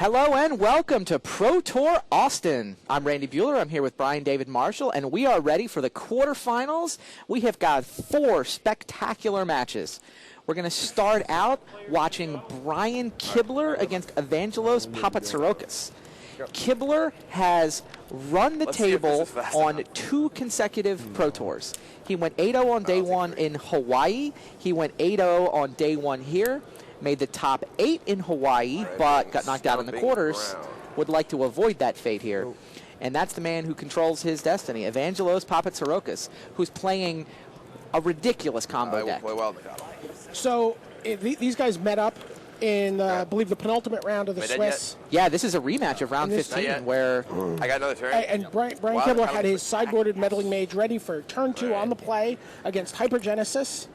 Hello and welcome to Pro Tour Austin. I'm Randy Buehler. I'm here with Brian David Marshall, and we are ready for the quarterfinals. We have got 4 spectacular matches. We're going to start out watching Brian Kibler against Evangelos Papatsarokis. Kibler has run the table on 2 consecutive Pro Tours. He went 8-0 on day 1 in Hawaii. He went 8-0 on day 1 here. Made the top 8 in Hawaii, but got knocked out in the quarters. Would like to avoid that fate here. And that's the man who controls his destiny, Evangelos Papatsarokis, who's playing a ridiculous combo deck. So these guys met up in, I believe, the penultimate round of the Swiss. Yeah, this is a rematch of round 15 where... I got another turn. And Brian Kibler had his sideboarded Meddling Mage ready for turn 2 on the play against Hypergenesis.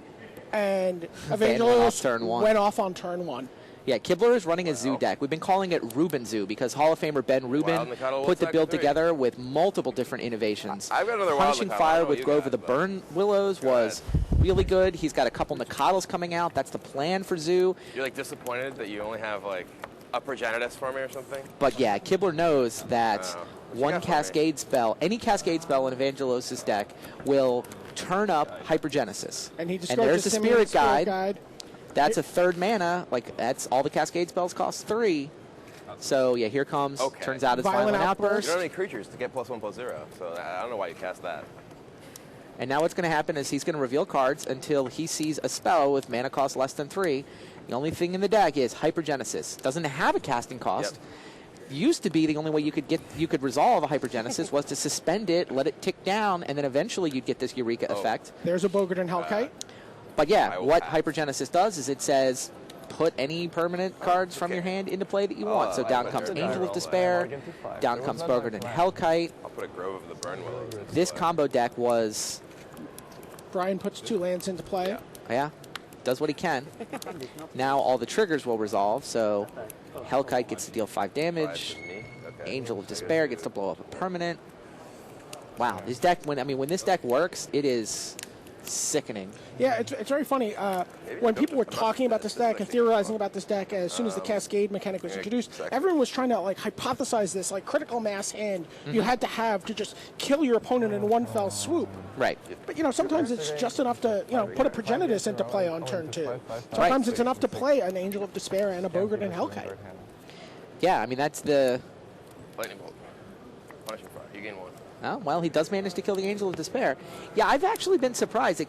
And Evangelos went off on turn 1. Yeah, Kibler is running a Zoo deck. We've been calling it Rubin Zoo because Hall of Famer Ben Rubin put the build together with multiple different innovations. I've got another Punishing Fire with Grove of the Burn Willows was really good. He's got a couple Nakados coming out. That's the plan for Zoo. You're like disappointed that you only have like Upper Janitus for me or something? But yeah, Kibler knows that one Cascade spell, any Cascade spell in Evangelos' deck will turn up Hypergenesis. And there's the Spirit Guide. That's a 3rd mana. Like, that's all the Cascade spells cost 3. So, yeah, here comes, turns out it's Violent Outburst. You don't have any creatures to get +1/+0, so I don't know why you cast that. And now what's going to happen is he's going to reveal cards until he sees a spell with mana cost less than 3. The only thing in the deck is Hypergenesis. Doesn't have a casting cost. Used to be the only way you could resolve a Hypergenesis was to suspend it, let it tick down, and then eventually you'd get this Eureka effect. There's a Boggart and Hellkite. But yeah, what Hypergenesis does is it says put any permanent cards from your hand into play that you want. So down comes Angel of Despair, down comes Boggart and Hellkite. I'll put a Grove of the Burn Willows. This combo deck was... Brian puts 2 lands into play. Yeah, does what he can. Now all the triggers will resolve, so Hellkite gets to deal 5 damage. Angel of Despair gets to blow up a permanent. Wow, this deck, when this deck works, it is sickening. Yeah, it's very funny. When people were talking about this deck and theorizing about this deck as soon as the Cascade mechanic was introduced, everyone was trying to like hypothesize this like critical mass hand you had to have to just kill your opponent in one fell swoop. Right. But sometimes it's just enough to put a Progenitus into play on turn 2. Sometimes it's enough to play an Angel of Despair and a Boggart and Hellkite. Yeah, I mean that's the... Lightning Bolt. Punishing Fire. You gain 1. Oh, well, he does manage to kill the Angel of Despair. Yeah, I've actually been surprised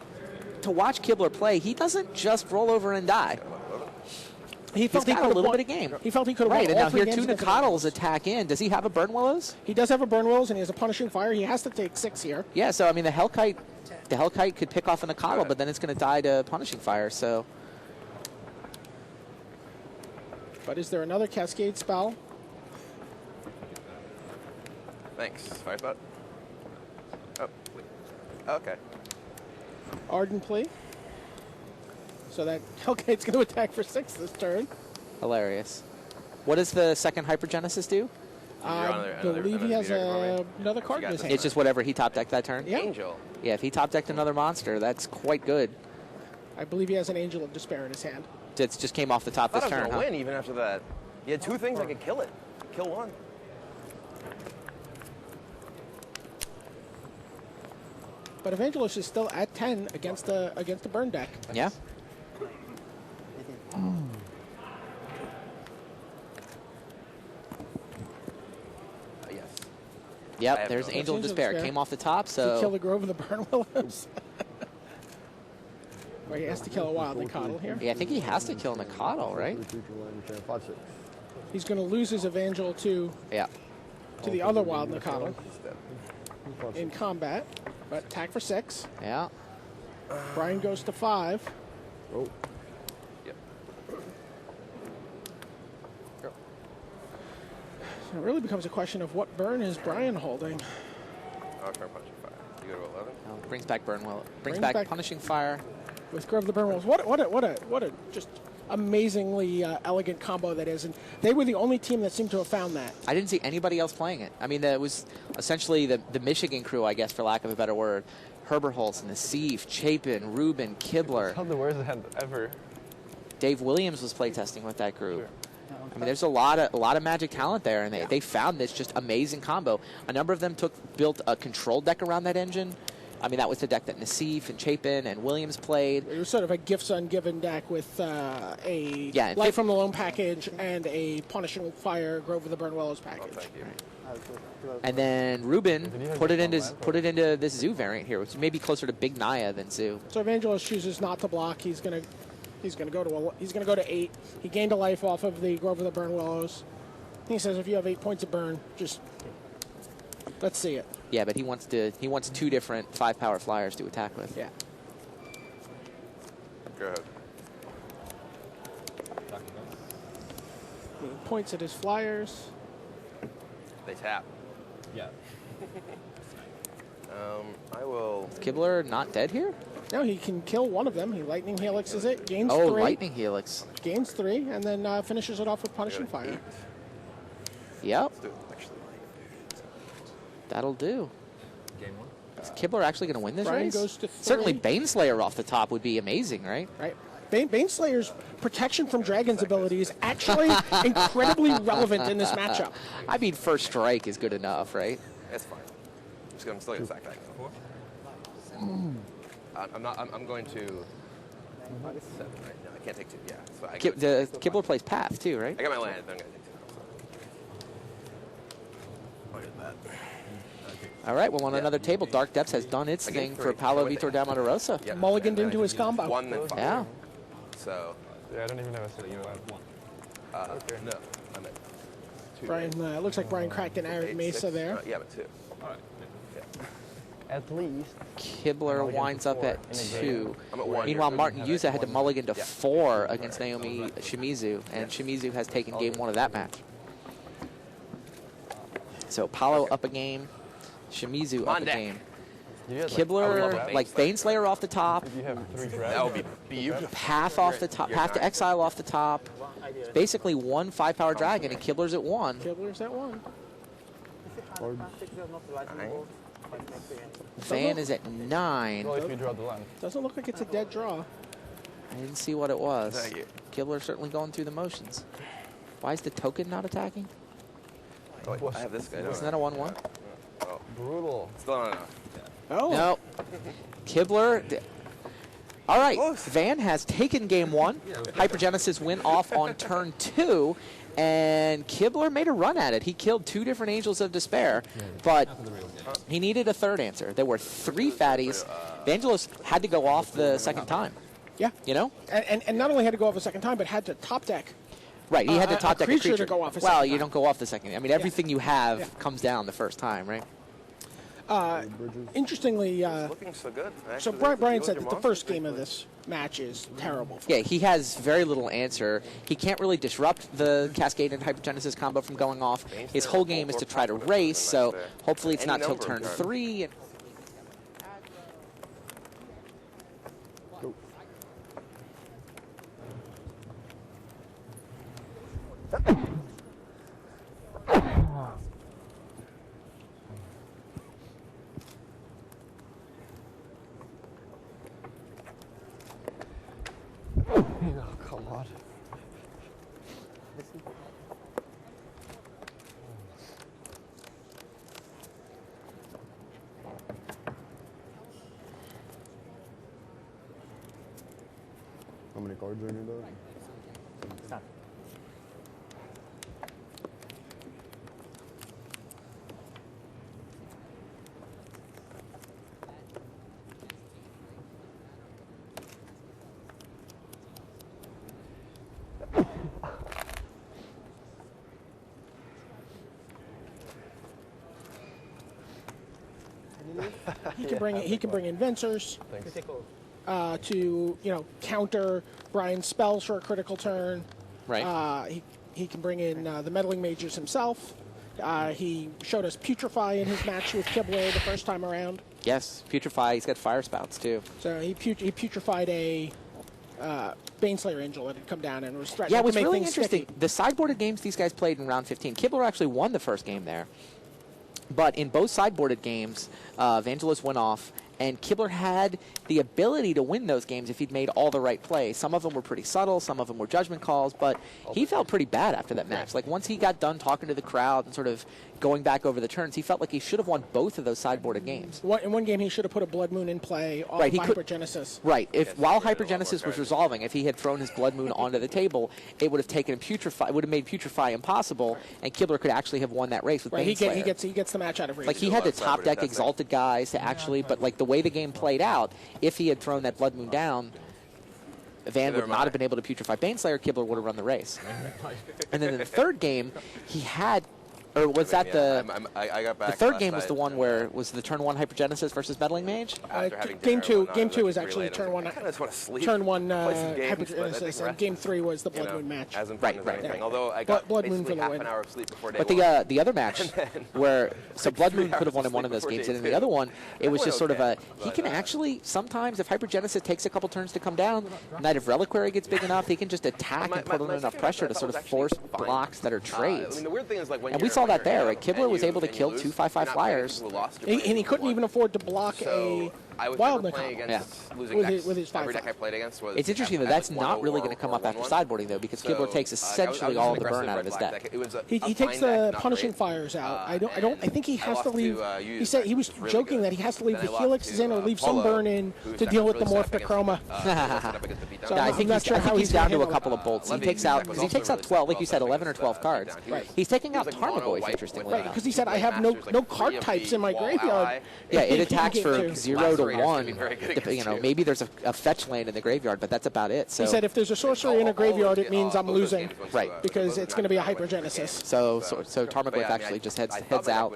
to watch Kibler play. He doesn't just roll over and die. He felt He's got a little bit of game. He felt he could have won. Right, and now here 2 games Nakados attack in. Does he have a Burn Willows? He does have a Burn Willows, and he has a Punishing Fire. He has to take 6 here. Yeah, so I mean the Hellkite could pick off a Nakado, but then it's going to die to Punishing Fire. So. But is there another Cascade spell? Thanks. Fire Spot. Oh, okay. Ardent Plea. So that Hellkite's going to attack for 6 this turn. Hilarious. What does the second Hypergenesis do? I believe he has another card in his hand. It's just whatever he top decked that turn? Yeah. Angel. Yeah, if he top decked another monster, that's quite good. I believe he has an Angel of Despair in his hand. It just came off the top this turn, I was going to win even after that. He had 2 things I could kill it. Kill 1. But Evangelos is still at 10 against the burn deck. Yeah. Yes. Yep, there's Angel of Despair. Came off the top, so... To kill the Grove of the Burn Willows. Where he has to kill a wild Nakado here. Yeah, I think he has to kill Nakado, right? He's going to lose his Evangel to the other wild Nakado in combat. But attack for 6. Yeah. Brian goes to 5. Oh. Yep. So it really becomes a question of what burn is Brian holding. Oh, turn Punishing Fire. You go to 11. Oh, brings back Burn Will. Brings back Punishing Fire. With Grove of the Burn Willows. What a just amazingly elegant combo that is, and they were the only team that seemed to have found that. I didn't see anybody else playing it. I mean, it was essentially the Michigan crew, I guess, for lack of a better word. Herberholz, Nassif, Chapin, Rubin, Kibler. It's the worst ever. Dave Williams was playtesting with that group. I mean, there's a lot of Magic talent there, and they found this just amazing combo. A number of them built a control deck around that engine. I mean, that was the deck that Nassif and Chapin and Williams played. It was sort of a gifts ungiven deck with a Yeah, Light from the Loam package and a Punishing Fire Grove of the Burnwillows package. Thank you. And then Ruben put it into this Zoo variant here, which may be closer to Big Naya than Zoo. So Evangelos chooses not to block. He's gonna go to 8. He gained a life off of the Grove of the Burnwillows. He says, if you have 8 points of burn, just let's see it. Yeah, but he wants 2 different 5-power flyers to attack with. Yeah. Go ahead. He points at his flyers. They tap. Yeah. I will. Kibler not dead here? No, he can kill one of them. He Lightning Helixes it, gains Oh, 3. Lightning Helix. Gains 3, and then finishes it off with Punishing Fire. Yep, Let's do it, actually. that'll do. Game 1. Is Kibler actually going to win this Brian race? goes to 3. Certainly Baneslayer off the top would be amazing, right? Right. Baneslayer's protection from Dragon's ability is actually incredibly relevant in this matchup. I mean, First Strike is good enough, right? It's fine. I'm still going to sack that. I'm going to. 7 right now. I can't take 2. Yeah. So I Kibler plays Path too, right? I got my land. Then I'm going to take 2. Look at that. All right, well, on another table, Dark Depths has done its I get thing 3. for Paulo With Vitor it. da Rosa. Yeah. Mulliganed into his combo. 1 then 5. Yeah. So. Yeah, I don't even know if you have 1. No. I'm at 2. Brian, looks like Brian cracked an Arid Mesa there. Yeah, but 2. All right. Yeah. At least. Kibler winds up at 2. I'm at 1. Meanwhile, Martin have it. Yuza had to mulligan to Yeah. 4 against Naomi Shimizu, and Shimizu has taken game 1 of that match. So Paulo up a game, Shimizu up a deck. game. You had, Kibler, like Baneslayer off the top, If you have 3 That dragons. would be beautiful. Path off the top, You're Path to nice. Exile off the top. Basically 1 5-power dragon, and Kibler's at 1. Kibler's at 1. Van is at 9. Well, if you draw the land. Doesn't look like it's a dead draw. I didn't see what it was. Thank you. Kibler certainly going through the motions. Why is the token not attacking? Oh, wait, I have this guy. Isn't that a 1-1? Oh, Brutal. still not enough. Oh. No. Kibler. All right. Close. Van has taken game 1. Hypergenesis went off on turn 2. And Kibler made a run at it. He killed 2 different Angels of Despair. But he needed a third answer. There were 3 fatties. Vangelos had to go off the second time. Yeah. You know? And not only had to go off a second time, but had to top deck. Right. He had to A top deck a creature creature. to go off a well, second you time. don't go off the second. I mean, everything you have Yeah. comes down the first time, right? Interestingly, Looking so good. so Actually, Brian the said that the monsters first look game of good. this match is terrible. Yeah, he has very little answer. He can't really disrupt the Cascade and Hypergenesis combo from going off. His whole game is to try to race, so hopefully it's not till turn 3. And Oh, come on. How many cards are in your deck? He can bring in Vincers to counter Brian's spells for a critical turn. right. He can bring in the Meddling Mages himself. He showed us Putrefy in his match with Kibler the first time around. Yes, Putrefy. He's got Fire Spouts, too. So he putrefied a Baneslayer Angel that had come down and was threatening Yeah, it to was make really things interesting. sticky. The sideboarded games these guys played in round 15, Kibler actually won the first game there. But in both sideboarded games, Vangelos went off, and Kibler had the ability to win those games if he'd made all the right plays. Some of them were pretty subtle, some of them were judgment calls, but he felt pretty bad after that match. Like, once he got done talking to the crowd and sort of going back over the turns, he felt like he should have won both of those sideboarded games. In one game, he should have put a Blood Moon in play off Right, he could- Hypergenesis. Right. While Hypergenesis was resolving, if he had thrown his Blood Moon onto the table, it would have taken Putrefy. It would have made Putrefy impossible, and Kibler could actually have won that race with Right, Baneslayer. he gets the match out of range. Like, he had to top deck Exalted guys to actually, but like the way the game played out, if he had thrown that Blood Moon down, Van would not have been able to Putrefy Baneslayer. Kibler would have run the race. And then in the third game, he had. Or was that I got back the third last game was the night, one where was the turn 1 Hypergenesis versus Meddling Mage? after having Game dinner and two whatnot, is I actually relayed, turn I was one. like, I kinda just want to sleep. Turn 1 play some games, but I Hypergenesis, think and Game 3 was the Blood you know, Moon match. as important Right, as right, anything. right. Although I got Blood Moon basically for the half win. an hour of sleep before day But one. the other match where so Blood Moon could have won in one of those games, and in the other one, it was just sort of a he can actually sometimes if Hypergenesis takes a couple turns to come down, Knight of Reliquary gets big enough, he can just attack and put on enough pressure to sort of force blocks that are trades. I mean, the weird thing is, like, when And we you're- saw when that you're there, ahead right? Kibler and was you- able to and you kill lose, 2/5/5 you're not playing flyers. people who lost, you're And playing he people couldn't who even won. afford to block So I was Wild never Nicole. playing against losing With decks. his Every 5/5. deck I played against was It's interesting that at that's like not 1-0 really or- going to come or up after 1-1. sideboarding, though, because Kibler takes I was essentially all of the aggressive burn out of his red-black deck. It was a He fine takes deck, the not punishing great. fires out. I think he I has to lost leave. to, He said he was really joking good. that he has to leave Then the I lost helixes to, in or leave some Polo, burn in who's to deal with the really set up Morphic against Chroma. the So Yeah, I I'm think not he's, sure I how think he's he's gonna down to a handle couple it. of bolts. He Levy takes out deck was because he also takes out really 12, like well you said, set 11 or against 12 cards. down. He was- He's taking he out was like mono Tarmogoyf, white interestingly with, enough. Because he said, I White have no Masters, like card three of types the in my wall graveyard. ally. Yeah, it He attacks can for get to. 0 to Lacerators can 1. be very good You against know, you. maybe there's a fetch land in the graveyard, but that's about it. So He said, if there's a sorcery in a graveyard, it means I'm losing. Right. Because it's going to be a Hypergenesis. So Tarmogoyf actually just heads out,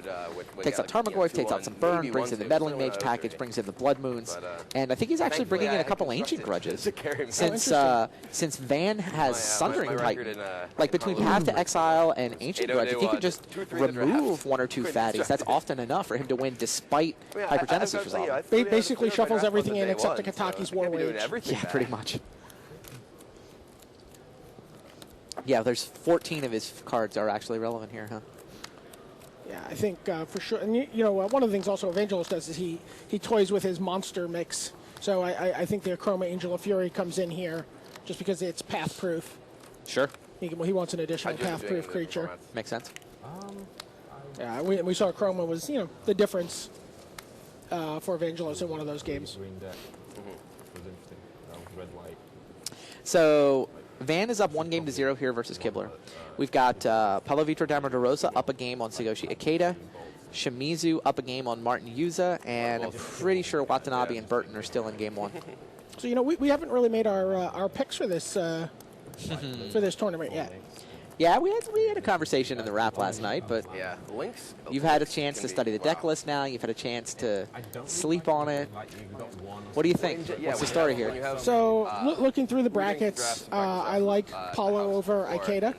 takes out Tarmogoyf, takes out some burn, brings in the Meddling Mage package, brings in the Blood Moons, and I think he's actually bringing in a couple Ancient Grudges. Since Van has Sundering Titan, like between Path to Exile and Ancient Grudge, if he could just remove 1 or 2 fatties, that's often enough for him to win despite Hypergenesis resolving. Basically shuffles everything in except the Kataki's War Wage. Yeah, pretty much. Yeah, there's 14 of his cards are actually relevant here, huh? Yeah, I think for sure. And you know, one of the things also Evangelist does is he toys with his monster mix. So I think the Chroma Angel of Fury comes in here just because it's path proof. Sure. He wants an additional path proof creature. Makes sense. Yeah, we saw Chroma was the difference for Evangelos in one of those games. Green deck. Was interesting. Red white. So Van is up 1-0 here versus Kibler. We've got Paulo Vitor Damarosa up a game on Tsuyoshi Ikeda. Shimizu up a game on Martin Yuza, and I'm pretty sure Watanabe and Burton are still in game 1. So we haven't really made our picks for this tournament yet. Yeah, we had a conversation in the wrap last night, but Yeah, Lynx. you've had a chance to study the deck list now. You've had a chance to sleep on it. What do you think? What's the story here? So looking through the brackets, I like Paulo over Ikeda.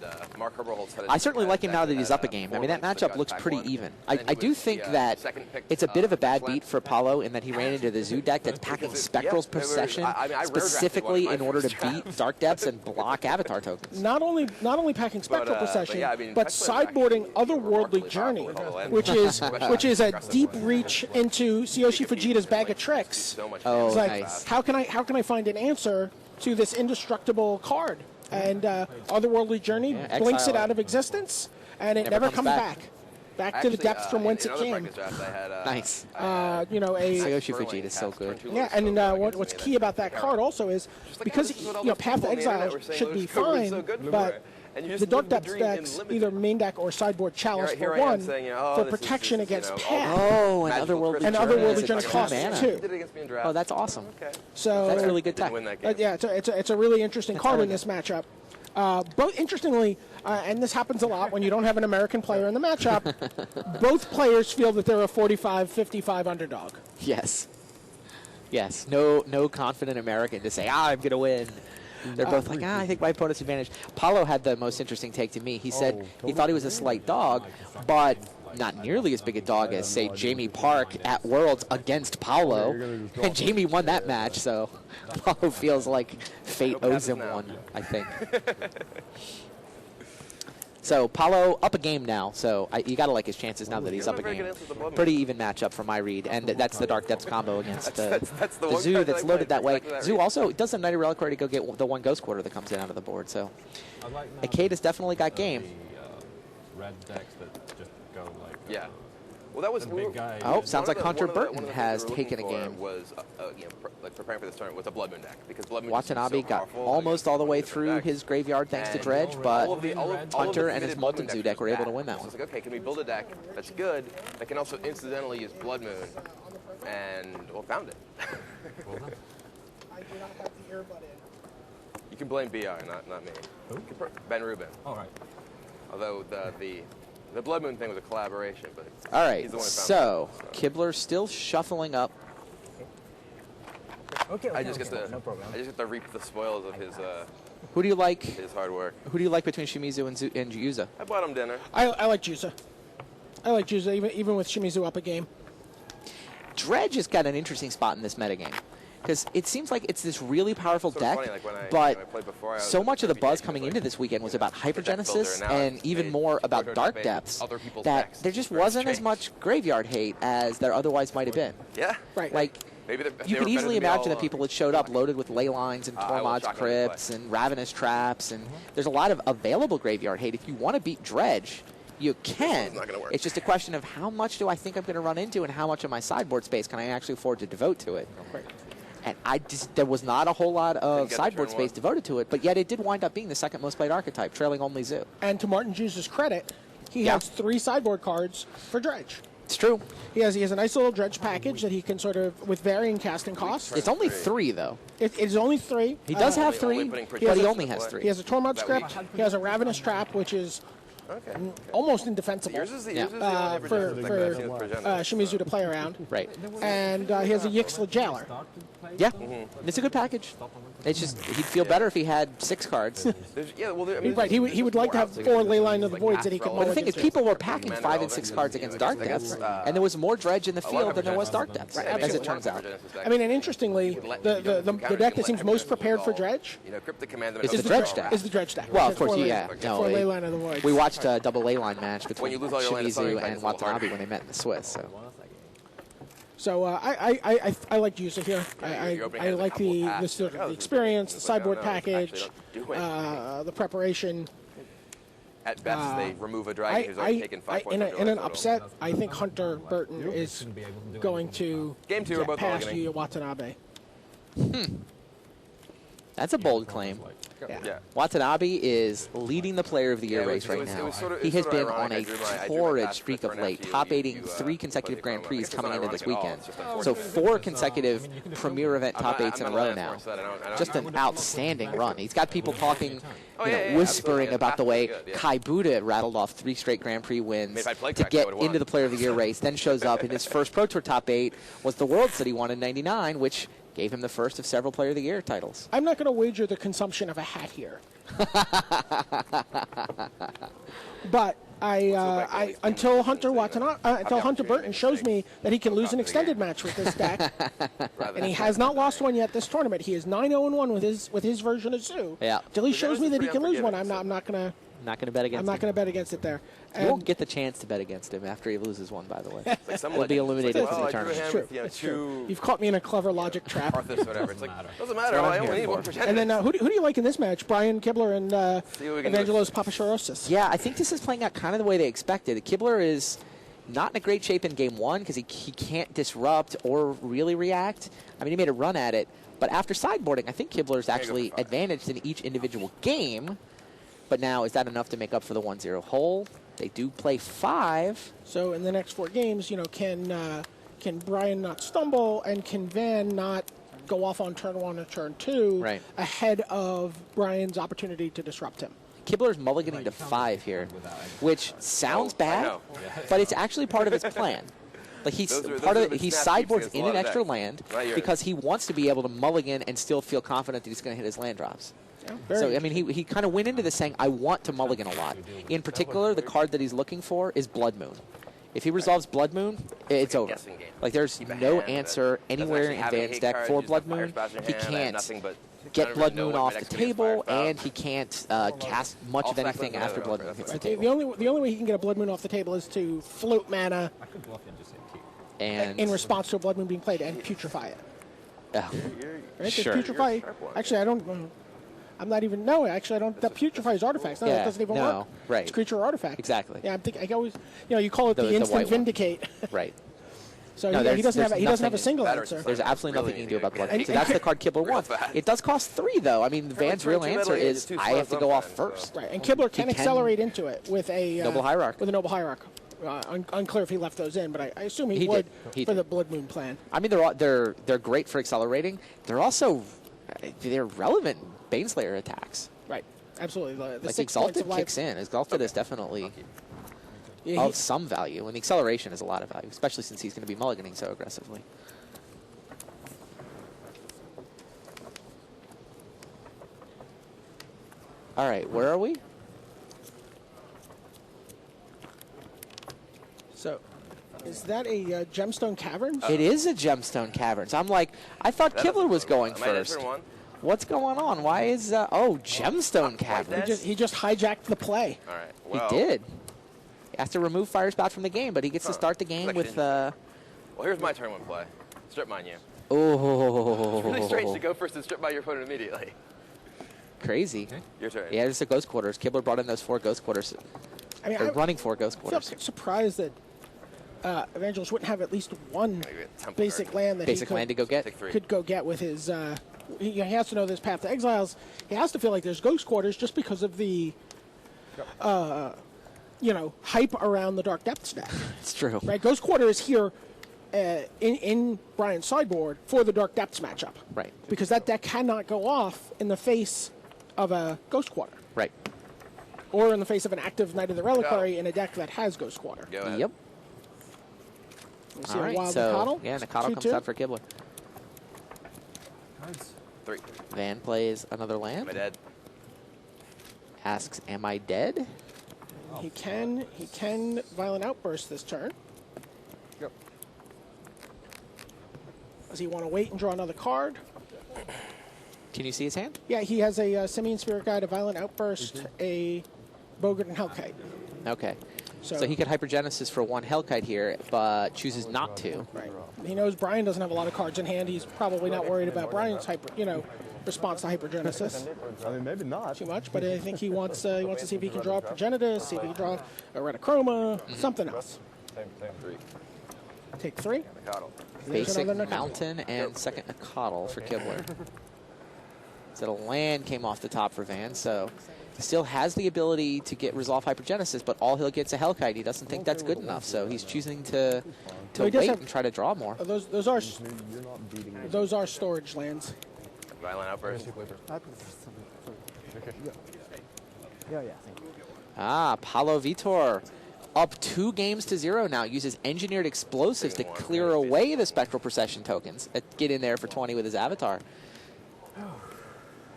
I certainly like him now that he's up a game. I mean, that matchup looks pretty even. I do think that it's a bit of a bad beat for Paulo in that he ran into the Zoo deck that's packing Spectral's Procession specifically in order to beat Dark Depths and block Avatar tokens. Not only packing Spectral Procession, yeah, I mean, but Spectral is sideboarding Otherworldly Journey, which is a deep reach into Tsuyoshi Fujita's bag of tricks. Oh, It's like, nice. how can I find an answer to this indestructible card? And Otherworldly Journey Yeah, blinks it exile out of existence, and it Never never comes comes back. back to the depths from whence it came. Nice. Tsuyoshi Fujita is so good. Yeah, and what's key about that card also is because Path to Exile should be fine, but the Dark Depths decks, either main deck or sideboard Chalice for 1 for protection against Path. Oh, and Otherworldly Journey costs mana. 2. Oh, that's awesome. So That's really good tech. yeah, it's a really interesting card in this matchup. Both interestingly, and this happens a lot when you don't have an American player in the matchup, both players feel that they're a 45-55 underdog. Yes. Yes. No confident American to say, I'm going to win. They're both like, I think my opponent's advantage. Paulo had the most interesting take to me. He said he thought he was a slight dog, but not nearly as big a dog as, say, Jamie Park at Worlds against Paulo. And Jamie won that match, so Paulo feels like fate owes him one, I think. So Paulo up a game now, so you got to like his chances now that he's up a very game. good answers to Blood Moon. Pretty even matchup from my read, and that's the Dark Depths combo against that's the the one Zoo card that's that I loaded played that way. exactly that Zoo read. also does some Nighty Reliquary to go get the one Ghost Quarter that comes in out of the board, so I like now Acade has definitely got game. The red decks that just go like. Yeah. Well, that was The big guy. Oh, One sounds one like of the- Hunter one of the- Burton one of the has things we were taken a looking for game. Was like preparing for this tournament was a Blood Moon deck because Blood Moon just seems Watanabe so got powerful almost against all the way different through decks. his graveyard thanks to And Dredge, all but of the Hunter and his committed Blood Molten Moon Zoo decks deck were was able to bad. win that So one. it's like, okay, can we build a deck that's good that can also incidentally use Blood Moon? And well, found it. Well done. I do not have the earbud in. You can blame BR, not me. Who? Ben Rubin. All right. Although the Blood Moon thing was a collaboration, but All right, he's the one who found so it. Kibler still shuffling up. Okay, I just get to no problem. I just get to reap the spoils of Who do you like? his hard work. Who do you like between Shimizu and Yuza? I bought him dinner. I like Juza. I like Juza, even with Shimizu up a game. Dredge has got an interesting spot in this metagame because it seems like it's this really powerful Sort of deck, funny, like when I but played before, I was so much of the buzz PGA, coming like, into this weekend was about deck builder, Hypergenesis now and it's even made more about Proto Dark Debate Depths other people's that decks. there just Very wasn't as strange. much graveyard hate as there otherwise might have been. Yeah. Right. Like, Maybe you could easily imagine that people had showed up Lucky. loaded with ley lines and I will Tormod's shockingly play. Crypts and Ravenous Traps, and there's a lot of available graveyard hate. If you want to beat Dredge, you can. one's not gonna work. It's just a question of how much do I think I'm going to run into and how much of my sideboard space can I actually afford to devote to it. And there was not a whole lot of get the sideboard turn space one. devoted to it, but yet it did wind up being the second most played archetype, trailing only Zoo. And to Martin Juza's credit, he Yeah. has 3 sideboard cards for Dredge. It's true. He has a nice little Dredge package that he can sort of, with varying casting costs. It's only 3, though. It is only 3. He does have only 3, putting but Projections he only into has play. 3. He has a Tormod That script. week. He has a Ravenous Trap, which is Okay. almost indefensible. Yours is the, Yeah. yours is the only for Projections deck that I've seen with Projections. Shimizu to play around. Right. And he has a Yixla Jailer. Yeah. It's a good package. It's just, he'd feel better if he had 6 cards. Yeah, well, I mean, Right, he would like to have 4 Leyline of the Voids that he could But the mull thing is, against. people were packing 5 and 6 cards against Dark Depths, and there was more Dredge in the field than there was Dark Depths, as it turns out. I mean, and interestingly, the deck that seems most prepared for Dredge You know, Cryptic Command Is the Dredge deck. is the Dredge deck. Well, which of has course, 4 yeah. Leyline- No, 4 it- Leyline of the Voids. We watched a double ley line match between you lose all your land, it's Shimizu something and it's a little Watanabe harder. when they met in the Swiss. So I like Juza here. I like the experience, the sideboard package, the preparation. At best, they remove a dragon who's already taken 5 points. In off your an life total. upset, I think Hunter Burton is going to Game 2, we're get both past mulliganing. Yuya Watanabe. That's a bold claim. Yeah. Watanabe is leading the Player of the Year Yeah, it race was- right it was- it now. was sort of- He it's has sort of been on ironic. a I drew my torrid pass streak to of turn late, after top you- aiding you, 3 consecutive played Grand the Prix It's coming not into this ironic at all. weekend. It's just unfortunate. So 4 consecutive premier event top I'm 8s in a not row allowed now. to force that. I don't- Just an outstanding run. He's got people talking, Oh, you know, yeah, yeah, whispering absolutely. about the way That's good, yeah. Kai Buddha rattled off 3 straight Grand Prix wins If I'd played to Crack, I get would've won. into the Player of the Year race, then shows up in his first Pro Tour top 8 was the Worlds that he won in '99, which gave him the first of several Player of the Year titles. I'm not going to wager the consumption of a hat here. But until Hunter Watanabe, until Hunter Burton shows me that he can lose an extended match with this deck, and he has not lost one yet this tournament. He is 9-0-1 with his version of Zoo. Yeah. Till he But shows me that he pretty can lose one, unforgiving, I'm not going to. Not going to bet against I'm not him. going to bet against it there. You And won't get the chance to bet against him after he loses one, by the way. It's like some He'll be legends. eliminated It's from the like, well, I drew a tournament. hand true. with, you know, It's true. two You've caught me in a clever logic trap. Arthas, whatever. It's like, doesn't matter. what I I'm only here need for. one pretend. And then who do you like in this match? Brian Kibler and See what we can do. Evangelos Papacharosis. Yeah, I think this is playing out kind of the way they expected. Kibler is not in a great shape in game 1 because he can't disrupt or really react. I mean, he made a run at it. But after sideboarding, I think Kibler's actually for 5. advantaged in each individual game. But now, is that enough to make up for the 1-0 hole? They do play 5. So in the next 4 games, can Brian not stumble and can Van not go off on turn 1 or turn 2 Right. ahead of Brian's opportunity to disrupt him? Kibler's mulliganing to 5 here, which sounds I bad, know. but it's actually part of his plan. Like Those are part of the he snap sideboards keeps in against a an lot of extra decks. land Not yours. because he wants to be able to mulligan and still feel confident that he's going to hit his land drops. Very So, I mean, he kind of went into this saying, I want to mulligan a lot. In particular, the card that he's looking for is Blood Moon. If he resolves Blood Moon, it's over. guessing game. Like, there's Keep a no hand that answer doesn't anywhere actually in have any Van's hate deck cards, for use Blood the Fire Moon. Splash in He hand, I have can't nothing but get don't Blood even know Moon what my off the next move is table, fired. and he can't cast much I'll of stack anything Blood after Moon Blood over. Moon hits the Right, table. The only way he can get a Blood Moon off the table is to float mana I could bluff and just hit keep. And in response to a Blood Moon being played and putrefy it. oh, Right? Sure. Putrefy. You're a sharp one. Actually, I don't. I'm not even. No, actually, I don't. That putrefy is artifacts. No, Yeah, that doesn't even no, work. right. It's creature or artifact. Exactly. Yeah, I'm thinking. I always. You call it The the instant white one. vindicate. right. So No, he there's- doesn't have. there's He doesn't have a nothing- single Better answer. There's absolutely Really nothing you can do about Blood need Moon. to So that's the card Kibler real wants. fast. It does cost 3, though. I mean, Van's real turn two answer middle, you is do two I have to slots go off sometimes, first. Right, and Kibler can He can- accelerate into it with a Noble Hierarch. With a Noble Hierarch. Unclear if he left those in, but I assume he He would did. He for did. the Blood Moon plan. I mean, they're great for accelerating. They're also they're relevant Baneslayer attacks. Right, absolutely. The Like 6 points Exalted of life. kicks in. Exalted is definitely Yeah, of some value, and the acceleration is a lot of value, especially since he's going to be mulliganing so aggressively. All right, where are we? So, is that a Gemstone Caverns? It is a Gemstone Caverns. I'm like, I thought That Kibler doesn't was look going well. Am I first. answering one? What's going on? Why is oh Gemstone he, Caverns? he just hijacked the play. All right. He Well, did. He has to remove Fire Spout from the game, but he gets to start the game with Well, here's my turn one play. Strip mine you. oh, It's really strange to go first and strip mine your opponent immediately. crazy. Your turn. Yeah, there's the Ghost Quarters. Kibler brought in those 4 Ghost Quarters. I mean, Or I running 4 Ghost feel Quarters. surprised that Evangelist wouldn't have at least one Maybe a temple basic card. land that Basic he land to go get. Take 3. could go get with his. He has to know this path to exiles. He has to feel like there's Ghost Quarters just because of the, hype around the Dark Depths deck. It's true. Right, Ghost Quarter is here in Brian's sideboard for the Dark Depths matchup. Right. Because that deck cannot go off in the face of a Ghost Quarter, Right. or in the face of an active Knight of the Reliquary in a deck that has Ghost Quarter. Go ahead. Yep. You see All a right. wild So Nakatl? yeah, Nakatl comes 2/2. out for Kibler. Cards. 3. Van plays another Am I land. dead? Asks, "Am I dead?" He can Violent Outburst this turn. Yep. Does he want to wait and draw another card? Can you see his hand? Yeah, he has a Simian Spirit Guide, a Violent Outburst, a Bogart, and Hellkite. Okay. So- So he could Hypergenesis for 1 Hellkite here, but chooses not to. Right. He knows Brian doesn't have a lot of cards in hand. He's probably not worried about Brian's response to Hypergenesis I mean, maybe not. too much, but I think he wants to see if he can draw a Progenitus, see if he can draw a Retachroma, something else. 3. Take 3. Nakatl. There's Basic another Nakatl. Mountain and second Nakatl for Kibler. So the land came off the top for Van, so he still has the ability to get Resolve Hypergenesis, but all he'll get is a Hellkite. He doesn't think that's good enough, so he's choosing to Well, he does wait have- and try to draw more. Those You're not beating me. are storage lands. Violent outburst. Ah, Paulo Vitor up 2 games to 0 now. Uses Engineered Explosives to clear away the Spectral Procession tokens. Get in there for 20 with his Avatar.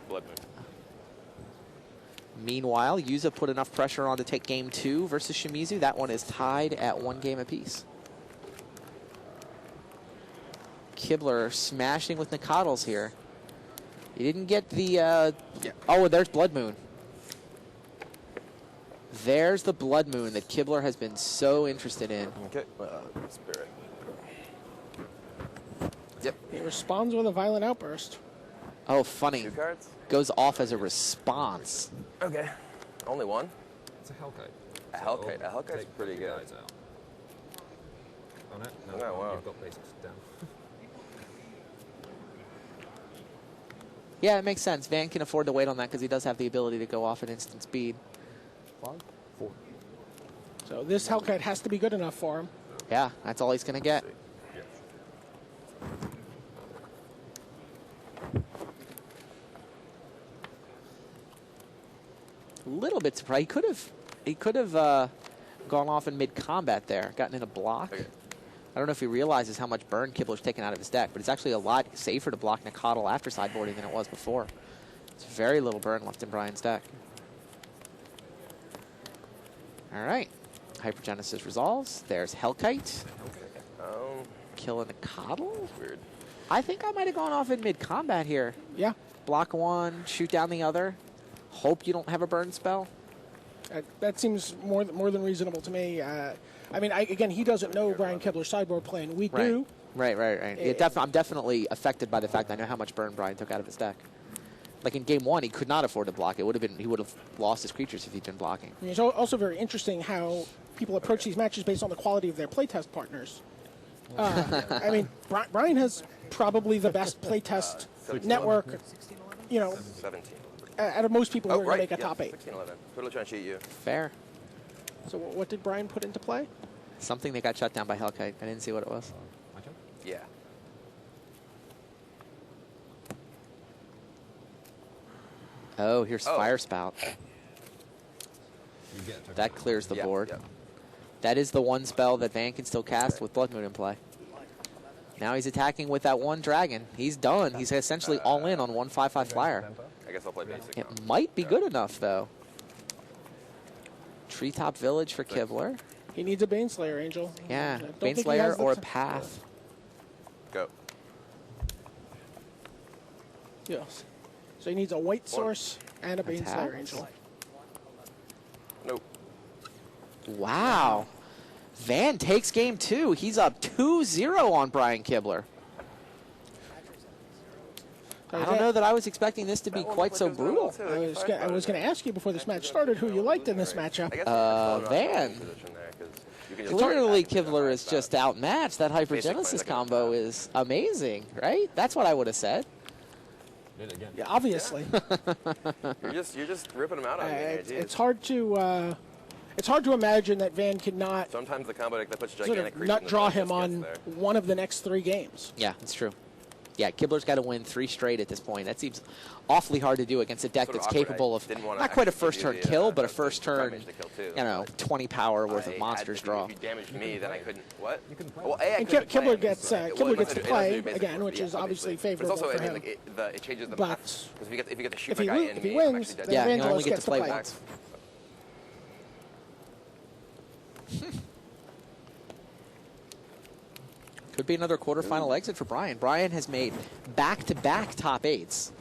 Blood Moon. Meanwhile, Yuza put enough pressure on to take game 2 versus Shimizu. That one is tied at 1 game apiece. Kibler smashing with Nakatls here. He didn't get the... Oh, there's Blood Moon. There's the Blood Moon that Kibler has been so interested in. Okay. Spirit. Yep. He responds with a Violent Outburst. Oh, funny. 2 cards? Goes off as a response. Okay. Only 1? It's a Hellkite. A So Hellkite. it'll A Hellkite's take pretty the good. guys out. On it? No, Oh, wow. you've got basics down. Yeah, it makes sense. Van can afford to wait on that because he does have the ability to go off at instant speed. 5, 4. So this Hellkite has to be good enough for him. Yeah, that's all he's going to get. A little bit surprised. He could have gone off in mid-combat there, gotten in a block. Okay. I don't know if he realizes how much burn Kibler's taken out of his deck, but it's actually a lot safer to block Nakatl after sideboarding than it was before. There's very little burn left in Brian's deck. All right. Hypergenesis resolves. There's Hellkite. Oh, Killing Nakatl. weird. I think I might have gone off in mid-combat here. Yeah. block one, shoot down the other. Hope you don't have a burn spell. That seems more than reasonable to me. I mean, again, he doesn't know Brian Kibler's sideboard plan. We do. Right. I'm definitely affected by the fact I know how much burn Brian took out of his deck. Like in game one, he could not afford to block. He would have lost his creatures if he'd been blocking. It's also very interesting how people approach these matches based on the quality of their playtest partners. I mean, Brian has probably the best playtest network, 17. out of most people who are going to make a top 8. 16, 11. Totally trying to cheat you. Fair. So what did Brian put into play? Something that got shut down by Hellkite. I didn't see what it was. My turn? Yeah. Oh, here's Fire Spout. You get a token. That clears the Yeah, board. yeah. That is the one spell that Van can still cast with Blood Moon in play. Now he's attacking with that one dragon. He's done. He's essentially all in on 1/5/5 flyer. I guess I'll play basic. It might be good enough, though. Treetop Village for Kibler. He needs a Baneslayer, Angel. Yeah, Don't think he Baneslayer has the or a t- Path. Go. Yes. So he needs a white source and a Baneslayer, Attacks. Angel. Nope. Wow. Van takes game 2. He's up 2-0 on Brian Kibler. I don't know that I was expecting this to be quite so brutal. I was going to ask you before this match started who you liked in this matchup. Van. Clearly, Kibler is just outmatched. That Hypergenesis combo is amazing, right? That's what I would have said. Did it again. Yeah, obviously. You're just ripping them out on me. It's hard to imagine that Van could not Sometimes the combo deck that puts sort gigantic of creatures not in the draw deck him just on gets there. one of the next 3 games. Yeah, it's true. Yeah, Kibler's got to win 3 straight at this point. That seems awfully hard to do against a deck Sort of that's awkward. capable I of didn't wanna not quite a actually first turn do the, kill, but a the first damage turn, to kill too, 20 power worth I of had monsters to- draw. If you damaged me, then I couldn't. What? You can play. Well, A, I And couldn't play Kibler him, gets so- Kibler well, gets to it doesn't play do basic again, for- which yeah, is obviously But favorable it's also, for I mean, him. like, it changes the But math. Because if you get to shoot if my he guy lo- in if he me, I'm wins, actually then Yeah, dead. you only Evangelos get gets to to play play. once. Could be another quarterfinal exit for Brian. Brian has made back-to-back top 8s.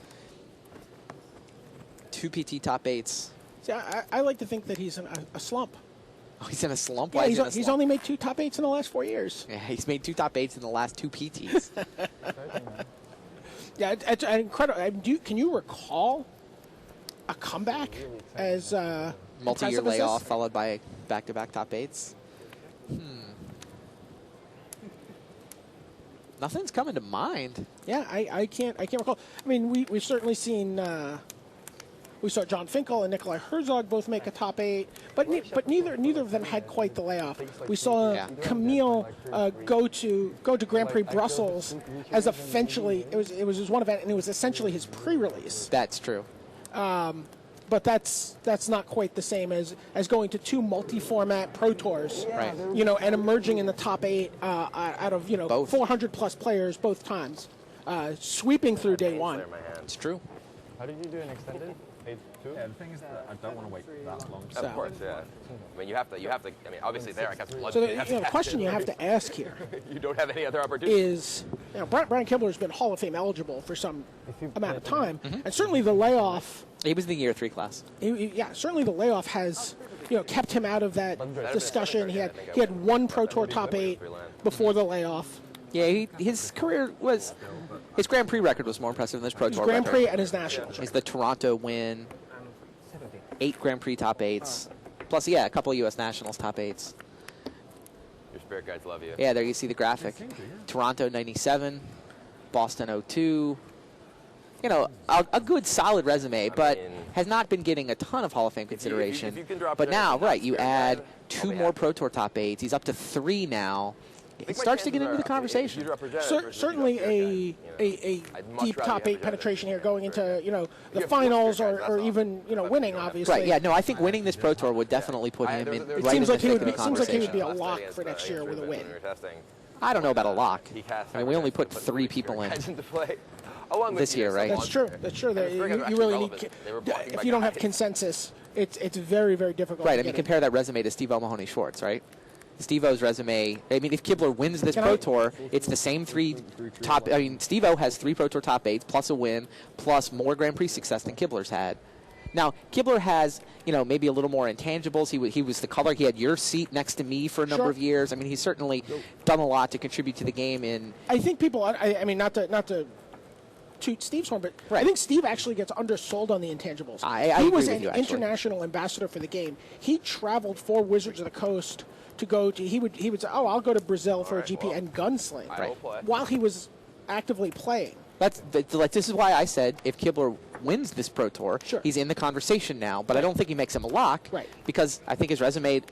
2 PT top 8s. See, I like to think that he's in a slump. Oh, he's in a slump? Yeah, Why is he in a he's slump? only made 2 top 8s in the last 4 years. Yeah, he's made 2 top 8s in the last 2 PTs. Yeah, it's incredible. Can you recall a comeback as Multi-year impressive as this? layoff followed by back-to-back top 8s. Nothing's coming to mind. Yeah, I can't recall. I mean, we've certainly seen. We saw John Finkel and Nikolai Herzog both make a top 8, but neither of them had quite the layoff. We saw Yeah. Camille go to Grand Prix Brussels as essentially it was his one event, and it was essentially his pre-release. That's true. But that's not quite the same as going to 2 multi-format Pro Tours, Right. And emerging in the top 8 out of Both. 400 plus players both times, sweeping through day one. Clear my hand. It's true. How did you do an extended? 8-2? Yeah, the thing is that I don't want to wait that long. So- Of course, yeah. I mean, you have to. I mean, obviously, there I got some blood. So you have to the cast question it. you have to ask here You don't have any other opportunity. is, Brian Kibler has been Hall of Fame eligible for some amount of time, and certainly the layoff. He was in the year 3 class. Certainly the layoff has, kept him out of that discussion. He had 1 Pro Tour top 8 before the layoff. Yeah, his career was... His Grand Prix record was more impressive than his Pro His Tour Grand record. Prix and his Nationals. He's the Toronto win, 8 Grand Prix top 8s, plus, a couple of U.S. Nationals top 8s. Your spirit guides love you. Yeah, there you see the graphic. Toronto 97, Boston 02. A good, solid resume, but mean- has not been getting a ton of Hall of Fame If you consideration. can drop But it now, in, right, you spirit add guide, 2 I'll be more happy. Pro Tour top 8s. He's up to 3 now. It starts to get into the conversation. Certainly a deep top 8 penetration here going into, the finals or even, winning, obviously. Right, yeah, no, I think winning this Pro Tour would definitely put him in It right seems in like the he thick would of the be- seems like he would be a conversation. lock for next year with a win. I don't know about a lock. I mean, we only put 3 people in. This year, right? That's true. That's true. That you really need. If you don't have consensus, it's very, very difficult. Right, to I mean, get it. compare that resume to Steve O'Mahony Schwartz, right? Steve-O's resume. I mean, if Kibler wins this Pro Tour, it's the same three top. I mean, Steve-O has 3 Pro Tour top 8s plus a win plus more Grand Prix success than Kibler's had. Now, Kibler has, maybe a little more intangibles. He was the color. He had your seat next to me for a number of years. I mean, he's certainly done a lot to contribute to the game. I think people. I mean, not to toot Steve's horn, but right. I think Steve actually gets undersold on the intangibles. I he agree was with an you, actually. international ambassador for the game. He traveled for Wizards of the Coast to go to. He would say, "Oh, I'll go to Brazil for a GP and gunsling," while he was actively playing. This is why I said if Kibler wins this Pro Tour, he's in the conversation now. But I don't think he makes him a lock, because I think his resume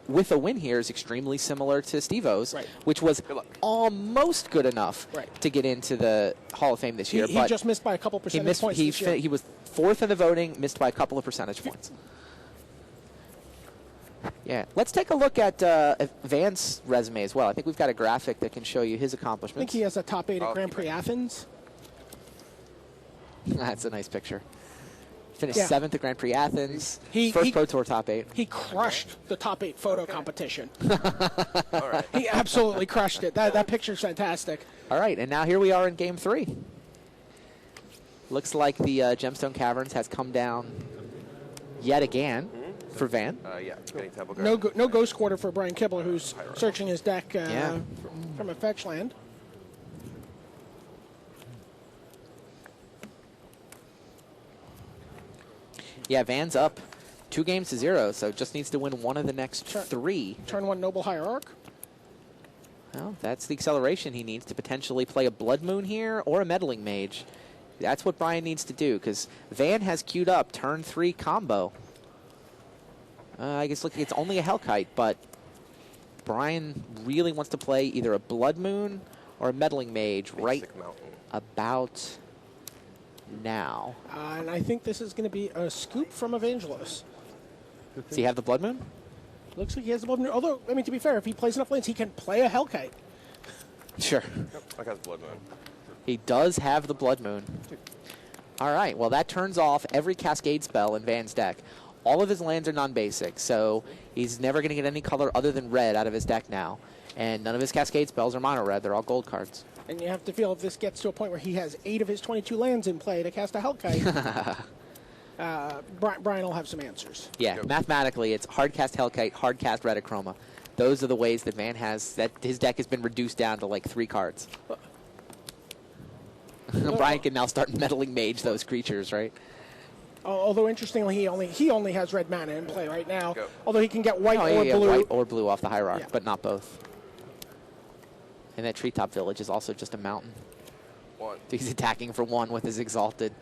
with a win here is extremely similar to Steve-O's, which was almost good enough to get into the Hall of Fame this year. He but just missed by a couple percentage points this year. He was 4th in the voting, missed by a couple of percentage points. Yeah, let's take a look at Van's resume as well. I think we've got a graphic that can show you his accomplishments. I think he has a top 8 at Grand Prix Athens. That's a nice picture. Finished 7th at Grand Prix Athens. First Pro Tour top 8. He crushed the top 8 photo competition. He absolutely crushed it. That picture's fantastic. All right, and now here we are in Game 3. Looks like the Gemstone Caverns has come down yet again for Van. No Ghost Quarter for Brian Kibler, who's searching his deck from a fetch land. Yeah, Van's up 2-0, so just needs to win one of the next 3. Turn 1 Noble Hierarch. Well, that's the acceleration he needs to potentially play a Blood Moon here or a Meddling Mage. That's what Brian needs to do, because Van has queued up turn 3 combo. I guess look, it's only a Hellkite, but Brian really wants to play either a Blood Moon or a Meddling Mage right about now. And I think this is going to be a scoop from Evangelos. Does he have the Blood Moon? Looks like he has the Blood Moon. Although, I mean, to be fair, if he plays enough lanes, he can play a Hellkite. Sure. I got the Blood Moon. He does have the Blood Moon. All right, well, that turns off every Cascade spell in Van's deck. All of his lands are non-basic, so he's never going to get any color other than red out of his deck now. And none of his Cascade spells are mono red. They're all gold cards. And you have to feel if this gets to a point where he has 8 of his 22 lands in play to cast a Hellkite, Brian will have some answers. Yeah, mathematically, it's hard cast Hellkite, hard cast Retachroma. Those are the ways that Van has, that his deck has been reduced down to like 3 cards. Brian can now start Meddling Mage those creatures, right? Although interestingly, he only has red mana in play right now. Although he can get white or blue. White or blue off the Hierarch, but not both. And that Treetop Village is also just a mountain. He's attacking for 1 with his Exalted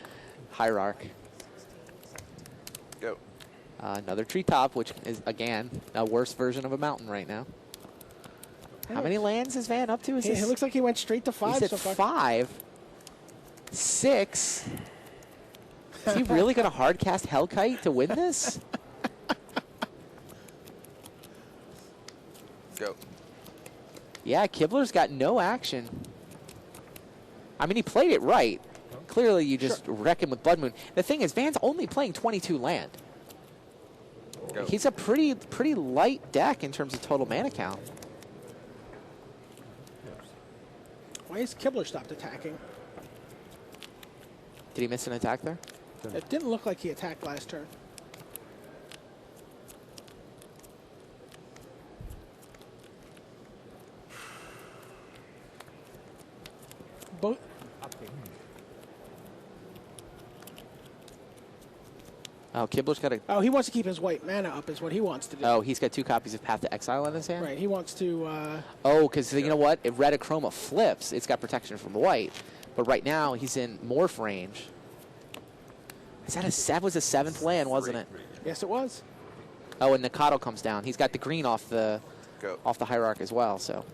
Hierarch. Go. Another Treetop, which is, again, a worse version of a mountain right now. How many lands is Van up to? It looks like he went straight to 5 He's so at far. 5. 6. Is he really going to hard cast Hellkite to win this? Go. Yeah, Kibler's got no action. I mean, he played it right. Clearly, you just wreck him with Blood Moon. The thing is, Van's only playing 22 land. Go. He's a pretty light deck in terms of total mana count. Why has Kibler stopped attacking? Did he miss an attack there? It didn't look like he attacked last turn. Both. Oh, Kibler's got a... Oh, he wants to keep his white mana up is what he wants to do. Oh, he's got 2 copies of Path to Exile in his hand? Right, he wants to... Oh, because you know what? If Retachroma flips, it's got protection from white. But right now, he's in Morph range. That was a 7th land, wasn't it? Yes, it was. Oh, and Nikado comes down. He's got the green off the Hierarch as well, so...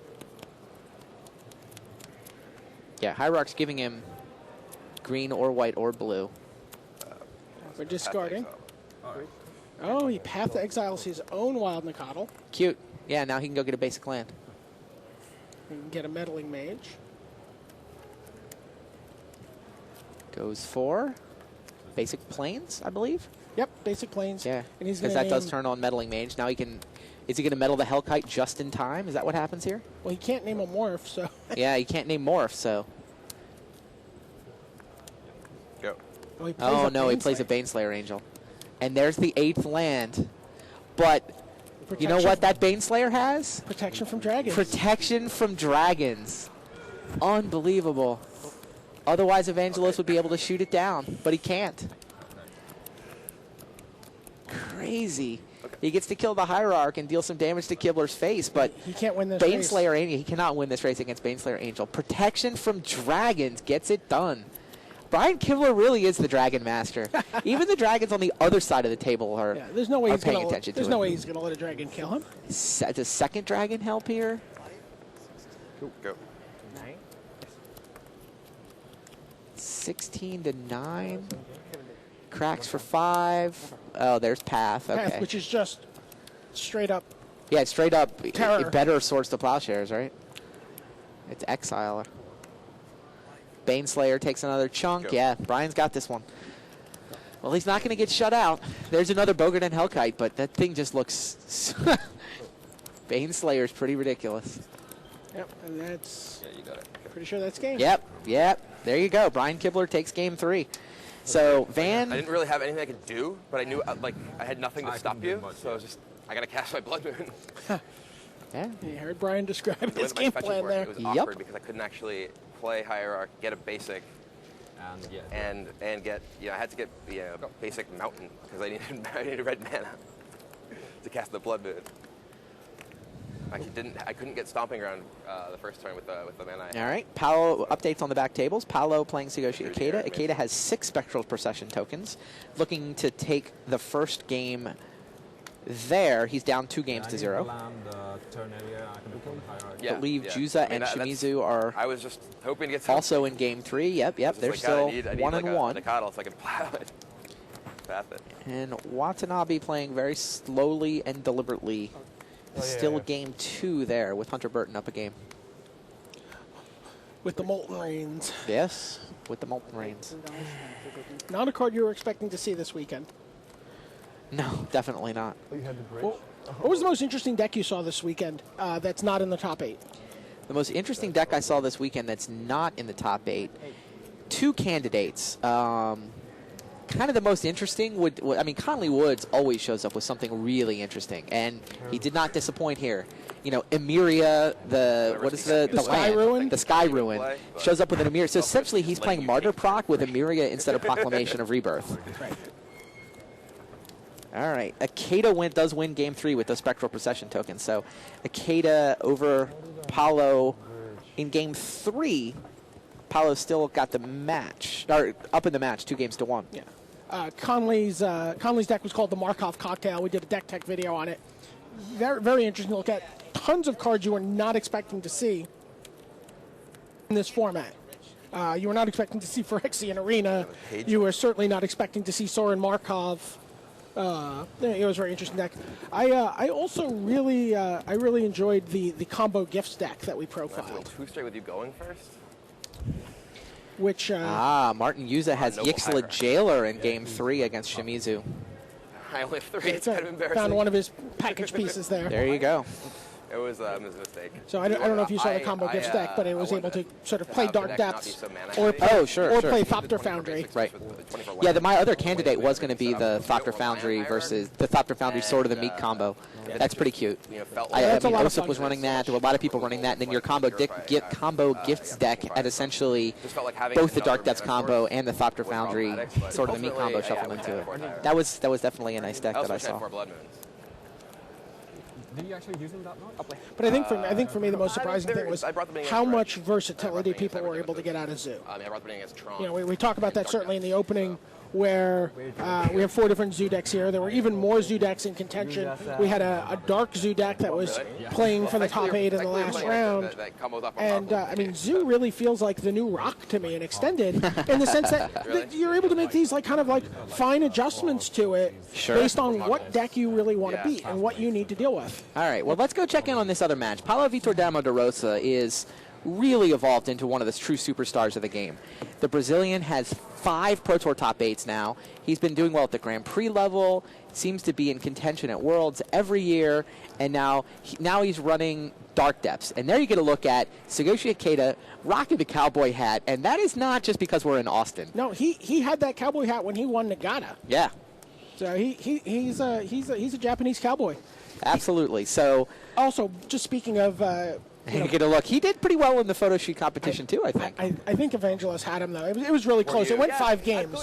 Yeah, Hierarch's giving him green or white or blue. We're discarding. Oh, he Path to Exiles his own Wild Nikado. Cute. Yeah, now he can go get a basic land. He can get a Meddling Mage. Goes for basic planes, I believe. Yep, basic planes. Yeah, and he's because that does turn on Meddling Mage. Now he can Is he going to metal the Hellkite just in time? Is that what happens here? Well, he can't name a morph, so. Yeah, he can't name Morph, so. Go. Well, he plays Oh, a no, he plays a Baneslayer. Baneslayer Angel. And there's the 8th land. But you know Protection- what that Baneslayer has? Protection from dragons. Protection from dragons. Unbelievable. Otherwise, Evangelos would be able to shoot it down, but he can't. Crazy. He gets to kill the Hierarch and deal some damage to Kibler's face, but He can't win this race. Baneslayer Angel, he cannot win this race against Baneslayer Angel. Protection from dragons gets it done. Brian Kibler really is the Dragon Master. Even the dragons on the other side of the table are, Yeah, there's no way are he's paying gonna. attention to There's it. no way he's gonna let a dragon kill him. Does second dragon help here? Go. 16 to 9. Cracks for 5. Oh, there's Path. Path, Okay. which is just straight up. Yeah, it's straight up Terror. better Swords to Plowshares, right? It's Exiler. Baneslayer takes another chunk. Go. Yeah, Brian's got this one. Well, he's not going to get shut out. There's another Bogart and Hellkite, but that thing just looks... Baneslayer's pretty ridiculous. Yep, and that's Yeah, you got it. pretty sure that's game. Yep. There you go. Brian Kibler takes game 3. So, Van... I didn't really have anything I could do, but I knew I had nothing to I stop couldn't do you, much, so I was just I gotta cast my Blood Moon. Yeah. You heard Brian describe The way his that my game fetches plan worked, there. It was Yep. awkward because I couldn't actually play Hierarch, get a basic, And yeah. and get I had to get basic Mountain because I needed red mana to cast the Blood Moon. I couldn't get Stomping Ground the first turn with the mana. All right. Paolo updates on the back tables. Paolo playing Sugoshi Here's Ikeda. your Ikeda has 6 Spectral Procession tokens. Looking to take the first game there. He's down 2 games to 0. Land, Ternaria, I can become the Hierarch. I believe Juza and Shimizu are I was just hoping to get some, also in game 3. Yep. just They're like, God, still I need 1 like and a 1. Nikado so I can plow it. Path it. And Watanabe playing very slowly and deliberately. Still game 2 there with Hunter Burton up a game. With the Molten Rains. Yes, with the Molten Rains. Not a card you were expecting to see this weekend. No, definitely not. Oh, you had the bridge? Well, what was the most interesting deck you saw this weekend that's not in the top 8? The most interesting deck I saw this weekend that's not in the top 8. 2 candidates. Kind of the most interesting Conley Woods always shows up with something really interesting, and he did not disappoint here. Emeria, what is the Sky land? Ruin? The Sky Ruin shows up with an Emeria. So essentially, he's playing Martyr Proc with Emeria instead of Proclamation of Rebirth. Right. All right, Ikeda does win game 3 with the Spectral Procession token. So Ikeda over Paolo in game 3. Paolo still got the match, or up in the match, 2 games to 1. Yeah. Conley's deck was called the Markov Cocktail. We did a deck tech video on it. Very, very interesting to look at. Tons of cards you were not expecting to see in this format. You were not expecting to see Phyrexian Arena. You were certainly not expecting to see Soren Markov. It was a very interesting deck. I also really enjoyed the combo gifts deck that we profiled, Who's straight with you going first? which Martin Yuza has Noble Yixla Hierarch. Jailer in game 3 against Shimizu. I only have 3. It's kind of embarrassing. found one of his package pieces there. There you go. It was a mistake. So I don't know if you saw the combo gifts deck, but it was able to sort of play Dark Depths or play Thopter Foundry. Right. Yeah, my other candidate was going to be the Thopter Foundry versus the Thopter Foundry Sword of the Meek combo. That's pretty cute. That's a lot of Osip fun. was running that. There were a lot of people running that. And then your combo gifts deck had essentially both the Dark Depths combo and the Thopter Foundry Sword of the Meek combo shuffled into it. That was definitely a nice deck that I saw. Did you actually use them that much? But I think for me the most surprising thing was how much versatility people were able to get out of Zoo. I brought them against Tron. You know, we talk about that certainly in the opening, where we have 4 different Zoo decks here. There were even more Zoo decks in contention. We had a dark Zoo deck that was playing for the top 8 in the last round. And Zoo really feels like the new Rock to me, and extended in the sense that you're able to make these kind of fine adjustments to it based on what deck you really want to beat and what you need to deal with. All right, well, let's go check in on this other match. Paulo Vitor Damo de Rosa is really evolved into one of the true superstars of the game. The Brazilian has 5 Pro Tour top 8s now. He's been doing well at the Grand Prix level, seems to be in contention at Worlds every year, and now he's running Dark Depths. And there you get a look at Tsuyoshi Ikeda rocking the cowboy hat, and that is not just because we're in Austin. No, he had that cowboy hat when he won Nagata. Yeah, So he's a Japanese cowboy. absolutely. So Also, just speaking of, you get a look. He did pretty well in the photo shoot competition too, I think. I think Evangelos had him though. It was really close. It went 5 games.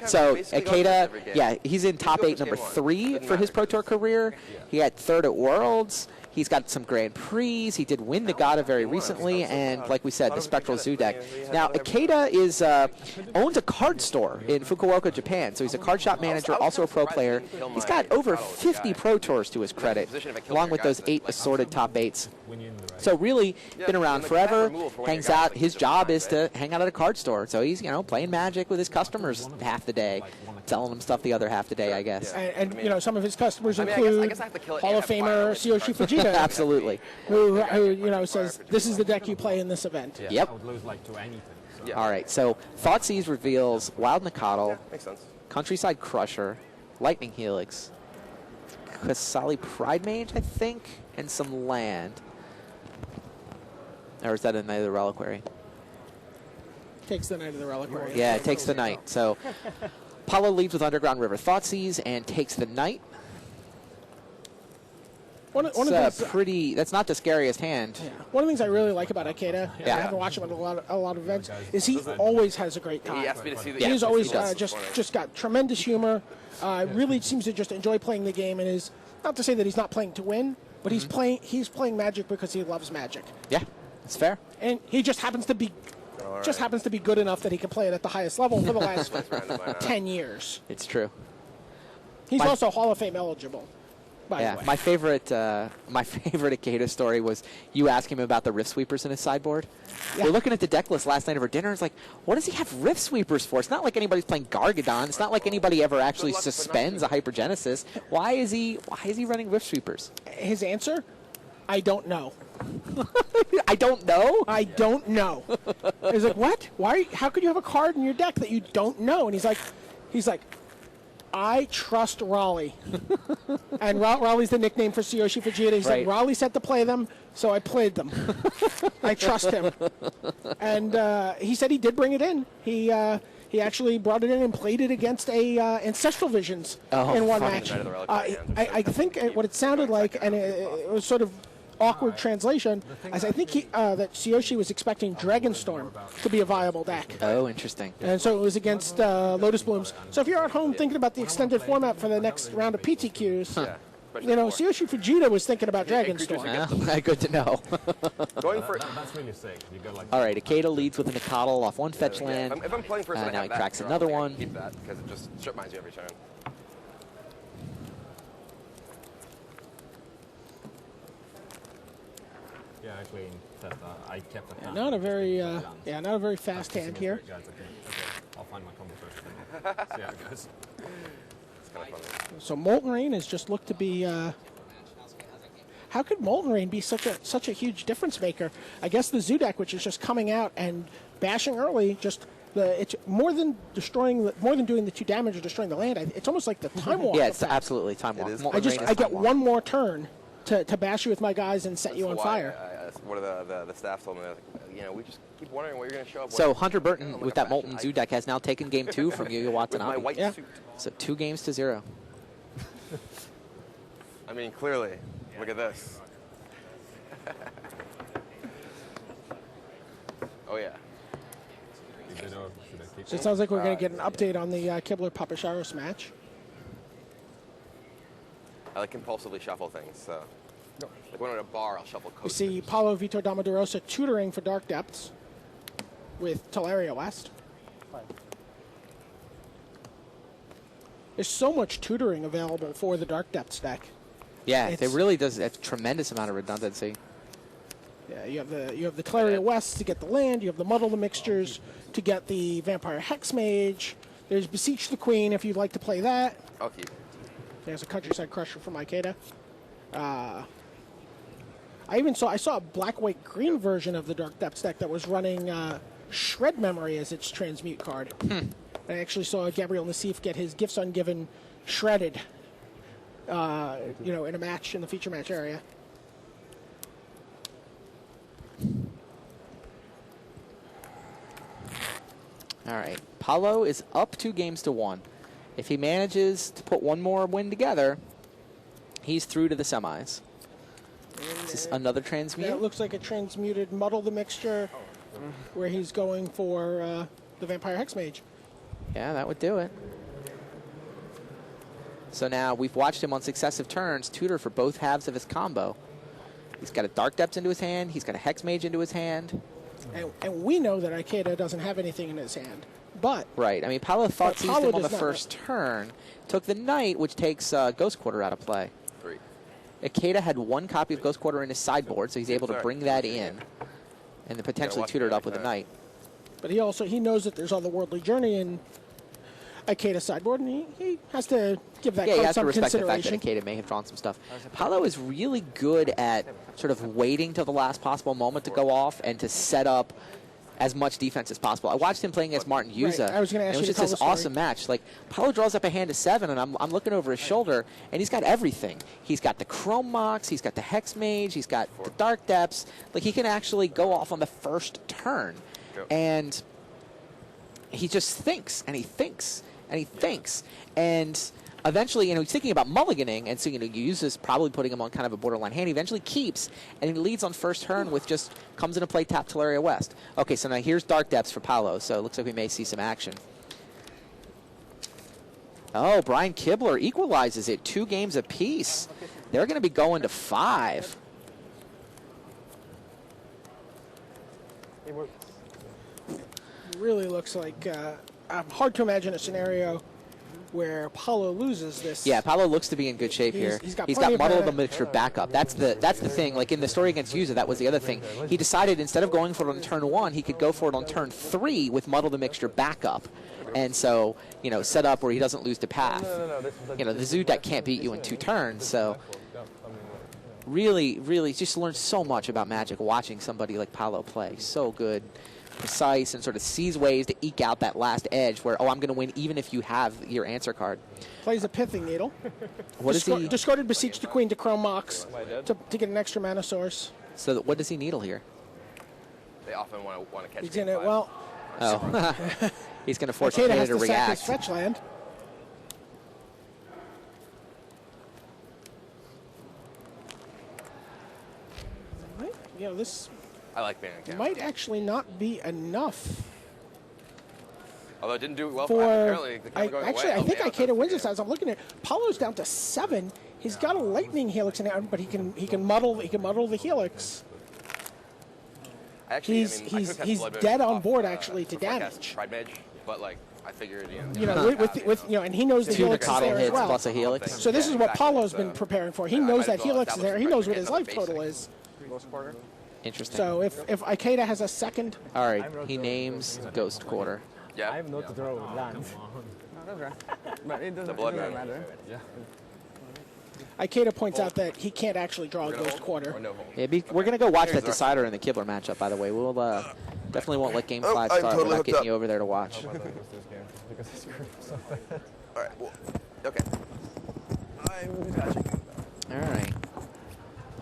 So Ikeda, yeah, he's in top 8, number 3 for his Pro Tour career. He had 3rd at Worlds. He's got some Grand Prix. He did win Nagata very recently, and like we said, the Spectral Zoo deck. Now, Ikeda owns a card store in Fukuoka, Japan, so he's a card shop manager, also a pro player. He's got over 50 Pro Tours to his credit, along with those 8 assorted top 8s. So really been around forever, hangs out. His job is to hang out at a card store. So he's, playing Magic with his customers half the day, selling them stuff the other half the day, I guess. And some of his customers include Hall of Famer Tsuyoshi Fujita. Absolutely. Who says, this is the deck you play in this event. Yep. I would lose like to anything. So. All right, so Thoughtseize reveals Wild Nacatl, Makes sense. Countryside Crusher, Lightning Helix, Kasali Pride Mage, I think, and some land. Or is that a Knight of the Reliquary? Takes the Knight of the Reliquary. Yeah, it takes the Knight. So Paulo leads with Underground River Thoughtseize and takes the Knight. One of the things, that's not the scariest hand. yeah. One of the things I really like about Ikeda, and Yeah. I haven't watched him at a lot of events, is he always has a great time. He asked me to see the. Yeah, He's always he does. just got tremendous humor. Really seems to just enjoy playing the game, and is not to say that he's not playing to win, but he's playing Magic because he loves Magic, Yeah, it's fair. and he just happens to be good enough that he can play it at the highest level for the last 10 years. It's true. He's My- also Hall of Fame eligible. By Yeah, the way. my favorite Ikeda story was you asking him about the Rift Sweepers in his sideboard. Yeah. We're looking at the deck list last night over dinner. It's like, what does he have Rift Sweepers for? It's not like anybody's playing Gargadon. It's not like anybody ever actually suspends a Hypergenesis. Why is he running Rift Sweepers? His answer, I don't know. I don't know. I don't know. He's like, what? Why? How could you have a card in your deck that you don't know? And he's like, I trust Raleigh. And Raleigh's the nickname for Tsuyoshi Fujita. He said, Right. Raleigh said to play them, so I played them. I trust him. And he said he did bring it in. He actually brought it in and played it against a Ancestral Visions in one match. I think what it sounded like, and it was sort of awkward translation, as I think that Tsuyoshi was expecting Dragonstorm to be a viable deck. Oh, interesting. And so it was against Lotus Blooms. So if you're at home thinking about the extended format for the next round of PTQs, Tsuyoshi Fujita was thinking about Dragonstorm. Well, good to know. Going for. That's really sick. You go like. All right, Ikeda leads with an Nacatl off one fetch land. If I'm playing first, and I now have he that, cracks I'll another take it. one. Keep that because it just strip mines you every turn. Yeah, actually, I kept the hand. Not a very fast hand here. Guys, okay, I'll find my combo first. See how it goes. It's kind of funny. So Molten Rain has just looked to be. How could Molten Rain be such a huge difference maker? I guess the Zoo deck, which is just coming out and bashing early, it's more than doing the 2 damage or destroying the land. It's almost like the Time Walk. Yeah, it's effect. absolutely Time Walk. is. Molten Rain is I Time get Walk. one more turn to bash you with my guys and set you on Why, fire. one of the staff told me, like, we just keep wondering where you're going to show up. So when- Hunter Burton Like with a that fashion Molten Zoo icon. deck has now taken game 2 from Yu Yu With my Watanabe. white Yeah. suit. So 2-0. I mean, clearly. Look at this. Oh yeah. Should I keep So it sounds like we're going to get an update on the Kibler Papasaurus match. I like compulsively shuffle things. So, like when I'm at a bar, I'll shuffle We coasters. see Paulo Vitor Damadurosa tutoring for Dark Depths with Teleria West. There's so much tutoring available for the Dark Depths deck. Yeah, it It's- really does a tremendous amount of redundancy. Yeah, you have the Teleria West to get the land. You have the Muddle the Mixtures to get the Vampire Hexmage. There's Beseech the Queen if you'd like to play that. I'll keep. There's a Countryside Crusher from Ikeda. I I saw a black, white, green version of the Dark Depths deck that was running Shred Memory as its transmute card. I actually saw Gabriel Nassif get his Gifts Ungiven shredded, in a match in the feature match area. All right. Paulo is up 2-1. If he manages to put one more win together, he's through to the semis. Is this another transmute? That looks like a transmuted Muddle the Mixture, where he's going for the Vampire Hexmage. Yeah, that would do it. So now we've watched him on successive turns tutor for both halves of his combo. He's got a Dark Depths into his hand. He's got a Hexmage into his hand. And we know that Ikeda doesn't have anything in his hand. But Right. I mean, Paulo thought seized Paulo him on the does not, first turn. Took the Knight, which takes Ghost Quarter out of play. 3. Ikeda had one copy of Ghost Quarter in his sideboard, so he's able to bring that in. And then potentially watch tutor it me up like with a that. Knight. But he knows that there's Otherworldly Journey in Ikeda's sideboard, and he has to give that Yeah, he card has to some respect the fact consideration. that Ikeda may have drawn some stuff. Paulo is really good at sort of waiting till the last possible moment to go off and to set up as much defense as possible. I watched him playing against Martin Yuza. I was gonna and ask it was you to just tell this the story. awesome match. Like, Paulo draws up a hand of 7, and I'm looking over his shoulder, and he's got everything. He's got the Chrome Mox, he's got the Hex Mage, he's got the Dark Depths. Like, he can actually go off on the first turn. Yep. And he just thinks, and he thinks, and he thinks. And eventually, he's thinking about mulliganing, and so, Yuza's probably putting him on kind of a borderline hand. He eventually keeps, and he leads on first turn with just comes into play, tap Teleria West. Okay, so now here's Dark Depths for Paulo, so it looks like we may see some action. Oh, Brian Kibler equalizes it, 2 games apiece. They're going to be going to 5. Really looks like hard to imagine a scenario where Paulo loses this. Yeah, Paulo looks to be in good shape here. He's got plenty of Muddle mana. the Mixture backup. That's the thing. Like in the story against Yuza, that was the other thing. He decided instead of going for it on turn 1, he could go for it on turn 3 with Muddle the Mixture backup. And so, set up where he doesn't lose to path. The Zoo deck can't beat you in 2 turns, so really, really just learned so much about Magic watching somebody like Paulo play. So good, precise, and sort of sees ways to eke out that last edge where, I'm going to win even if you have your answer card. Plays a Pithing Needle. What is he? Discarded Beseech the Queen to Chrome Mox to get an extra mana source. So what does he needle here? They often want to catch He's game in it. 5. Well, Oh, he's going to force Ikeda Ikeda has to to sack his react. fetch land. This I like being on camera. might actually not be enough Although it didn't do well for. apparently the camera going Actually, away. I think Yeah, Ikeda wins that's this as I'm looking at it. Paulo's down to 7. He's got a Lightning Helix in it, but he can muddle the Helix. Actually, He's- I he's- could've kept he's Blood Moon dead on off, board, actually, to before I damage. cast Pride Mage, but I figured And he knows the 2 Helix is Nikado there as hits well. plus a Helix. So this is what exactly. Paulo's So, been preparing for. He I knows might that as well Helix is there. He establish knows my what his another life total basic. is. Interesting. So if Ikeda has a second, All right, he names Ghost Quarter. Yeah. I have not to draw lands. But it doesn't, Blood doesn't Moon. matter. Ikeda points out that he can't actually draw a We're gonna Ghost hold Quarter. or no hold? We're going to go watch Here's that decider in the Kibler matchup, by the way. We'll definitely won't let Game 5 I'm start. totally We're not hooked getting up. you over there to watch. Because I screwed myself. All right. Well, okay. I'm detaching. All right.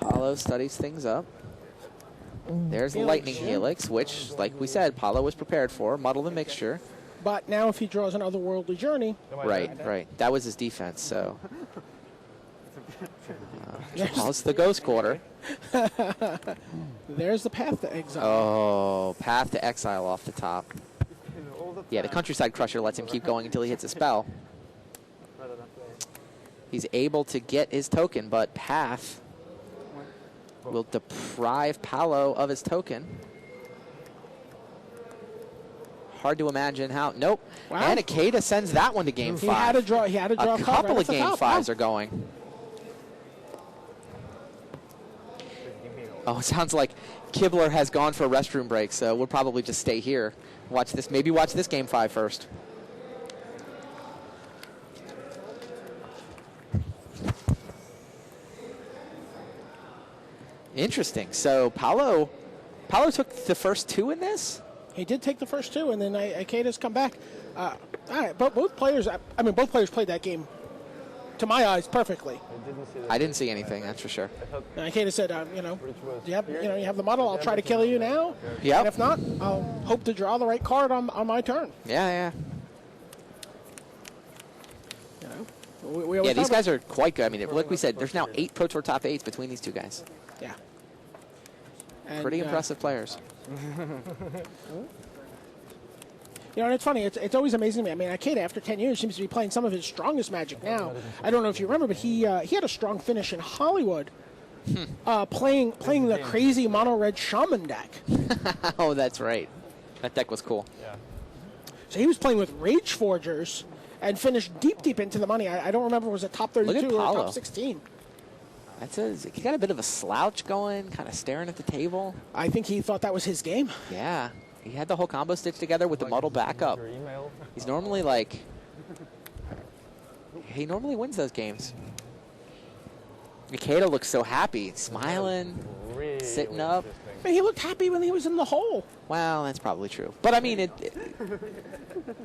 Paulo studies things up. There's the Helix, Lightning yeah. Helix, which, like we said, Paulo was prepared for. Muddle the Mixture. But now if he draws an Otherworldly Journey, Right. That was his defense, so. Paulo's the Ghost Quarter. there's the path to exile. Oh, Path to Exile off the top. Yeah, the Countryside Crusher lets him keep going until he hits a spell. He's able to get his token, but Path will deprive Paulo of his token. Hard to imagine how. Nope. Wow. And Ikeda sends that one to Game 5. He had to draw. A a card couple right of off the Game top. 5s Wow. are going. Oh, it sounds like Kibler has gone for a restroom break, so we'll probably just stay here. Watch this. Maybe watch this Game 5 first. Interesting. So Paulo took the first 2 in this? He did take the first 2, and then Ikeda's come back. All right, but both players played that game, to my eyes, perfectly. I didn't see anything, that's for sure. And Ikeda said, you have the model. I'll try to kill you now. Yep. And if not, I'll hope to draw the right card on my turn. Yeah. We always These talk guys are quite good. I mean, like we said, there's now 8 Pro Tour top 8s between these 2 guys. Yeah. And, Pretty impressive players. And it's funny. It's always amazing to me. I mean, Ikeda, after 10 years, seems to be playing some of his strongest Magic now. I don't know if you remember, but he had a strong finish in Hollywood, playing the crazy mono red Shaman deck. Oh, that's right. That deck was cool. Yeah. So he was playing with Rage Forgers and finished deep into the money. I don't remember if it was a top 32 or Paulo. top 16. He got a bit of a slouch going, kind of staring at the table. I think he thought that was his game. Yeah. He had the whole combo stitched together with the muddle backup. He's normally he normally wins those games. Ikeda looks so happy, smiling, sitting up. I mean, he looked happy when he was in the hole. Well, that's probably true. But, I mean, it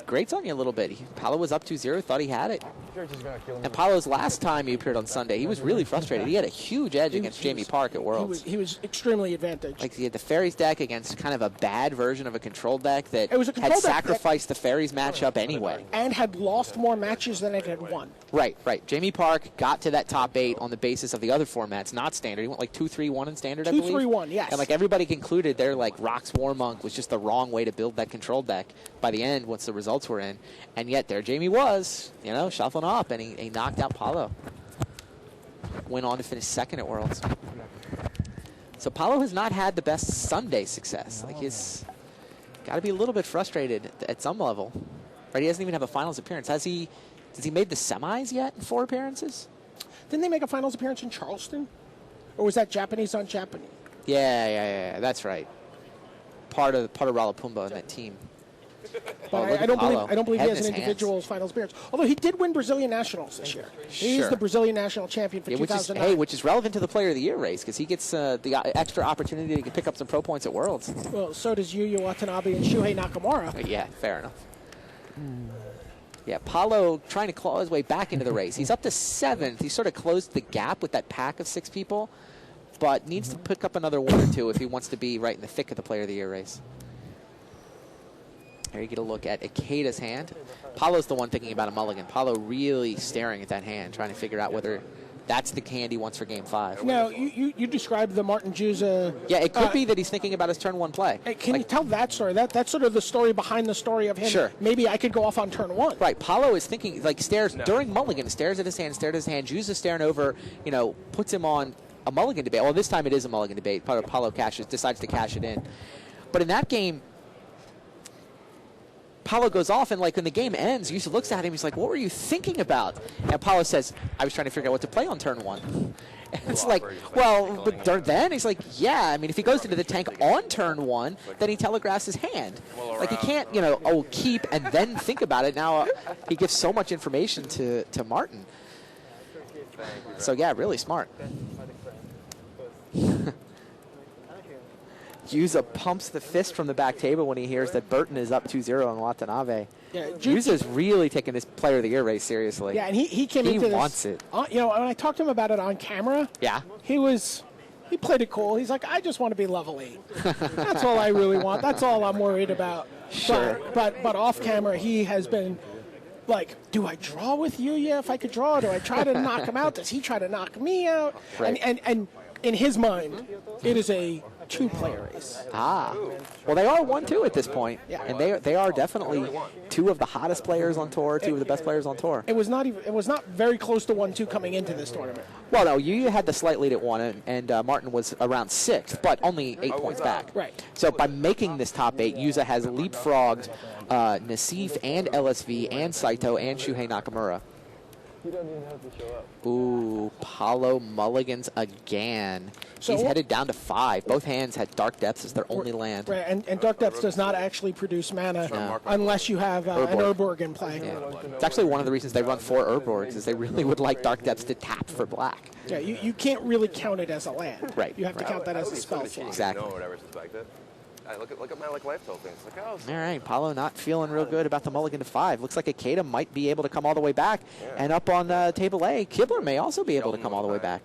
grates on you a little bit. Paulo was up 2-0, thought he had it. And Paulo's last time he appeared on Sunday, he was really frustrated. He had a huge edge against Jamie Park at Worlds. He was extremely advantaged. Like, he had the Fairies deck against kind of a bad version of a control deck that It was a control had deck sacrificed the Fairies matchup anyway. And had lost more matches than it had won. Right. Jamie Park got to that top 8 on the basis of the other formats, not standard. He went like 2-3-1 in standard, I believe. 2-3-1, yes. And like everybody concluded their like Rock's Warmonk was just the wrong way to build that control deck by the end once the results were in. And yet there Jamie was, shuffling up, and he knocked out Paulo. Went on to finish second at Worlds. So Paulo has not had the best Sunday success. Like he's got to be a little bit frustrated at some level. Right? He doesn't even have a finals appearance. Has he made the semis yet in 4 appearances? Didn't they make a finals appearance in Charleston? Or was that Japanese on Japanese? Yeah. That's right. Part of Ralapumba in that team. But I don't believe he has an individual's finals appearance. Although he did win Brazilian Nationals this year. He's the Brazilian National Champion for 2009. Which is relevant to the Player of the Year race because he gets the extra opportunity to pick up some pro points at Worlds. Well, so does Yuya Watanabe and Shuhei Nakamura. Yeah, fair enough. Yeah, Paulo trying to claw his way back into the race. He's up to 7th. He sort of closed the gap with that pack of 6 people, but needs to pick up another 1 or 2 if he wants to be right in the thick of the Player of the Year race. There you get a look at Ikeda's hand. Paulo's the one thinking about a mulligan. Paulo really staring at that hand, trying to figure out whether that's the hand he wants for Game 5. Now, you described the Martin Juza... Yeah, it could be that he's thinking about his turn 1 play. Can you tell that story? That's sort of the story behind the story of him. Sure. Maybe I could go off on turn 1. Right. Paulo is thinking, during mulligan, stares at his hand, Juza staring over, puts him on a mulligan debate. Well, this time it is a mulligan debate. Paulo decides to cash it in. But in that game, Paulo goes off, and like when the game ends, Juza looks at him. He's like, "What were you thinking about?" And Paulo says, "I was trying to figure out what to play on turn 1." And it's like, well, but then he's like, "Yeah, I mean, if he goes into the tank on turn 1, then he telegraphs his hand. Like he can't, keep and then think about it." Now he gives so much information to Martin. So yeah, really smart. Juza pumps the fist from the back table when he hears that Burton is up 2-0 on Watanabe. Yeah, Juza's really taking this Player of the Year race seriously. Yeah, and he came into this. He wants it. When I talked to him about it on camera, he played it cool. He's like, I just want to be level 8. That's all I really want. That's all I'm worried about. Sure. But off camera, he has been like, do I draw with Yuya if I could draw? Do I try to knock him out? Does he try to knock me out? Right. And in his mind, it is a 2-player race. Well, they are 1-2 at this point. Yeah. And they are definitely 2 of the hottest players on tour, 2 of the best players on tour. It was not very close to 1-2 coming into this tournament. Well, no, Yuya had the slight lead at 1, and Martin was around 6th, but only 8 points back. Right. So by making this top 8, Juza has leapfrogged Nassif and LSV and Saito and Shuhei Nakamura. You don't even have to show up. Ooh, Paulo mulligans again. So He's what- headed down to 5. Both hands had Dark Depths as their only land. Right, and Dark Depths does not actually produce mana No. unless you have an Urborg. Urborg in play. Yeah. It's actually one of the reasons they run 4 Urborgs is they really would like Dark Depths to tap for black. Yeah, you can't really count it as a land. Right, You have to right. count that as a would be spell sort of cheating slot. if Exactly. No one would ever suspect it. Look at my like life total things. Like, oh, All right, Paulo not feeling real good about the mulligan to 5. Looks like Akeda might be able to come all the way back. And up on table A, Kibler may also be able to come all the way back.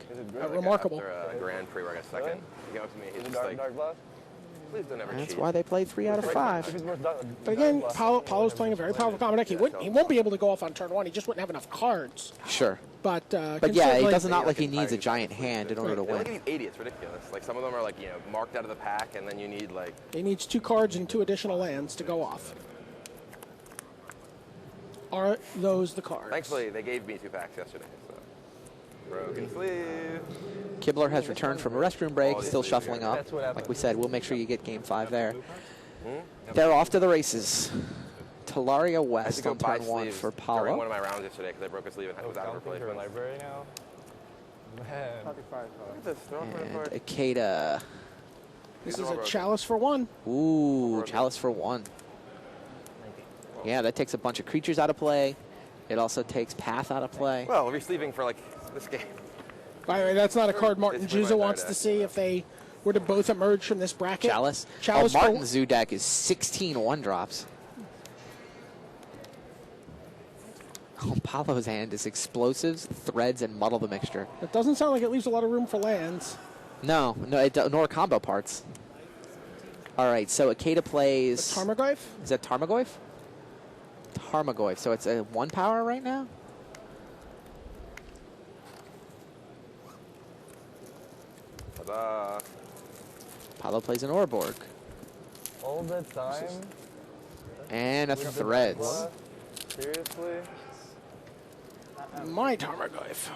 Remarkable. After a Grand Prix where I got second, he came up to me. He's just Dark, like, dark blast? please don't ever That's cheat. why they played 3 out of 5. But again, Paulo's playing a very powerful common deck. He won't be able to go off on turn 1. He just wouldn't have enough cards. Sure. But But yeah, it considering- doesn't not like he Like, needs a entire giant hand in order to Look at win. these 80, it's ridiculous. Like some of them are like, marked out of the pack, and then you need like, He needs 2 cards and 2 additional lands to go off. Are those the cards? thankfully they gave me 2 packs yesterday. So. Broken sleeve. Kibler has returned from a restroom break, Oh, still yeah. shuffling up. That's what happened. Like we said, we'll make sure you get game 5 there. They're off to the races. Talaria I had to West go on buy turn 1 sleeves for during Paulo. one of my rounds yesterday because I broke a sleeve and was out of Your replacement. library now? Man. Look at this. They're all coming And apart. Akeda. This These is are all a broken. chalice for 1. Ooh, Chalice for 1. Yeah, that takes a bunch of creatures out of play. It also takes Path out of play. Well, we're sleeving for like this game. By the way, that's not a card Martin Basically my Juza wants third to deck. see if they were to both emerge from this bracket. Chalice. Chalice Oh, for- Martin Zoo deck is 16 1-drops. Oh, Paulo's hand is Explosives, Threads, and Muddle the Mixture. It doesn't sound like it leaves a lot of room for lands. No, nor combo parts. All right, so Akeda plays. Tarmogoyf? Is that Tarmogoyf? Tarmogoyf. So it's a 1 power right now? Ta-da. Paulo plays an Orborg. All the time? And a Threads. What? Seriously? My Tarmogoyf.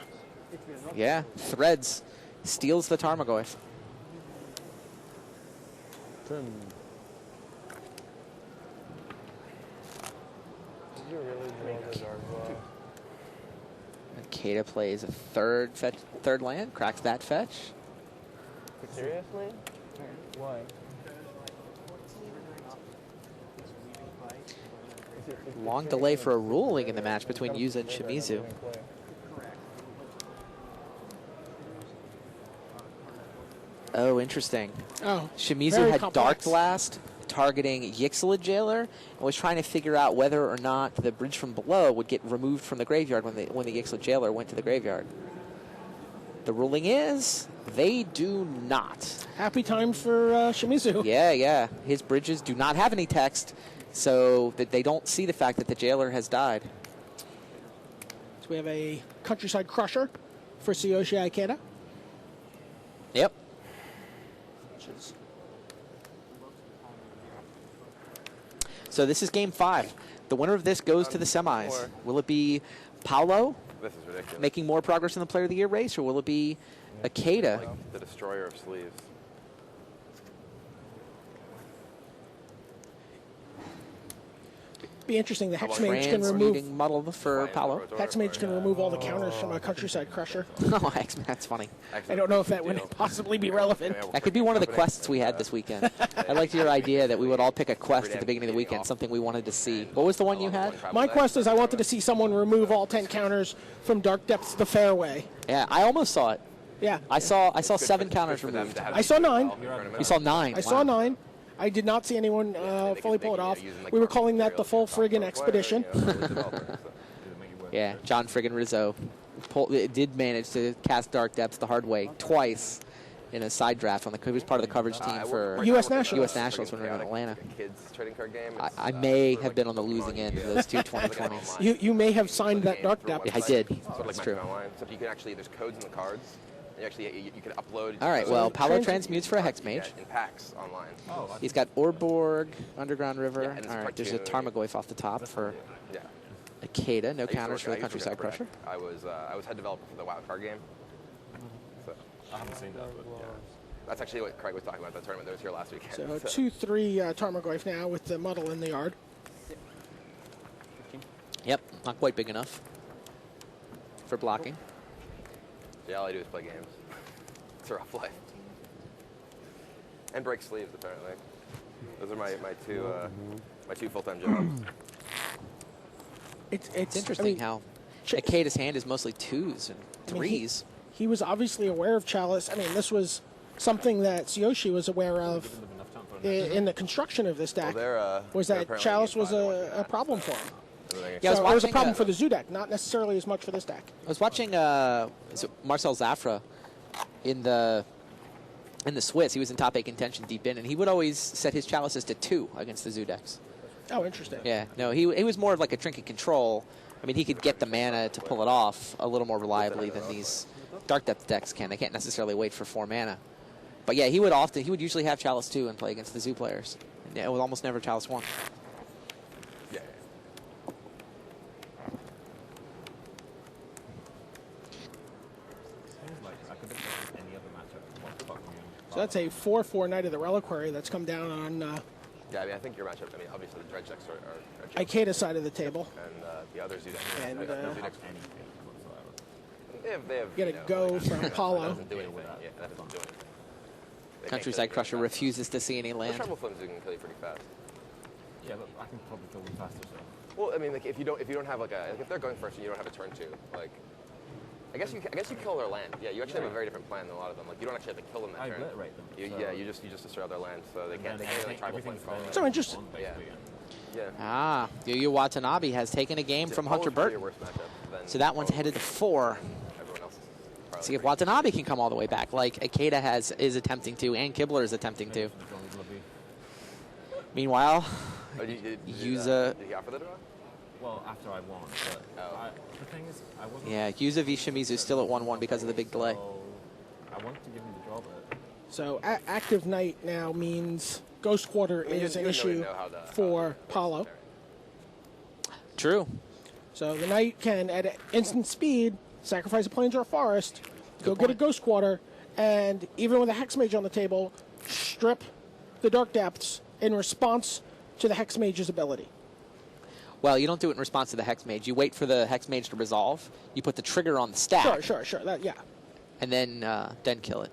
Yeah, Threads. Steals the Tarmogoyf. 10. Did you really draw the dark blast? Akeda plays a third land, cracks that fetch. Seriously? Why? Long delay for a ruling in the match between Yuza and Shimizu. Oh, interesting. Oh, Shimizu very had Dark complex. Blast targeting Yixila Jailer and was trying to figure out whether or not the bridge from below would get removed from the graveyard when the Yixila Jailer went to the graveyard. The ruling is they do not. Happy times for Shimizu. Yeah. His bridges do not have any text, so that they don't see the fact that the Jailer has died. So we have a Countryside Crusher for Tsuyoshi Ikeda. Yep. Which is So this is game 5. The winner of this goes to the semis. Will it be Paulo This is ridiculous. making more progress in the Player of the Year race, or will it be Akeda? Like the destroyer of sleeves. be interesting. The about Hexmage can remove Transmuting Muddle for Paulo. Hexmage can remove all the counters from a Countryside Crusher. Oh, that's funny. I don't know if that would possibly be relevant. That could be one of the quests we had this weekend. I liked your idea that we would all pick a quest at the beginning of the weekend, something we wanted to see. What was the one you had? My quest is I wanted to see someone remove all 10 counters from Dark Depths of the Fairway. Yeah, I almost saw it. Yeah. I saw 7 counters removed. I saw 9. You saw 9. I saw 9. I did not see anyone fully pull it off. We were calling that the full friggin' expedition. Yeah, John friggin' Rizzo did manage to cast Dark Depths the hard way twice in a side draft. He was part of the coverage team for US Nationals. US Nationals when we were in Atlanta. Kids trading card game. I may have been on the losing end of those two 2020s. You may have signed that Dark Depth. I did. Sort of like That's true. Magic Online. So you can actually, there's codes in the cards. You actually, you can upload. All right, well, Paulo transmutes for a Hexmage. In packs online. He's got Orborg, Underground Yeah, River. and it's All right, there's a cartoon. Tarmogoyf off the top for Yeah. Akeda. No I used to counters for work- the I used to Countryside work at Crusher. Breck. I was head developer for the Wild Card game. So I haven't seen that, but yeah. that's actually what Craig was talking about, the tournament that was here last weekend. So 2-3 Tarmogoyf now with the muddle in the yard. Yep, not quite big enough. for blocking. Yeah, all I do is play games. It's a rough life. And break sleeves, apparently. Those are my two full-time jobs. It's Interesting I mean, how Ikeda's hand is mostly 2s and I mean, 3s. he was obviously aware of Chalice. I mean, this was something that Tsuyoshi was aware of Give them enough time for a in the construction of this deck. was they're that apparently Chalice was getting by to a problem for him. Yeah, I was So it was a watching, problem for the Zoo deck, not necessarily as much for this deck. I was watching is it Marcel Zafra in the Swiss. He was in top 8 contention deep in, and he would always set his Chalices to 2 against the Zoo decks. Oh, interesting. Yeah, no, he was more of like a trinket control. I mean, he could get the mana to pull it off a little more reliably than these Dark Depth decks can. They can't necessarily wait for 4 mana. But yeah, he would usually have Chalice 2 and play against the Zoo players. Yeah, with almost never Chalice 1. Yeah. Seems like I could have played any other matchup. What the fuck, man? So that's a 4/4 Knight of the Reliquary that's come down on Yeah, I mean, I think your matchup, I mean, obviously the dredge decks are Ikeda's side of the table. and the other Zoo decks. And, the uh, Zoo decks, Anything whatsoever. they have You gotta go from that Paulo. doesn't do anything. Yeah, that doesn't do anything. They Countryside can't kill Crusher you. refuses to see any The land. Tremble Flames can kill you pretty fast. Yeah, but I can probably kill them faster. So. Well, I mean, like if you don't have like if they're going first and you don't have a turn 2, like I guess you kill their land. Yeah, you actually have a very different plan than a lot of them. Like you don't actually have to kill them that I turn. obliterate them. Yeah, you just destroy all their land, so they can't really tribal flame call. So interesting. Yeah. Yeah. Ah, Yu Watanabe has taken a game from Hunter Paulo's probably your Burton. worst matchup than So that one's headed to 4. everyone else. See if Watanabe can come all the way back, like Ikeda is attempting to, and Kibler is attempting to. Meanwhile, Oh, did Yuza, he offer the draw? Well, after I won, but the thing is, I wasn't. yeah, Yuza v Shimizu is still at 1-1 because of the big delay. So I wanted to give him the draw, but So active Knight now means Ghost Quarter I mean, is you an wouldn't really issue know how for Paulo. True. So the Knight can, at instant speed, sacrifice a Plains or a Forest, go get a Ghost Quarter, and even with a Hex Mage on the table, strip the Dark Depths in response to the Hex Mage's ability. Well, you don't do it in response to the Hex Mage. You wait for the Hex Mage to resolve. You put the trigger on the stack, Sure. Yeah. and then kill it.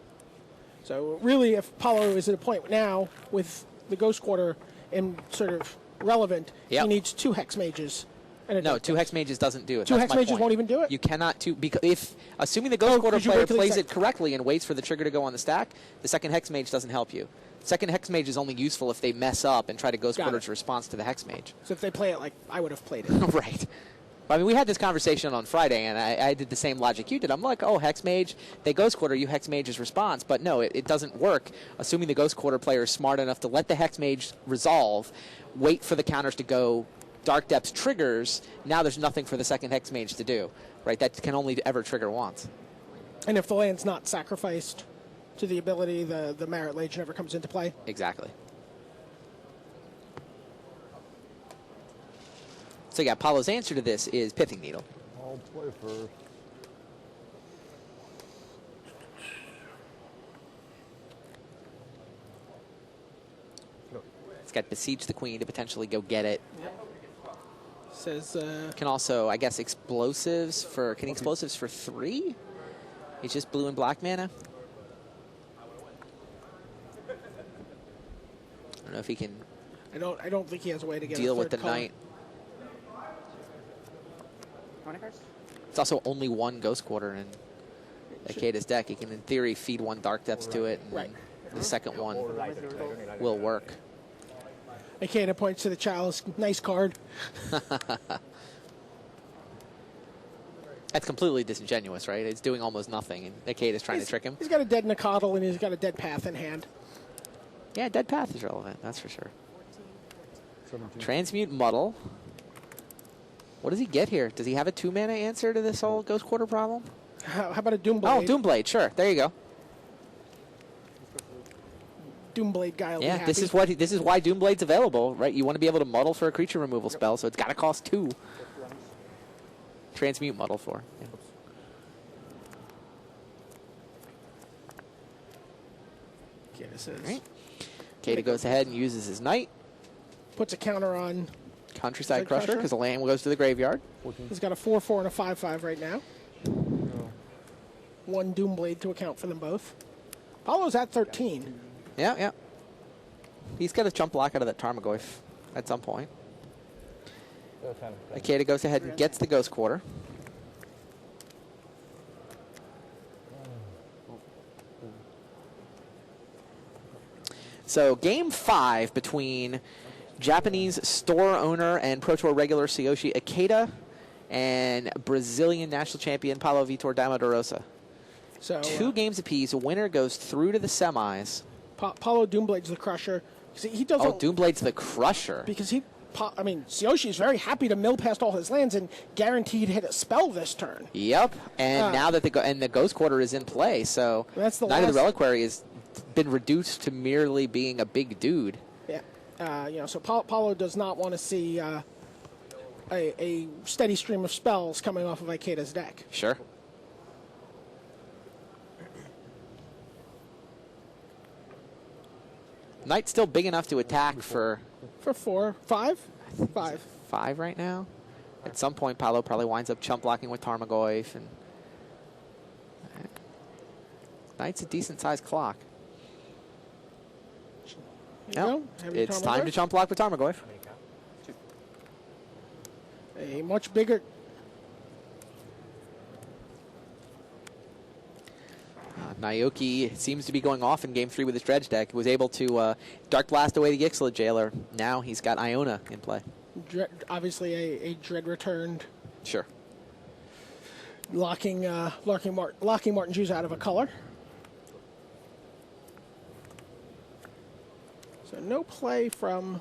So really, if Paulo is at a point now with the Ghost Quarter and sort of relevant, Yep. he needs 2 Hex Mages. And a No, Dark 2 Hex Mages doesn't do it. 2 That's Hex my Mages point. won't even do it? You cannot because assuming the Ghost Quarter 'cause you player wait till the plays sec- it correctly and waits for the trigger to go on the stack, the second Hex Mage doesn't help you. Second Hex Mage is only useful if they mess up and try to Ghost Got Quarter it. to response to the Hex Mage. So if they play it like I would have played it. Right. I mean, we had this conversation on Friday, and I did the same logic you did. I'm like, oh, Hex Mage, they Ghost Quarter, you Hex Mage's response. But no, it doesn't work, assuming the Ghost Quarter player is smart enough to let the Hex Mage resolve, wait for the counters to go, Dark Depths triggers, now there's nothing for the second Hex Mage to do. Right? That can only ever trigger once. And if the land's not sacrificed to the ability, the Merit Lage never comes into play. Exactly. So yeah, Paulo's answer to this is Pithing Needle. I'll play first. It's got Besiege the Queen to potentially go get it. Says Can also, I guess, explosives for 3? He's just blue and black mana. I don't know if he can I don't think he has a way to get deal a with the third color. knight. It's also only 1 Ghost Quarter in Ikeda's deck. He can, in theory, feed 1 Dark Depths to it, and Right. the second one will work. Ikeda points to the Chalice. Nice card. That's completely disingenuous, right? It's doing almost nothing, and Ikeda's trying to trick him. He's got a dead Nakatl and he's got a dead Path in hand. Yeah, Dead Path is relevant, that's for sure. 17. Transmute Muddle. What does he get here? Does he have a 2-mana answer to this whole Ghost Quarter problem? How about a Doomblade? Oh, Doomblade, sure. There you go. Doomblade guy will be Yeah, happy. this is why Doomblade's available, right? You want to be able to muddle for a creature removal spell, so it's got to cost 2. Transmute Muddle for. Yeah. Ikeda says, Right. Kata goes ahead and uses his Knight. puts a counter on. Countryside Side Crusher, Crusher? because the land goes to the graveyard. 14. He's got a 4/4 and a 5/5 right now. one Doomblade to account for them both. Paulo's at 13. Yeah, yeah. He's got a jump block out of that Tarmogoyf at some point. Ikeda goes ahead and gets the Ghost Quarter. So game 5 between Japanese store owner and Pro Tour regular Tsuyoshi Ikeda and Brazilian national champion Paulo Vitor Dama da Rosa. So 2 games apiece. A winner goes through to the semis. Paulo Doomblade's the crusher. He doesn't. Oh, Doomblade's the crusher. Because Tsuyoshi is very happy to mill past all his lands and guaranteed hit a spell this turn. Yep, and now that the Ghost Quarter is in play, so that's the Knight of the Reliquary has been reduced to merely being a big dude. Yeah, so Paulo does not want to see a steady stream of spells coming off of Ikeda's deck. Sure. Knight's still big enough to attack for 4, 5? 5. 5 right now. At some point, Paulo probably winds up chump blocking with Tarmogoyf, and Knight's a decent-sized clock. No, it's time to chump block with Tarmogoyf. A much bigger. Naoki seems to be going off in Game 3 with his Dredge deck. He was able to Dark Blast away the Ixalan Jailer. Now he's got Iona in play. Obviously a Dread returned. Sure. Locking Martin Juice out of a color. So no play from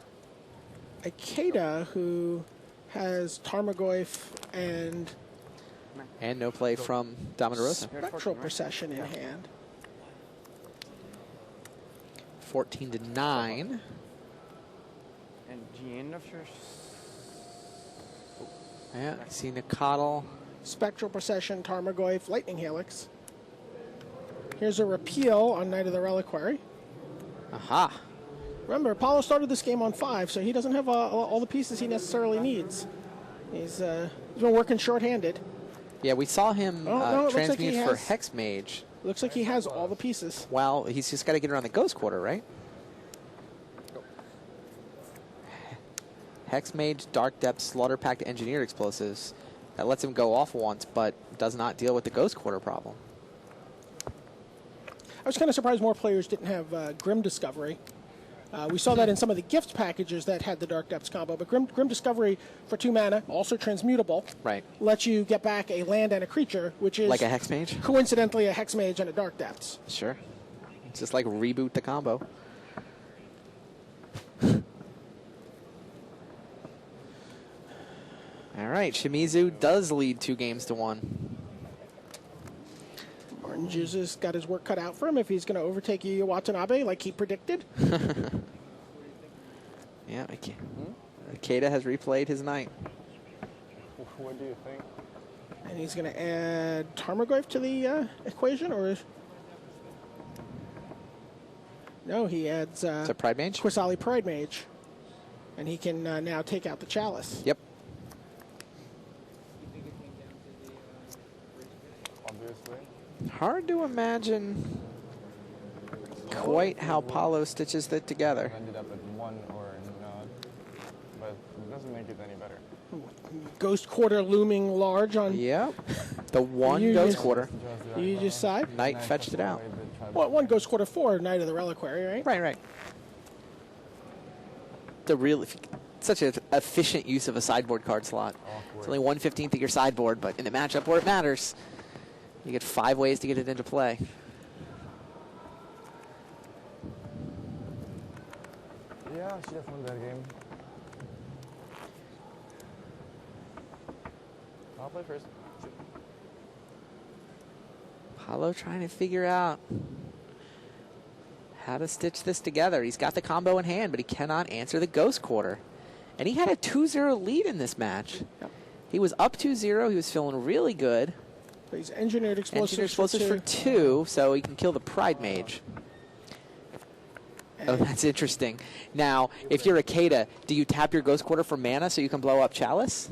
Ikeda, who has Tarmogoyf and no play from Dama da Rosa. Spectral Procession in hand. 14-9. And Gianna Yeah, see Nicodle. Spectral Procession, Tarmogoyf, Lightning Helix. Here's a repeal on Knight of the Reliquary. Aha. Remember, Paulo started this game on 5, so he doesn't have all the pieces he necessarily needs. He's been working shorthanded. Yeah, we saw him transmute like for Hex Mage. Looks like he has all the pieces. Well, he's just got to get around the Ghost Quarter, right? Hex Mage, Dark Depth, Slaughter Pact, Engineered Explosives. That lets him go off once, but does not deal with the Ghost Quarter problem. I was kind of surprised more players didn't have Grim Discovery. We saw that in some of the gift packages that had the Dark Depths combo, but Grim Discovery for 2 mana, also transmutable, right, lets you get back a land and a creature, which is like a Hex Mage? Coincidentally, a Hex Mage and a Dark Depths. Sure. It's just like reboot the combo. All right, Shimizu does lead 2-1. Martin Juice's got his work cut out for him if he's going to overtake Yuya Watanabe like he predicted. Yeah, Ikeda has replayed his Knight. What do you think? And he's going to add Tarmogoyf to the equation, or no? He adds It's a Pride Mage? Qasali Pride Mage, and he can now take out the Chalice. Yep. Obviously. Hard to imagine quite how Paulo stitches that together. Ended up at 1 or not, but it doesn't make it any better. Ghost Quarter looming large on. Yep. The one You Ghost just- Quarter. You just side. Knight fetched it out. Well, 1 Ghost Quarter 4 Knight of the Reliquary, right? Right. Such an efficient use of a sideboard card slot. It's only 1/15 of your sideboard, but in the matchup where it matters, you get 5 ways to get it into play. Yeah, she just won that game. I'll play first. Paulo trying to figure out how to stitch this together. He's got the combo in hand, but he cannot answer the Ghost Quarter. And he had a 2-0 lead in this match. Yep. He was up 2-0. He was feeling really good. So he's Engineered Explosives, For 2, so he can kill the Pride Mage. Oh, that's interesting. Now, if you're Ikeda, do you tap your Ghost Quarter for mana so you can blow up Chalice?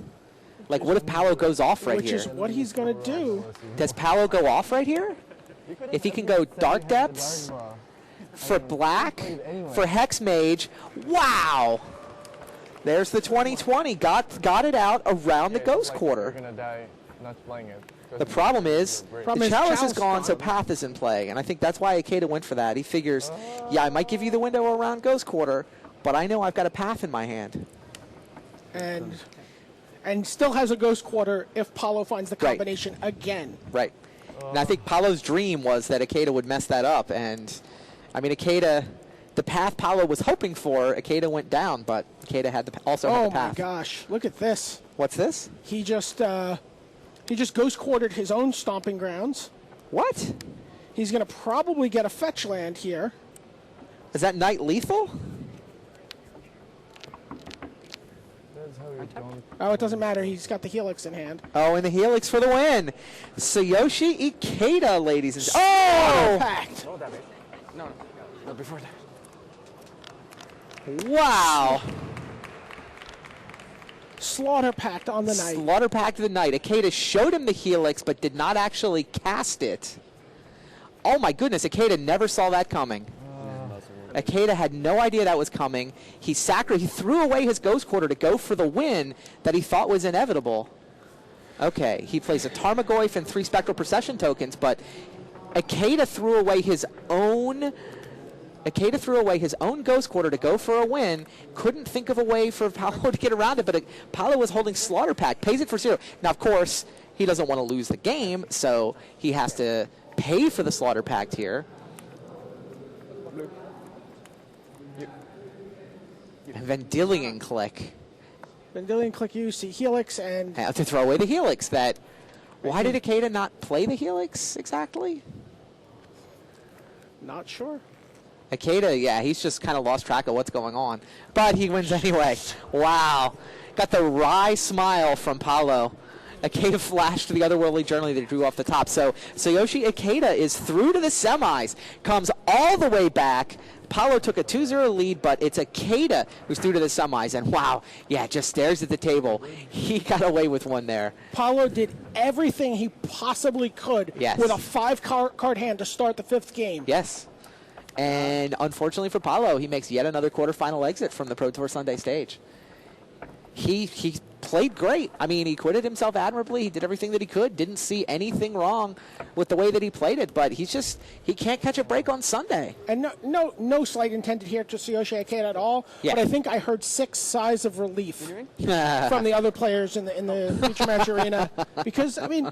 Like, what if Paulo goes off right which here? is what he's going to do. Does Paulo go off right here? if he can go Dark Depths for black, for Hex Mage. Wow! There's the 2020. Got it out around the Ghost Quarter. You're gonna die not playing it. The problem is, Problem the is Chalice is Chalice gone, gone. so Path is in play. And I think that's why Ikeda went for that. He figures, yeah, I might give you the window around Ghost Quarter, but I know I've got a Path in my hand. And still has a Ghost Quarter if Paulo finds the Right. combination again. Right. And I think Paulo's dream was that Ikeda would mess that up. And, I mean, Ikeda, the path Paulo was hoping for, Ikeda went down, but Ikeda had also had Oh the my path. gosh! Look at this. What's this? He just Ghost Quartered his own stomping grounds. What? He's going to probably get a fetch land here. Is that Knight lethal? That's how you don't. Oh, it doesn't matter. He's got the Helix in hand. Oh, and the Helix for the win. Tsuyoshi Ikeda, ladies and Oh! Packed. No, before that. Wow. Slaughter packed on the night. Slaughter Pact of the Night. Ikeda showed him the Helix, but did not actually cast it. Oh my goodness, Ikeda never saw that coming. Ikeda had no idea that was coming. He threw away his Ghost Quarter to go for the win that he thought was inevitable. Okay, he plays a Tarmogoyf and 3 Spectral Procession tokens, but Ikeda threw away his own Ghost Quarter to go for a win. Couldn't think of a way for Paulo to get around it, but Paulo was holding Slaughter Pact, pays it for 0. Now, of course, he doesn't want to lose the game, so he has to pay for the Slaughter Pact here. And Vendilion Click. Vendilion Click you see Helix and Have to throw away the Helix. Why did Ikeda not play the Helix exactly? not sure. Ikeda, yeah, he's just kind of lost track of what's going on. But he wins anyway. Wow. Got the wry smile from Paulo. Ikeda flashed the otherworldly journey that he drew off the top. So Tsuyoshi Ikeda is through to the semis, comes all the way back. Paulo took a 2-0 lead, but it's Ikeda who's through to the semis. And wow, yeah, just stares at the table. He got away with one there. Paulo did everything he possibly could Yes. with a 5-card hand to start the 5th game. Yes. And unfortunately for Paulo, he makes yet another quarterfinal exit from the Pro Tour Sunday stage. He played great. I mean, he acquitted himself admirably. He did everything that he could. Didn't see anything wrong with the way that he played it, but he can't catch a break on Sunday. And no slight intended here to Tsuyoshi Ikeda at all. Yeah. But I think I heard 6 sighs of relief from the other players in the feature match arena, because I mean,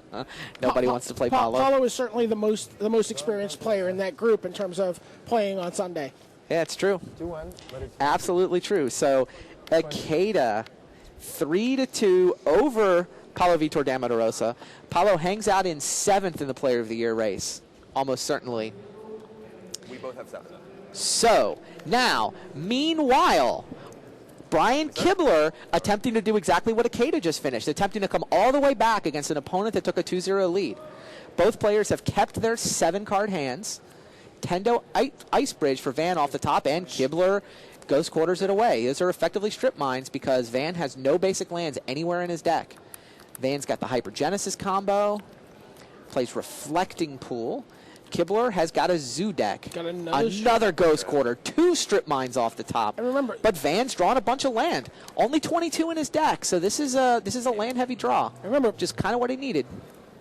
Nobody wants to play Paulo. Paulo is certainly the most experienced player in that group in terms of playing on Sunday. Yeah, it's true. 2-1, but it's Absolutely true. So Ikeda 3-2 over Paulo Vitor Damarosa. Paulo hangs out in 7th in the Player of the Year race, almost certainly. We both have 7. So now, meanwhile, Brian Kibler attempting to do exactly what Ikeda just finished, attempting to come all the way back against an opponent that took a 2-0 lead. Both players have kept their 7-card hands. Tendo Ice Bridge for Van off the top, and Kibler Ghost Quarters it away. Those are effectively strip mines because Van has no basic lands anywhere in his deck. Van's got the Hypergenesis combo, plays Reflecting Pool. Kibler has got a Zoo deck. Got another another Ghost Quarter, 2 strip mines off the top. And remember, but Van's drawn a bunch of land. Only 22 in his deck, so this is a land heavy draw. Remember, Just kind of what he needed.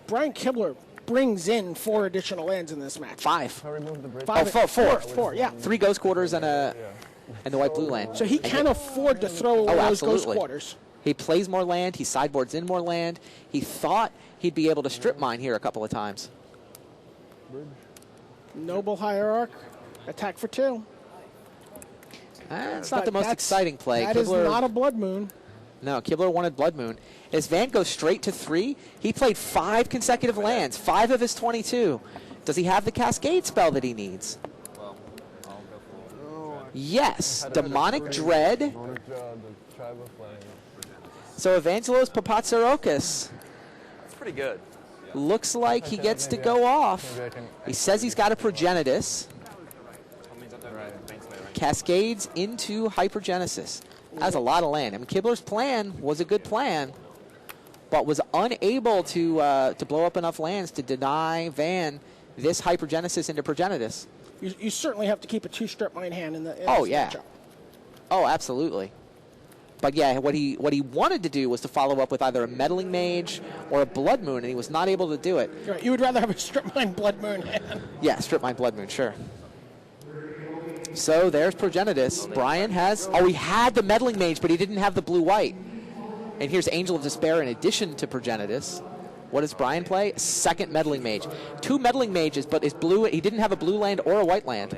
Brian Kibler brings in 4 additional lands in this match. 5. I removed the bridge. Four, yeah. 3 Ghost Quarters and the white blue land. So he can afford to throw away those Ghost absolutely. Quarters. He plays more land. He sideboards in more land. He thought he'd be able to strip mine here a couple of times. Noble Hierarch, attack for 2. That's not the But most that's- exciting play. That is Kibler, not a Blood Moon. no, Kibler wanted Blood Moon. As Van goes straight to 3, he played 5 consecutive lands, 5 of his 22. Does he have the Cascade spell that he needs? Yes, Demonic Dread. The Tribe of Flame. So Evangelos Papatsarokas That's pretty good. looks like he gets to go off. Maybe I can. He says he's got a Progenitus. Cascades into Hypergenesis. That's a lot of land. I mean, Kibler's plan was a good plan, but was unable to blow up enough lands to deny Van this Hypergenesis into Progenitus. You certainly have to keep a 2-strip mine hand in the in Oh, this yeah. matchup. Oh, absolutely. But yeah, what he wanted to do was to follow up with either a Meddling Mage or a Blood Moon, and he was not able to do it. You're right. You would rather have a strip mine Blood Moon hand. Yeah, Strip Mine Blood Moon, sure. So there's Progenitus. Brian has... Oh, he had the Meddling Mage, but he didn't have the blue-white. And here's Angel of Despair in addition to Progenitus. What does Brian play? Second Meddling Mage. 2 Meddling Mages, but his blue... He didn't have a blue land or a white land.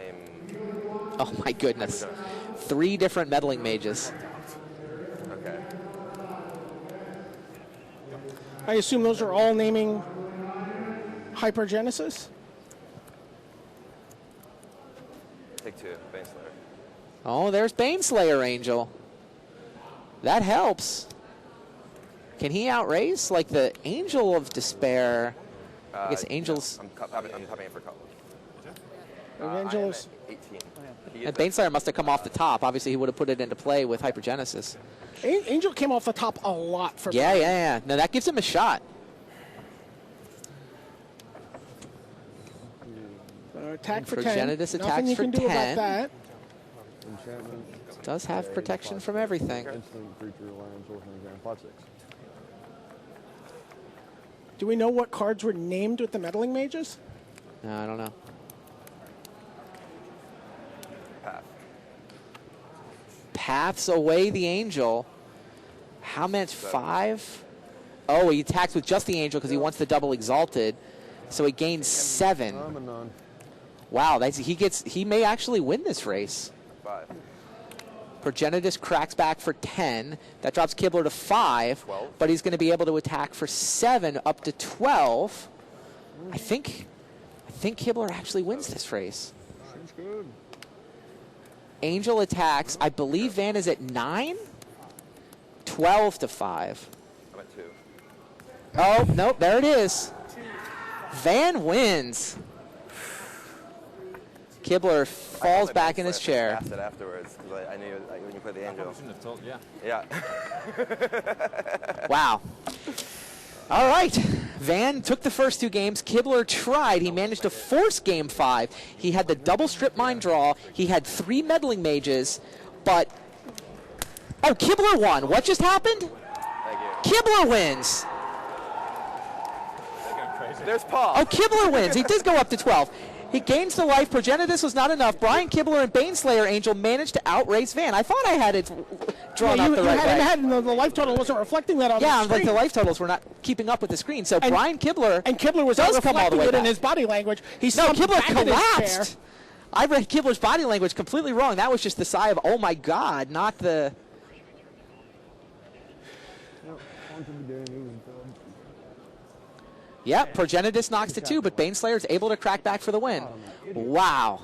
Oh, my goodness. 3 different Meddling Mages. Okay. I assume those are all naming Hypergenesis? Take 2, Baneslayer. Oh, there's Baneslayer Angel. That helps. Can he outrace? Like the Angel of Despair. I guess Angels... I'm tapping it for color. Evangelist. 18. And Baneslayer must have come off the top. Obviously, he would have put it into play with Hypergenesis. Angel came off the top a lot for Yeah, Brian. yeah. No, that gives him a shot. Attack for Progenitus 10. attacks Nothing you for can do 10. about that. Enchantment. Does have protection from everything. Instant creature, land, sorcery, exam. 5/6. Do we know what cards were named with the Meddling Mages? No, I don't know. Path. Paths away the Angel. How much? 5? Oh, he attacks with just the Angel because he wants the double Exalted. So he gains 7. I'm a none. Wow, he may actually win this race. 5. Progenitus cracks back for 10. That drops Kibler to 5, 12. but he's going to be able to attack for 7 up to 12. I think Kibler actually wins this race. Seems good. Angel attacks. I believe Van is at 9? 12 to 5. I'm at 2. Oh, nope, there it is. Van wins. Kibler falls back in his chair. I asked it afterwards because I knew when you played the Angel. Shouldn't have told, yeah. Yeah. Wow. All right. Van took the first 2 games. Kibler tried. He managed to force game 5. He had the double strip mine draw. He had 3 Meddling Mages, but... Oh, Kibler won. What just happened? Thank you. Kibler wins. There's Paul. Oh, Kibler wins. He did go up to 12. He gains the life. Progenitus was not enough. Brian Kibler and Baneslayer Angel managed to outrace Van. I thought I had it drawn up the right way. And the life total wasn't reflecting that on the Yeah, screen. like the life totals were not keeping up with the screen. So Brian Kibler And Kibler was does not come all the reflecting way it back. in his body language. He No, slumped Kibler back in his chair. collapsed. I read Kibler's body language completely wrong. That was just the sigh of, oh my God, not the... On to the game. It was done. Yep, Progenitus knocks to 2, but Baneslayer is able to crack back for the win. Wow.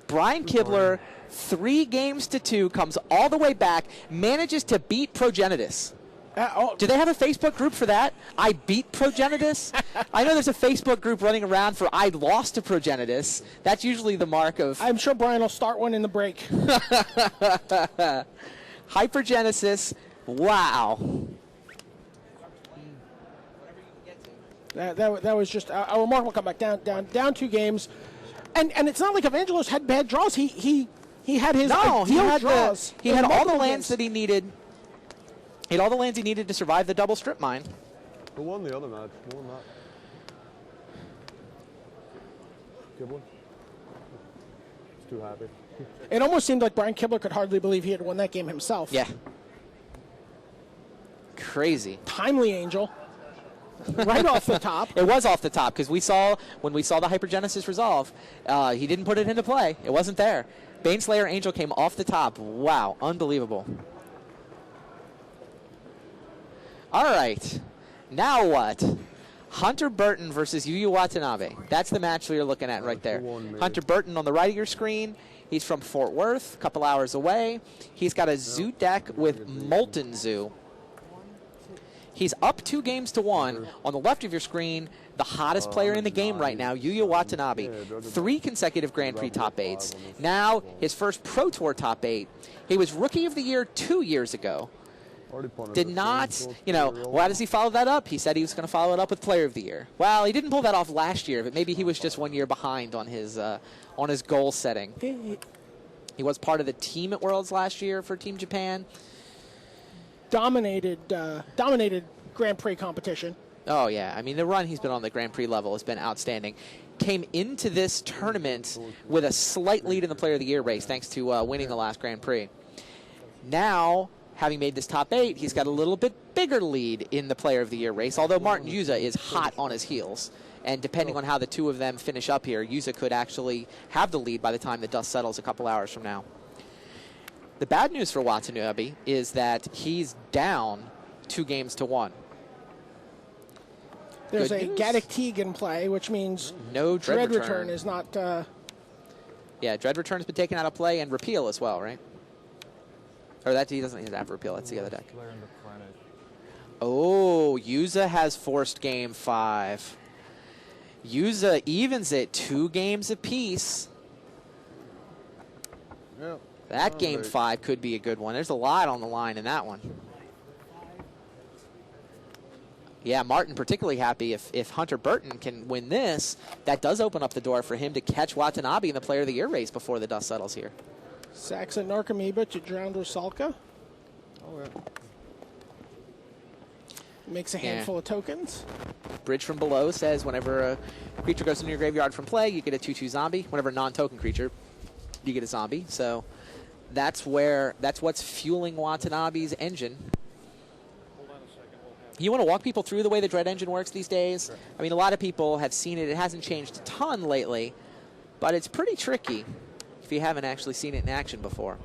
Brian Kibler, 3 games to 2, comes all the way back, manages to beat Progenitus. Do they have a Facebook group for that? I beat Progenitus? I know there's a Facebook group running around for I lost to Progenitus. That's usually the mark of... I'm sure Brian will start one in the break. Hypergenesis, wow. That was just a remarkable comeback. Down 2 games, and it's not like Evangelos had bad draws. He had his ideal draws. He had all the lands that he needed. He had all the lands he needed to survive the double strip mine. Who won the other match? More than that. Kibler? He's too happy. It almost seemed like Brian Kibler could hardly believe he had won that game himself. Yeah. Crazy. Timely Angel. Right off the top. It was off the top because when we saw the Hypergenesis resolve, he didn't put it into play. It wasn't there. Baneslayer Angel came off the top. Wow, unbelievable. All right, now what? Hunter Burton versus Yu Yu Watanabe. That's the match we are looking at right there. Hunter Burton on the right of your screen. He's from Fort Worth, a couple hours away. He's got a Zoo deck with Molten Zoo. He's up 2 games to 1. On the left of your screen, the hottest player in the game right now, Yu Yu Watanabe. 3 consecutive Grand Prix top 8s. Now, his first Pro Tour top 8. He was Rookie of the Year 2 years ago. did not, well, how does he follow that up? He said he was going to follow it up with Player of the Year. Well, he didn't pull that off last year, but maybe he was just 1 year behind on his goal setting. He was part of the team at Worlds last year for Team Japan. Dominated Grand Prix competition. Oh, yeah. I mean, the run he's been on the Grand Prix level has been outstanding. Came into this tournament with a slight lead in the Player of the Year race, thanks to winning the last Grand Prix. Now, having made this top 8, he's got a little bit bigger lead in the Player of the Year race, although Martin Yuza is hot on his heels. And depending on how the two of them finish up here, Yuza could actually have the lead by the time the dust settles a couple hours from now. The bad news for Watanabe is that he's down 2-1. There's a Gaddock Teague in play, which means no Dread Return is not... Yeah, Dread Return has been taken out of play, and Repeal as well, right? Or that he doesn't have Repeal. That's the other deck. Oh, Yuza has forced Game 5. Yuza evens it 2 games apiece. Yep. That Game 5 could be a good one. There's a lot on the line in that one. Yeah, Martin particularly happy if Hunter Burton can win this. That does open up the door for him to catch Watanabe in the Player of the Year race before the dust settles here. Saxon Narcomoeba to Drowned Rusalka. Oh, yeah. Makes a handful of tokens. Bridge from Below says whenever a creature goes into your graveyard from play, you get a 2/2 zombie. Whenever a non-token creature, you get a zombie. So that's what's fueling Watanabe's engine. You want to walk people through the way the Dread engine works these days? Sure. I mean, a lot of people have seen it. It hasn't changed a ton lately, but it's pretty tricky if you haven't actually seen it in action before.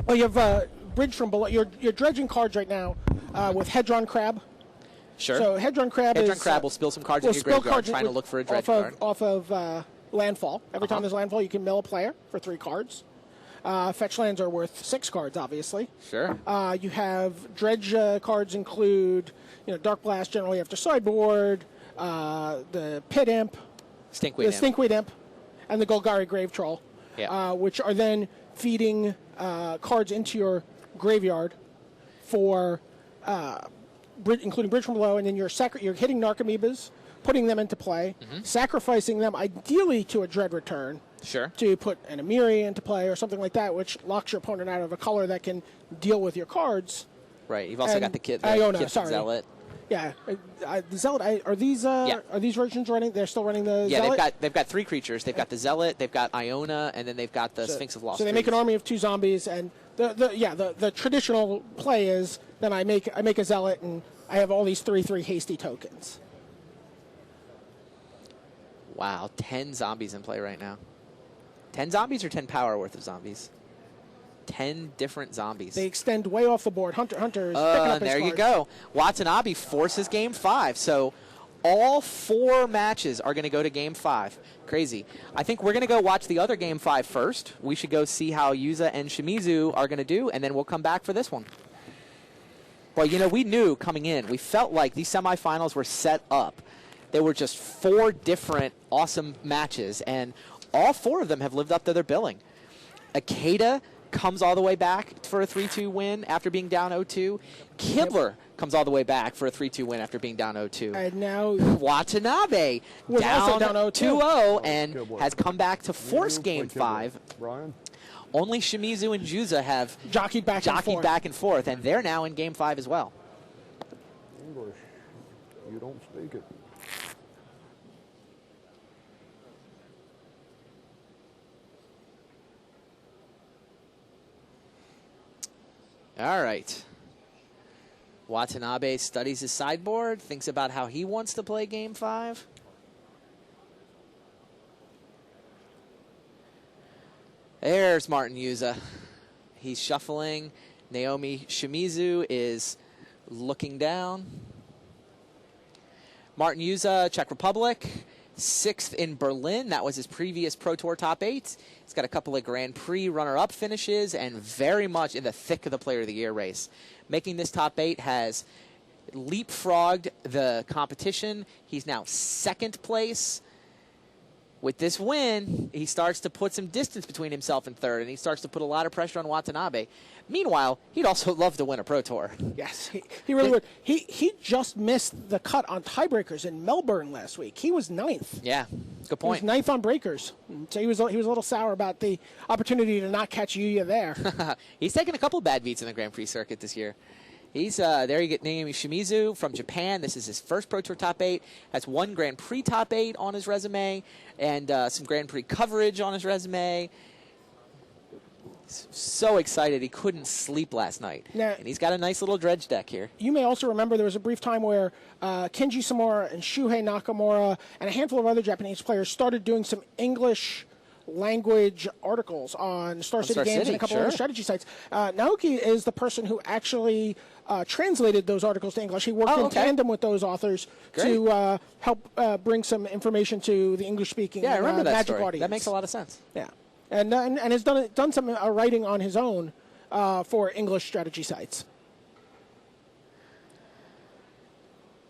Oh, you have Bridge from Below. You're dredging cards right now with Hedron Crab. Sure. So Hedron Crab will spill some cards in your graveyard trying to look for a Dread card. Off of landfall. Every time there's landfall, you can mill a player for 3 cards. Fetch lands are worth 6 cards, obviously. Sure. You have dredge cards include, Dark Blast generally after sideboard, the Pit Imp, Stinkweed Imp, and the Golgari Grave Troll, which are then feeding cards into your graveyard for, including Bridge from Below, and then you're hitting Narcomoebas, putting them into play, sacrificing them ideally to a Dread Return. Sure. To put an Amiri into play or something like that, which locks your opponent out of a color that can deal with your cards. Right. You've also got the Kit Zealot. Yeah. The Zealot, are these versions running? They're still running the Zealot? Yeah, they've got 3 creatures. They've got the Zealot, they've got Iona, and then they've got the Sphinx of Lost So they make an army of 2 zombies, and the traditional play is then I make a Zealot, and I have all these 3/3 hasty tokens. Wow, 10 zombies in play right now. 10 zombies or 10 power worth of zombies? 10 different zombies. They extend way off the board. Hunter is picking up his there cards. you go. Watanabe forces Game 5. So all 4 matches are going to go to Game 5. Crazy. I think we're going to go watch the other Game 5 first. We should go see how Yuza and Shimizu are going to do, and then we'll come back for this one. Well, we knew coming in. We felt like these semifinals were set up. There were just 4 different awesome matches, and all 4 of them have lived up to their billing. Akeda comes all the way back for a 3-2 win after being down 0-2. Kibler comes all the way back for a 3-2 win after being down 0-2. And now Watanabe also down 2-0 and has come back to force Game 5. Brian? Only Shimizu and Juza have jockeyed back and forth, and they're now in Game 5 as well. English. You don't speak it. All right. Watanabe studies his sideboard, thinks about how he wants to play Game 5. There's Martin Yuza. He's shuffling. Naomi Shimizu is looking down. Martin Yuza, Czech Republic, 6th in Berlin. That was his previous Pro Tour top 8. He's got a couple of Grand Prix runner-up finishes and very much in the thick of the Player of the Year race. Making this top 8 has leapfrogged the competition. He's now 2nd place. with this win, he starts to put some distance between himself and third, and he starts to put a lot of pressure on Watanabe. Meanwhile, he'd also love to win a Pro Tour. Yes, he really would. He just missed the cut on tiebreakers in Melbourne last week. He was 9th. Yeah, good He point. was 9th on breakers. So he was a little sour about the opportunity to not catch Yuya there. He's taken a couple of bad beats in the Grand Prix circuit this year. He's there. You get Naomi Shimizu from Japan. This is his first Pro Tour top 8. Has 1 Grand Prix top 8 on his resume, and some Grand Prix coverage on his resume. So excited he couldn't sleep last night. Now, and he's got a nice little dredge deck here. You may also remember there was a brief time where Kenji Samura and Shuhei Nakamura and a handful of other Japanese players started doing some English language articles on Star City Games and a couple sure. other strategy sites. Naoki is the person who actually translated those articles to English. He worked in tandem with those authors to help bring some information to the English-speaking Yeah, I remember that Magic story. audience. That makes a lot of sense. Yeah, and has done some writing on his own for English strategy sites.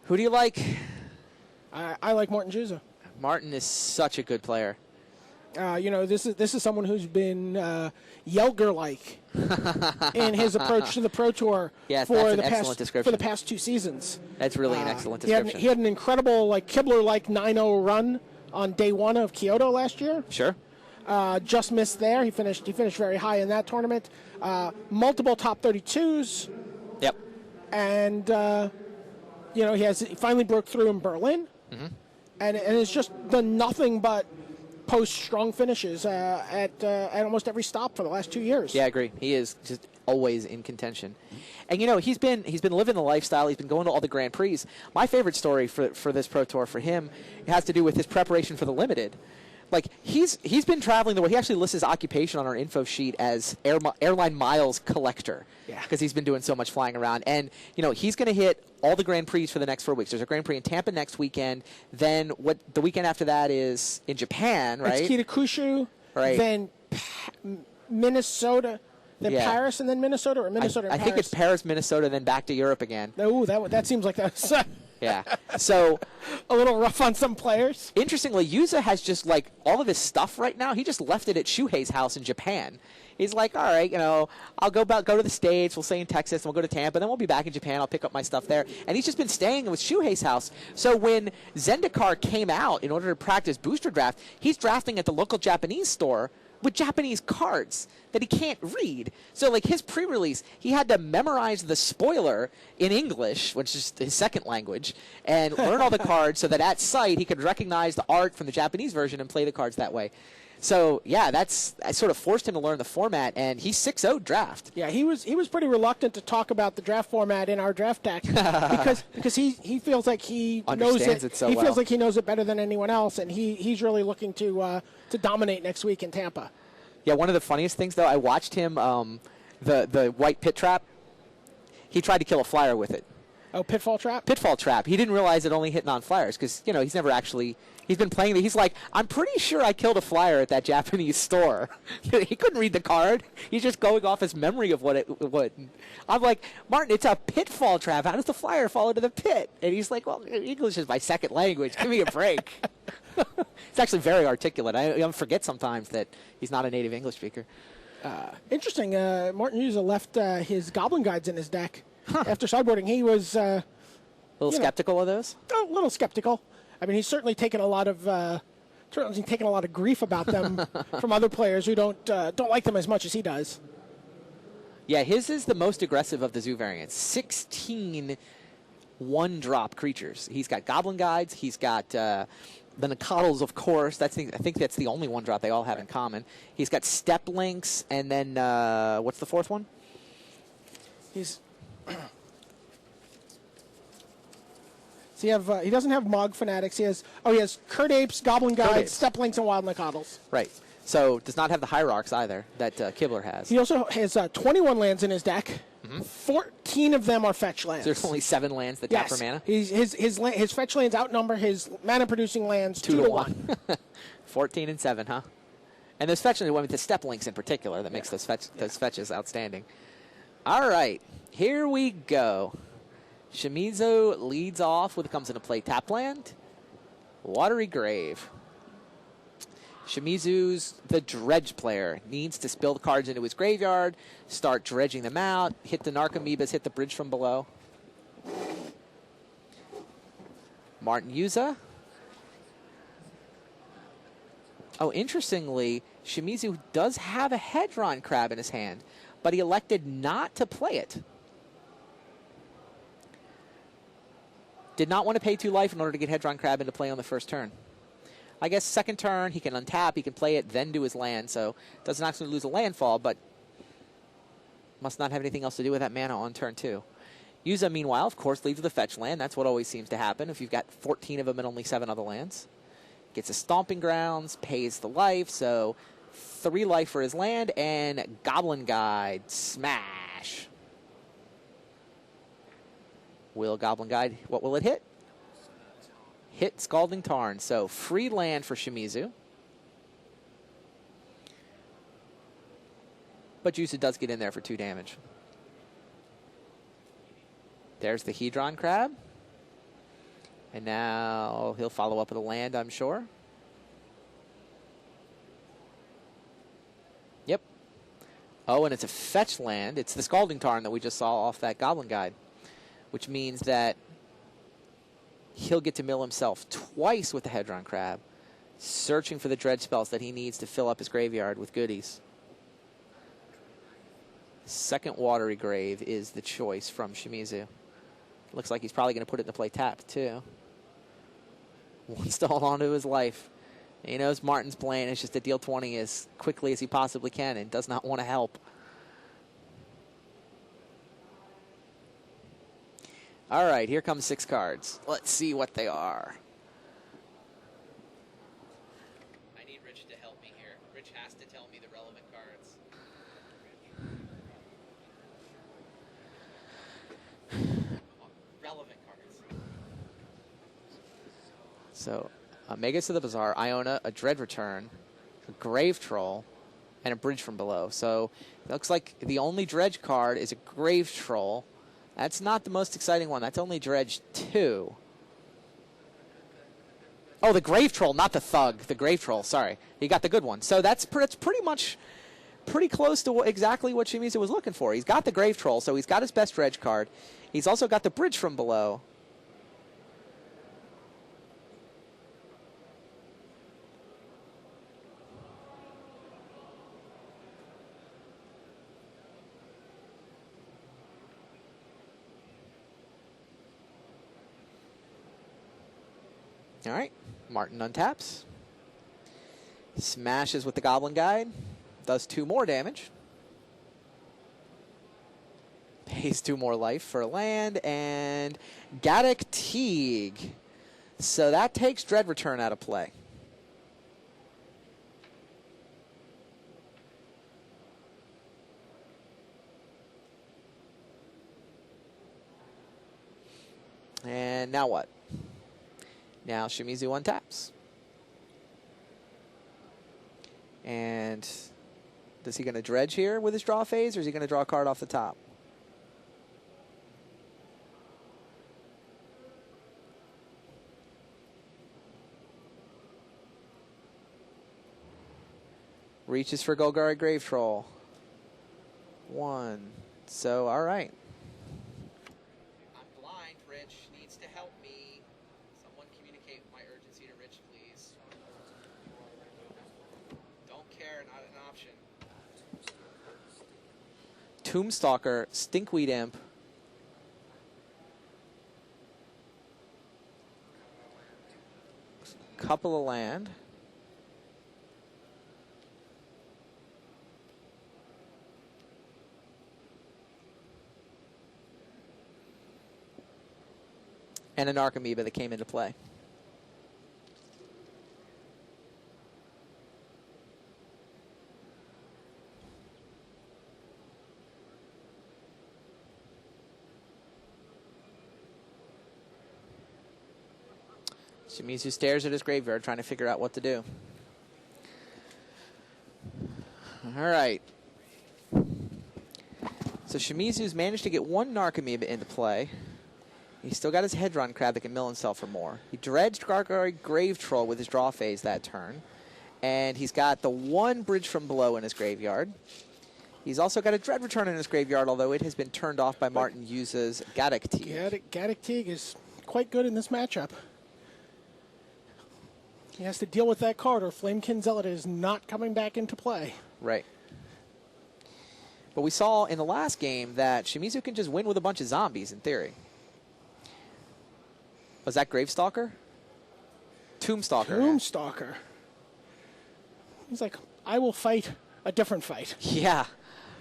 Who do you like? I like Martin Juza. Martin is such a good player. This is someone who's been Yelger-like in his approach to the Pro Tour Yes, for that's an excellent description. the past 2 seasons. That's really an excellent He had, description. he had an incredible Kibler-like 9-0 run on day 1 of Kyoto last year. Sure. Just missed there. He finished very high in that tournament. Multiple top 32s, Yep. and he finally broke through in Berlin, and it's just done nothing but post strong finishes at almost every stop for the last 2 years. Yeah, I agree. He is just always in contention. And he's been living the lifestyle. He's been going to all the Grand Prix. My favorite story for this Pro Tour for him has to do with his preparation for the Limited. Like he's been traveling the world. He actually lists his occupation on our info sheet as airline miles collector. Yeah. Because he's been doing so much flying around. And he's going to hit all the Grand Prix for the next 4 weeks. There's a Grand Prix in Tampa next weekend. Then the weekend after that is in Japan, right? It's Kitakushu, Right. then Minnesota, then Yeah. Paris, and then Minnesota, or Minnesota I and think Paris. it's Paris, Minnesota, then back to Europe again. Oh, that seems like that's Yeah. So a little rough on some players. interestingly, Yuza has just all of his stuff right now. He just left it at Shuhei's house in Japan. He's like, all right, I'll go to the States. We'll stay in Texas, and we'll go to Tampa. Then we'll be back in Japan. I'll pick up my stuff there. And he's just been staying with Shuhei's house. So when Zendikar came out in order to practice booster draft, he's drafting at the local Japanese store with Japanese cards that he can't read. So his pre-release, he had to memorize the spoiler in English, which is his second language, and learn all the cards so that at sight he could recognize the art from the Japanese version and play the cards that way. So yeah, I sort of forced him to learn the format, and he's 6-0 draft. Yeah, he was pretty reluctant to talk about the draft format in our draft deck because he feels like he knows Understands it so he well. feels like he knows it better than anyone else, and he's really looking to dominate next week in Tampa. Yeah, one of the funniest things though, I watched him the white pit trap. He tried to kill a flyer with it. Oh, pitfall trap. Pitfall trap. He didn't realize it only hit non-flyers because he's never actually. He's been playing. He's like, I'm pretty sure I killed a flyer at that Japanese store. He couldn't read the card. He's just going off his memory of what it would. I'm like, Martin, it's a pitfall trap. How does the flyer fall into the pit? And he's like, well, English is my second language. Give me a break. It's actually very articulate. I forget sometimes that he's not a native English speaker. Interesting. Martin Yuza left his Goblin Guides in his deck after sideboarding. He was A little skeptical of those? a little skeptical. I mean, he's certainly taken a lot of grief about them from other players who don't like them as much as he does. Yeah, his is the most aggressive of the zoo variants. 16 one-drop creatures. He's got Goblin Guides. He's got the Nacatls, of course. I think that's the only one-drop they all have in common. He's got Step Links, and then what's the fourth one? He's he doesn't have Mog Fanatics. He has Kurt Apes, Goblin Guides, Apes. Step Links, and Wild Nacatls. Right. So does not have the Hierarchs either that Kibler has. He also has 21 lands in his deck. 14 of them are fetch lands. There's only 7 lands that tap for mana. His fetch lands outnumber his mana producing lands 2 to 1. 14 and 7, huh? And those fetches, with the Step Links in particular, that makes those fetches outstanding. All right, here we go. Shimizu leads off with comes into play tap land, Watery Grave. Shimizu's the dredge player. Needs to spill the cards into his graveyard, start dredging them out, hit the Narcomoebas, hit the bridge from below. Martin Yuza. Oh, interestingly, Shimizu does have a Hedron Crab in his hand, but he elected not to play it. Did not want to pay 2 life in order to get Hedron Crab into play on the first turn. I guess second turn, he can untap, he can play it, then do his land, so doesn't actually lose a landfall, but must not have anything else to do with that mana on turn 2. Yuza, meanwhile, of course, leaves with a fetch land. That's what always seems to happen if you've got 14 of them and only 7 other lands. Gets a Stomping Grounds, pays the life, so 3 life for his land, and Goblin Guide, smash. Will Goblin Guide, what will it hit? Hit Scalding Tarn, so free land for Shimizu. But Yuza does get in there for 2 damage. There's the Hedron Crab. And now he'll follow up with a land, I'm sure. Yep. Oh, and it's a fetch land. It's the Scalding Tarn that we just saw off that Goblin Guide, which means that he'll get to mill himself twice with the Hedron Crab, searching for the dredge spells that he needs to fill up his graveyard with goodies. Second Watery Grave is the choice from Shimizu. Looks like he's probably going to put it into play tapped, too. Wants to hold on to his life. He knows Martin's plan is just to deal 20 as quickly as he possibly can and does not want to help. All right, here comes 6 cards. Let's see what they are. I need Rich to help me here. Rich has to tell me the relevant cards. Relevant cards. So, Megas to the Bazaar, Iona, a Dread Return, a Grave Troll, and a Bridge from Below. So, it looks like the only Dredge card is a Grave Troll. That's not the most exciting one. That's only Dredge 2. Oh, the Grave Troll, not the Thug. The Grave Troll, sorry. You got the good one. So that's pretty much pretty close to exactly what Shimizu was looking for. He's got the Grave Troll, so he's got his best Dredge card. He's also got the Bridge from Below. All right, Martin untaps. Smashes with the Goblin Guide. Does 2 more damage. Pays 2 more life for a land. And Gaddock Teague. So that takes Dread Return out of play. And now what? Now Shimizu untaps. And is he going to dredge here with his draw phase, or is he going to draw a card off the top? Reaches for Golgari Grave Troll. 1. So, all right. I'm blind, Rich. Needs to help me. Someone communicate my urgency to Rich, please. Don't care, not an option. Tombstalker, Stinkweed Imp. Couple of land. And an Narcomoeba that came into play. Shimizu stares at his graveyard, trying to figure out what to do. All right. So Shimizu's managed to get 1 Narcomoeba into play. He's still got his Hedron Crab that can mill himself for more. He dredged Golgari Grave Troll with his draw phase that turn. And he's got the one Bridge from Below in his graveyard. He's also got a Dread Return in his graveyard, although it has been turned off by Martin Yuza's Gaddock Teeg. Gaddock Teeg is quite good in this matchup. He has to deal with that card, or Flamekin Zealot is not coming back into play. Right. But we saw in the last game that Shimizu can just win with a bunch of zombies, in theory. Was that Gravestalker? Tombstalker. Tombstalker. He's like, I will fight a different fight. Yeah.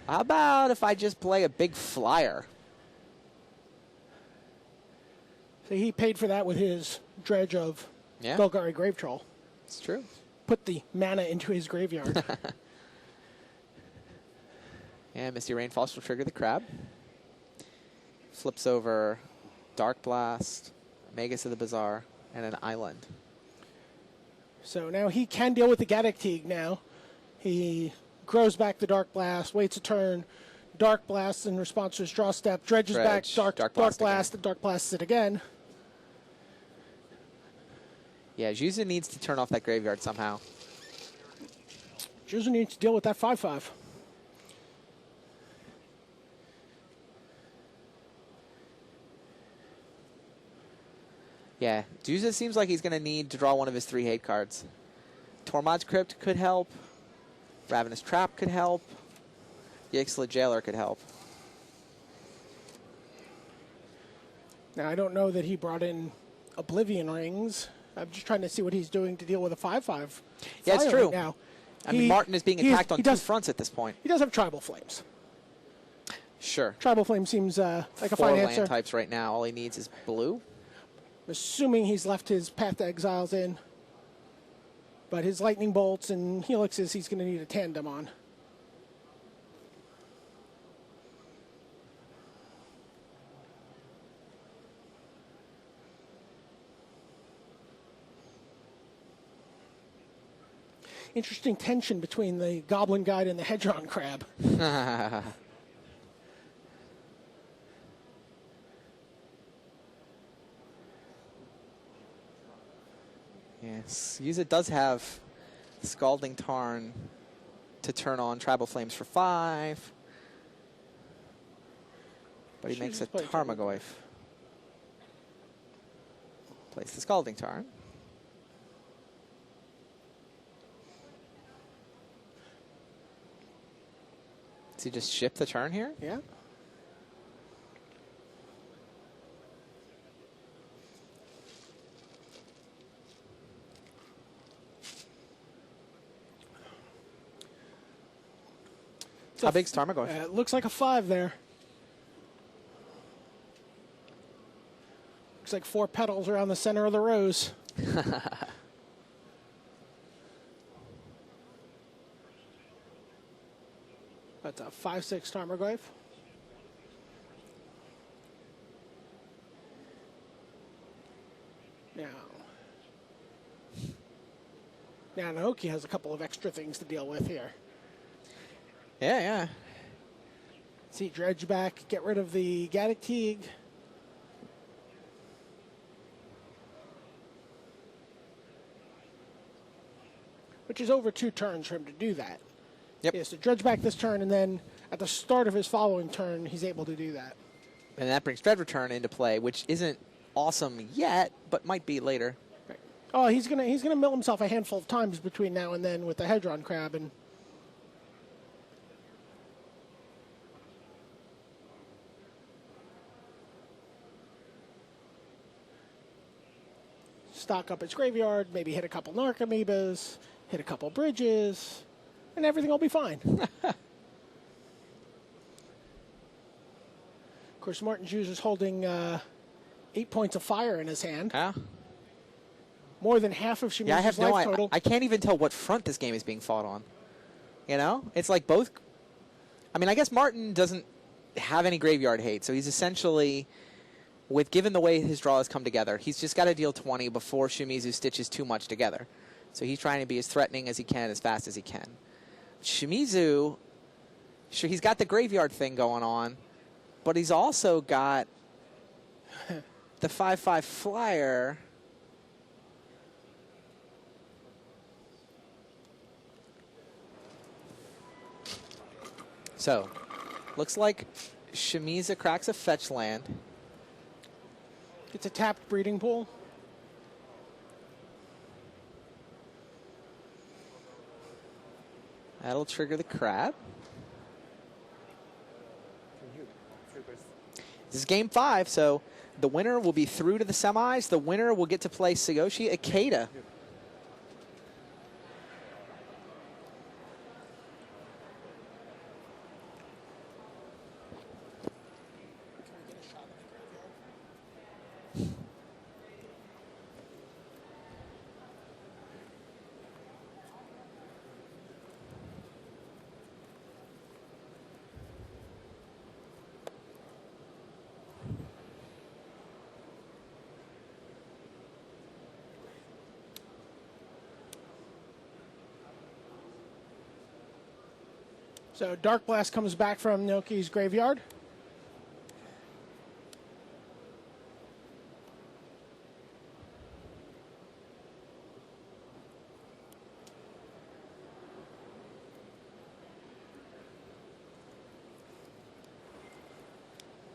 How about if I just play a big flyer? So he paid for that with his dredge of Golgari Grave Troll. It's true. Put the mana into his graveyard. And Misty Rainfall will trigger the crab. Flips over Dark Blast, Magus of the Bazaar, and an island. So now he can deal with the Gaddock Teeg now. He grows back the Dark Blast, waits a turn, Dark Blast in response to his draw step, dredges back, Dark Blast, and Dark Blasts it again. Yeah, Juza needs to turn off that graveyard somehow. Juza needs to deal with that 5/5. Yeah, Juza seems like he's going to need to draw one of his 3 hate cards. Tormod's Crypt could help. Ravenous Trap could help. The Ixalan Jailer could help. Now, I don't know that he brought in Oblivion Rings. I'm just trying to see what he's doing to deal with a 5/5. Yeah, it's true. Right now. I mean, Martin is being attacked on 2 fronts at this point. He does have Tribal Flames. Sure. Tribal Flame seems like a 4 fine land answer. types right now. All he needs is blue. Assuming he's left his Path to Exiles in. But his Lightning Bolts and Helixes he's going to need a tandem on. Interesting tension between the Goblin Guide and the Hedron Crab. Yes, Yuza does have Scalding Tarn to turn on Tribal Flames for 5. But he makes a Tarmogoyf. Plays the Scalding Tarn. Does he just ship the turn here? Yeah. How big's Tarmogoyf? It looks like a 5 there. Looks like 4 petals around the center of the rose. That's a 5/6 Tarmogoyf. Now Naoki has a couple of extra things to deal with here. Yeah. See, dredge back, get rid of the Gaddock Teeg. Which is over 2 turns for him to do that. Yep. He has to dredge back this turn, and then at the start of his following turn, he's able to do that. And that brings Dread Return into play, which isn't awesome yet, but might be later. Right. Oh, he's gonna mill himself a handful of times between now and then with the Hedron Crab, and stock up his graveyard, maybe hit a couple Narc Amoebas, hit a couple bridges, and everything will be fine. Of course, Martin Hughes is holding 8 points of fire in his hand. Yeah. More than half of Shimizu's Yeah, I have life total. I can't even tell what front this game is being fought on. You know? It's like both. I mean, I guess Martin doesn't have any graveyard hate, so he's essentially, given the way his draw has come together, he's just got to deal 20 before Shimizu stitches too much together. So he's trying to be as threatening as he can, as fast as he can. Shimizu, sure, he's got the graveyard thing going on, but he's also got the 5/5 flyer. So, looks like Shimizu cracks a fetch land. It's a tapped breeding pool. That'll trigger the crab. This is game 5, so the winner will be through to the semis. The winner will get to play Tsuyoshi Ikeda. So Dark Blast comes back from Noki's graveyard.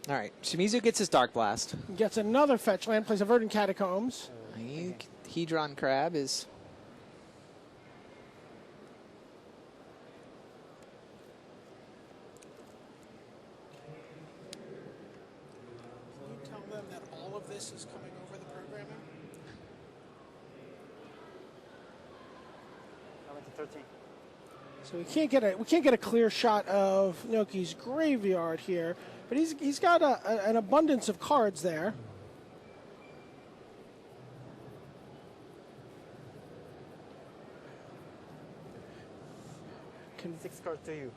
All right, Shimizu gets his Dark Blast. Gets another fetch land, plays a Verdant Catacombs. Hedron Crab is... Can you tell them that all of this is coming over the programming? So we can't get a clear shot of Noki's graveyard here, but he's got an abundance of cards there. Six cards to you.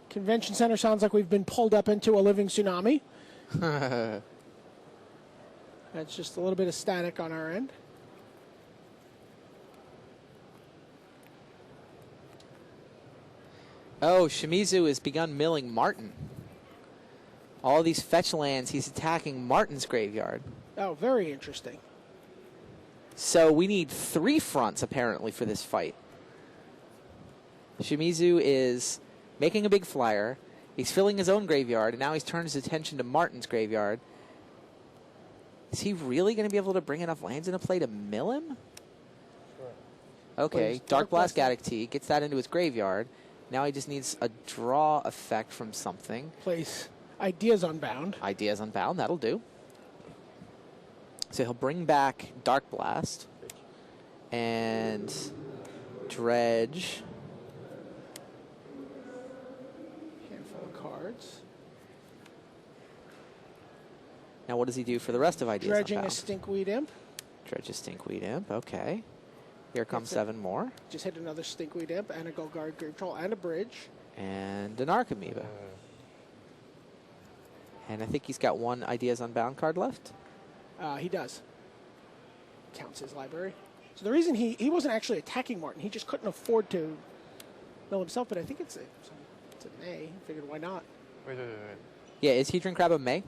Convention Center sounds like we've been pulled up into a living tsunami. That's just a little bit of static on our end. Oh, Shimizu has begun milling Martin. All these fetch lands, he's attacking Martin's graveyard. Oh, very interesting. So we need 3 fronts, apparently, for this fight. Shimizu is making a big flyer. He's filling his own graveyard, and now he's turned his attention to Martin's graveyard. Is he really going to be able to bring enough lands into play to mill him? Sure. Okay, Please, Dark Blast Blast. Gaddock gets that into his graveyard. Now he just needs a draw effect from something. Place Ideas Unbound. Ideas Unbound, that'll do. So he'll bring back Dark Blast and Dredge. Handful of cards. Now what does he do for the rest of Ideas Dredging a Unbound? Stinkweed Imp. Dredge a Stinkweed Imp, okay. Here comes That's it. 7 more. Just hit another Stinkweed Imp and a Golgari Grave Troll and a Bridge. And an Archimedes. And I think he's got 1 Ideas Unbound card left. He does. Counts his library. So the reason he wasn't actually attacking Martin, he just couldn't afford to mill himself, but I think it's a May. Figured why not? Wait. Yeah, is Hedron Crab a May?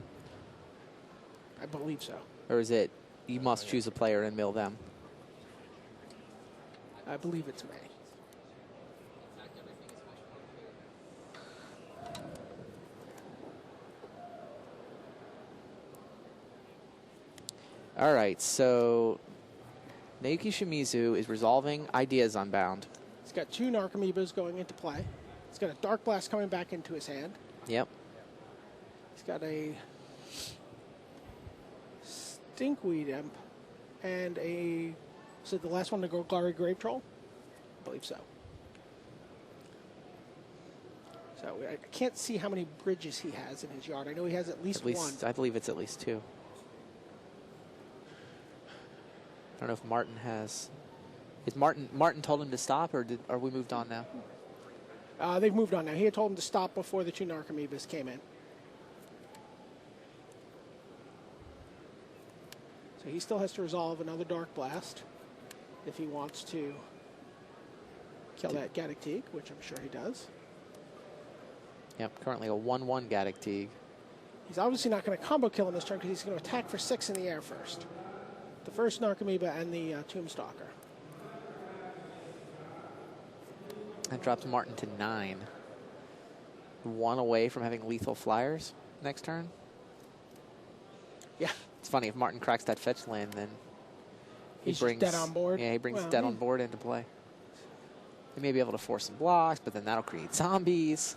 I believe so. Or is it you must choose a player and mill them? I believe it's May. All right, so Naoki Shimizu is resolving Ideas Unbound. He's got 2 Narcomoebas going into play. He's got a Dark Blast coming back into his hand. Yep. He's got a Stinkweed Imp and a... So the last one, the Golgari Grave Troll? I believe so. So I can't see how many bridges he has in his yard. I know he has at least, At least one. I believe it's at least 2. I don't know if Martin has. Is Martin told him to stop, or are we moved on now? They've moved on now. He had told him to stop before the 2 Narcomoebas came in. So he still has to resolve another Dark Blast if he wants to kill that Gaddock, which I'm sure he does. Yep, currently a 1/1 Gaddock. He's obviously not going to combo kill him this turn because he's going to attack for 6 in the air first. The first Narcomoeba and the Tombstalker. That drops Martin to 9. 1 away from having lethal flyers next turn. Yeah. It's funny, if Martin cracks that fetch land, then he He's brings just dead on board. Yeah, he brings Well, dead on board into play. He may be able to force some blocks, but then that'll create zombies.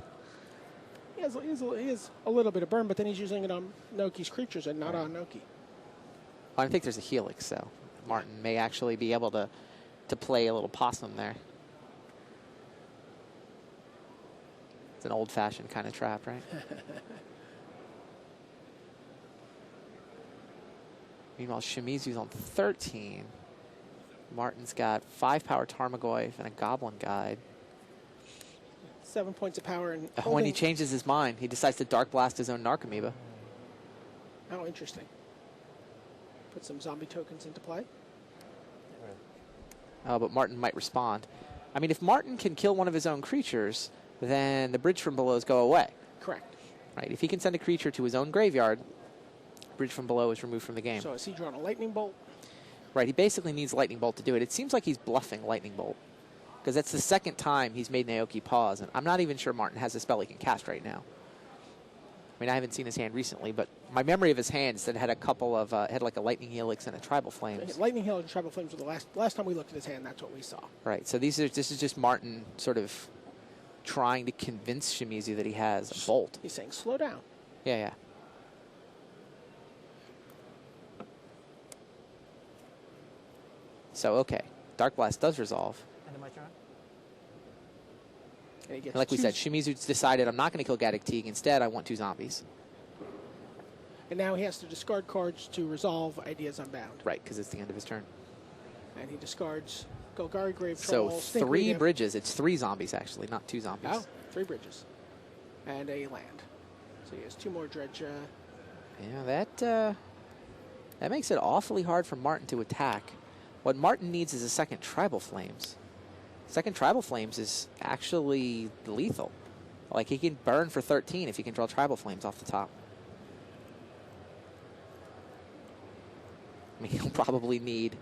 He has a little bit of burn, but then he's using it on Noki's creatures and not on Noki. I think there's a helix, so Martin may actually be able to play a little possum there. It's an old-fashioned kind of trap, right? Meanwhile, Shimizu's on 13. Martin's got 5-power Tarmogoyf and a Goblin Guide. 7 points of power. And When he changes his mind, he decides to Dark Blast his own Narcomoeba. Oh, interesting. Put some zombie tokens into play. But Martin might respond. I mean, if Martin can kill one of his own creatures, then the Bridge from Below's go away. Correct. Right? If he can send a creature to his own graveyard, Bridge from Below is removed from the game. So has he drawn a Lightning Bolt? Right, he basically needs Lightning Bolt to do it. It seems like he's bluffing Lightning Bolt, because that's the second time he's made Naoki pause, and I'm not even sure Martin has a spell he can cast right now. I mean, I haven't seen his hand recently, but my memory of his hands that had a couple of, had like a Lightning Helix and a Tribal Flames. Lightning Hill and Tribal Flames were the last time we looked at his hand, that's what we saw. Right, so this is just Martin sort of trying to convince Shimizu that he has a Bolt. He's saying, slow down. Yeah, yeah. So, okay, Dark Blast does resolve. And he gets And like we two- said, Shimizu's decided, I'm not going to kill Gaddock Teeg. Instead, I want 2 zombies. And now he has to discard cards to resolve Ideas Unbound. Right, because it's the end of his turn. And he discards Golgari Grave So Troll, 3 bridges. It's 3 zombies, actually, not 2 zombies. Oh, 3 bridges. And a land. So he has 2 more dredge. Yeah, that makes it awfully hard for Martin to attack. What Martin needs is a second Tribal Flames. Second Tribal Flames is actually lethal. Like, he can burn for 13 if he can draw Tribal Flames off the top. I mean, he'll probably need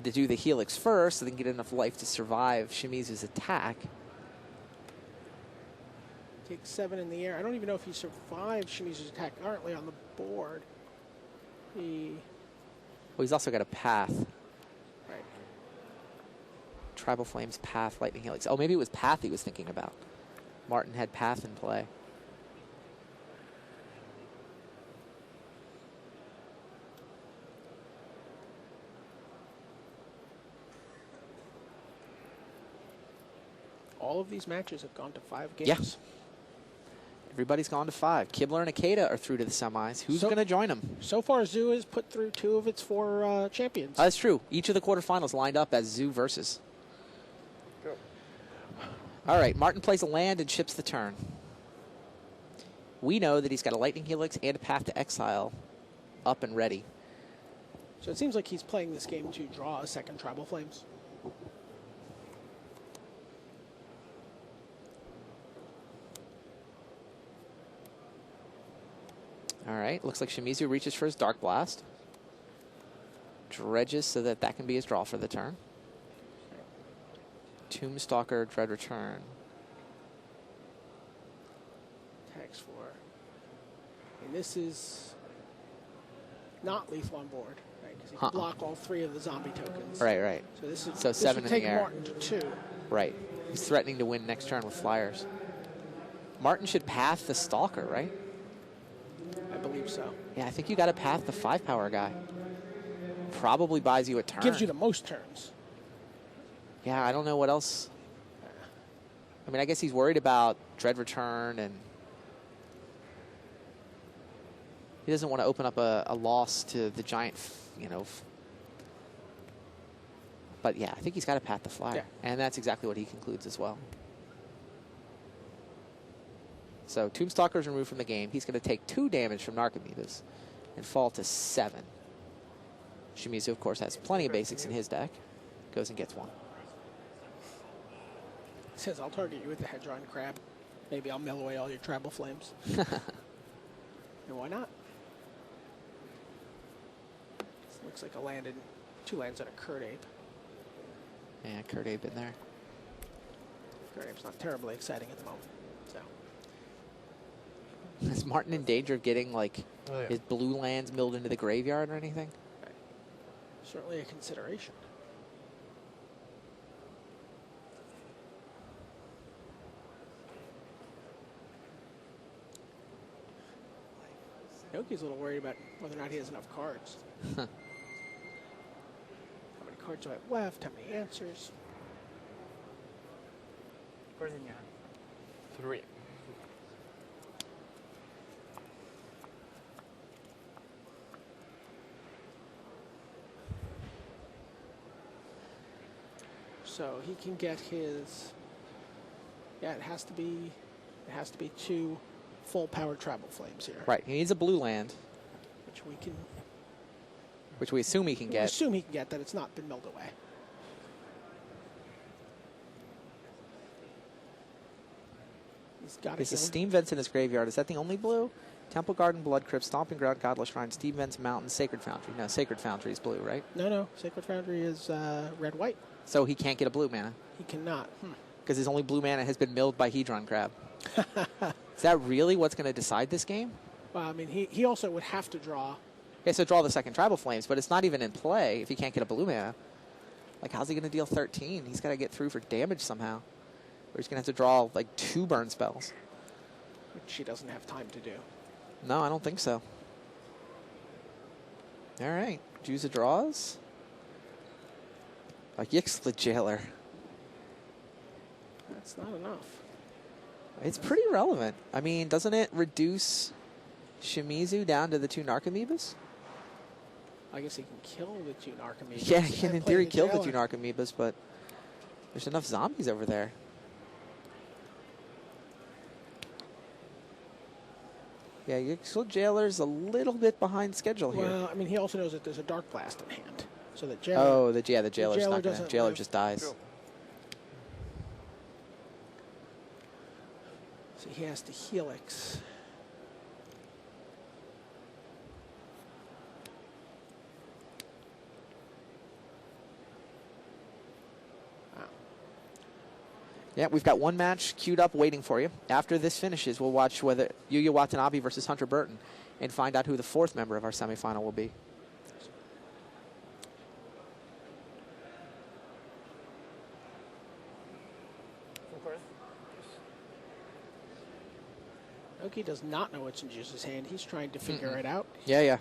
to do the Helix first so then get enough life to survive Shimizu's attack. Takes 7 in the air. I don't even know if he survived Shimizu's attack currently on the board. Well, he's also got a Path. Right. Tribal Flames, Path, Lightning Helix. Oh, maybe it was Path he was thinking about. Martin had Path in play. All of these matches have gone to 5 games. Yeah. Everybody's gone to 5. Kibler and Akeda are through to the semis. Who's going to join them? So far, Zoo has put through 2 of its 4 champions. That's true. Each of the quarterfinals lined up as Zoo versus. Go. All right, Martin plays a land and ships the turn. We know that he's got a Lightning Helix and a Path to Exile up and ready. So it seems like he's playing this game to draw a second Tribal Flames. All right, looks like Shimizu reaches for his Dark Blast. Dredges so that that can be his draw for the turn. Tombstalker, Dread Return. Tax for. And this is not lethal on board, right? Because he can block all 3 of the zombie tokens. Right, right. So this is So 7 would in the take air. Martin to 2. Right. He's threatening to win next turn with Flyers. Martin should Path the Stalker, right? I believe so. Yeah, I think you got to Path the 5-power guy. Probably buys you a turn. Gives you the most turns. Yeah, I don't know what else. I mean, I guess he's worried about Dread Return, and he doesn't want to open up a loss to the giant, But yeah, I think he's got to Path the Flyer. Yeah. And that's exactly what he concludes as well. So Tombstalker is removed from the game. He's going to take 2 damage from Narcomoebas and fall to 7. Shimizu, of course, has plenty of basics in his deck. Goes and gets 1. He says, I'll target you with the Hedron Crab. Maybe I'll mill away all your Tribal Flames. And why not? This looks like a land and 2 lands on a Curd Ape. Yeah, Kurt Abe in there. It's not terribly exciting at the moment. So Is Martin in danger of getting, like, Oh, yeah. his blue lands milled into the graveyard or anything? certainly a consideration. Noki's a little worried about whether or not he has enough cards. How many cards do I have left? How many answers? Where's in your hand? 3. So he can get his. Yeah, it has to be 2 full-powered Tribal Flames here, Right. He needs a blue land, which we can which we assume he can get. assume he can get. That it's not been milled away. He's got Is the it. Steam Vents in his graveyard? Is that the only blue? Temple Garden, Blood Crypt, Stomping Ground, Godless Shrine, Steam Vents, Mountain, Sacred Foundry. No, Sacred Foundry is blue, right? No. Sacred Foundry is red-white. So he can't get a blue mana He cannot. because his only blue mana has been milled by Hedron Crab. Is that really what's going to decide this game? Well, I mean, he also would have to draw. Okay, so draw the second Tribal Flames, but it's not even in play if he can't get a blue mana. Like, how's he going to deal 13? He's got to get through for damage somehow. Or he's going to have to draw, like, 2 burn spells. Which he doesn't have time to do. No, I don't think so. All right. Juiza draws. A Yixlid Jailer. That's not enough. It's pretty relevant. I mean, doesn't it reduce Shimizu down to the 2 Narcomoebas? I guess he can kill the 2 Narcomoebas. Yeah, he can and in play theory kill the Jailer. 2 Narcomoebas, but there's enough zombies over there. Yeah, Yixlid Jailer's a little bit behind schedule here. Well, I mean, he also knows that there's a Dark Blast in hand. So that Jailer... Oh, the Jailer's Jailer not gonna. doesn't Jailer live. just dies. Cool. So he has to Helix. Yeah, we've got one match queued up waiting for you. After this finishes, we'll watch whether Yuya Watanabe versus Hunter Burton and find out who the 4th member of our semifinal will be. Noki does not know what's in Juice's hand. He's trying to figure it out. Yeah, yeah.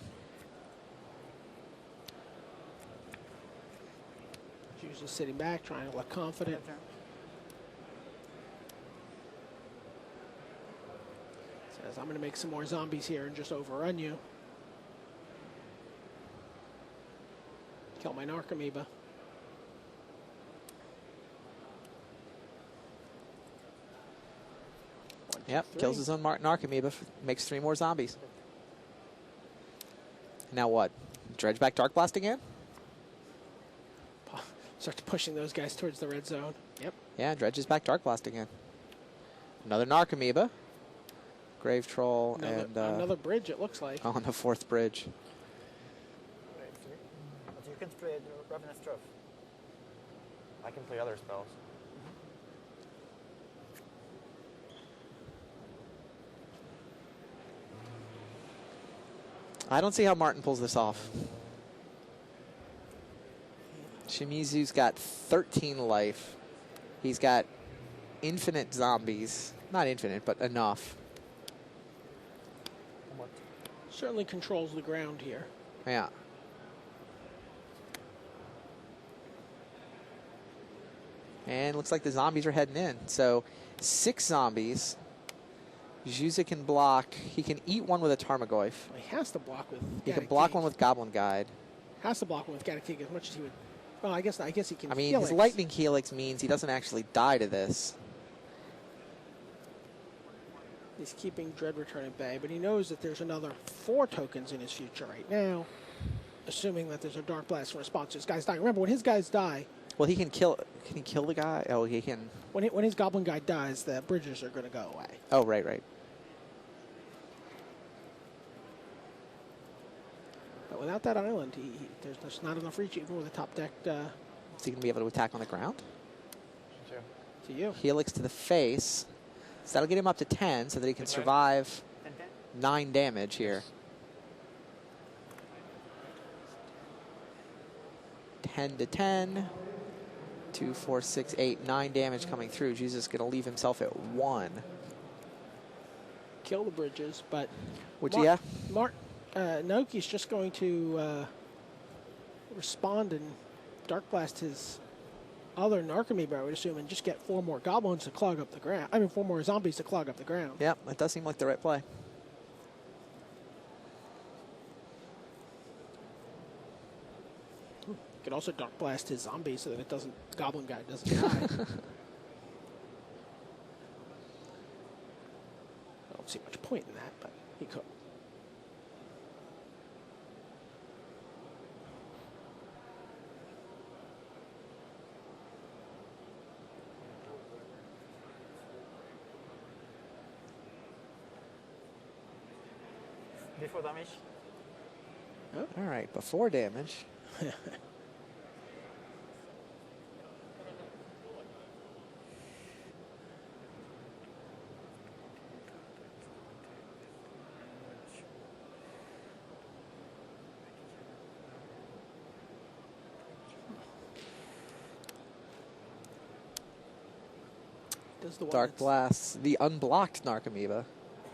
Juice is sitting back, trying to look confident. Says, I'm going to make some more zombies here and just overrun you. Kill my Narcomoeba. Yep, kills his own Narcomoeba, makes 3 more zombies. Now what? Dredge back Dark Blast again? Starts pushing those guys towards the red zone. Yep. Yeah, dredges back Dark Blast again. Another Narcomoeba. Grave Troll and another bridge, it looks like. on the 4th bridge. But you can play Ravenous Troph. I can play other spells. I don't see how Martin pulls this off. Shimizu's got 13 life. He's got infinite zombies. Not infinite, but enough. Certainly controls the ground here. Yeah. And looks like the zombies are heading in. So 6 zombies. Juiza can block. He can eat one with a Tarmogoyf. He has to block with. He can Gaddock block Teeg. one with Goblin Guide. Has to block one with Gaddock Teeg as much as he would. Well, I guess he can. I mean, Helix. his Lightning Helix means he doesn't actually die to this. He's keeping Dread Return at bay, but he knows that there's another 4 tokens in his future right now, assuming that there's a Dark Blast in response to his guys dying. Remember, when his guys die, Well, he can kill. Can he kill the guy? Oh, he can. when his Goblin Guy dies, the bridges are going to go away. Oh, right, right. But without that island, there's not enough reach even with a top decked. Is he going to be able to attack on the ground? Sure. To you. Helix to the face. So that'll get him up to 10 so that he can survive 9 damage here. 10 to 10. 2, 4, 6, 8, 9 damage coming through. Jesus going to leave himself at 1. Kill the bridges, but Which, Naoki's just going to respond and Dark Blast his other Narcomoeba, I would assume, and just get 4 more goblins to clog up the ground. 4 more zombies to clog up the ground. Yep, that does seem like the right play. Could also Dark Blast his zombies so that it doesn't, Goblin Guy doesn't die. I don't see much point in that, but he could. Before damage. All right, before damage. Does the one Dark that's- Blast, the unblocked Narcomoeba,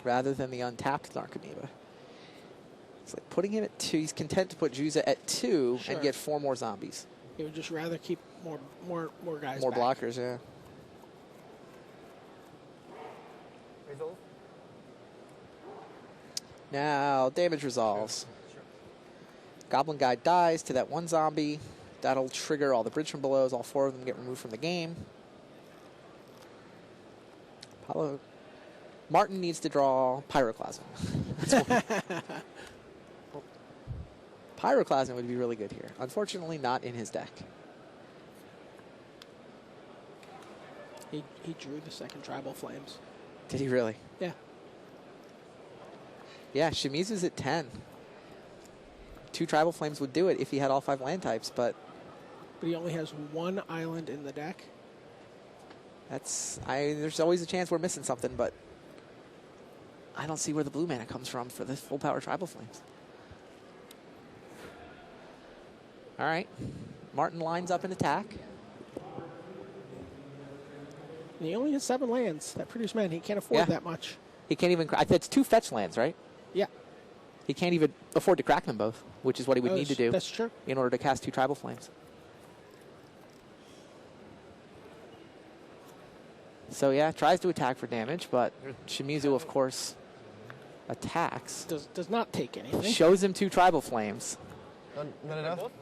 rather than the untapped Narcomoeba. It's like putting him at 2. He's content to put Juza at 2 Sure. and get 4 more zombies. He would just rather keep more guys More back. blockers, yeah. Resolve. Now, damage resolves. Goblin Guy dies to that 1 zombie. That'll trigger all the bridge from below. All 4 of them get removed from the game. Apollo. Martin needs to draw Pyroclasm. Pyroclasm would be really good here. Unfortunately, not in his deck. He drew the second Tribal Flames. Did he really? Yeah. Yeah, Shimizu's at 10. 2 Tribal Flames would do it if he had all 5 land types, but But he only has 1 island in the deck. there's always a chance we're missing something, but I don't see where the blue mana comes from for the full power Tribal Flames. All right. Martin lines up an attack. And he only has 7 lands. That produce mana. He can't afford Yeah. that much. He can't even, it's 2 fetch lands, right? Yeah. He can't even afford to crack them both, which is what he would need to do That's true. in order to cast 2 Tribal Flames. So yeah, tries to attack for damage, but Shimizu, of course, attacks. Does not take anything. Shows him 2 Tribal Flames. Not enough? Both?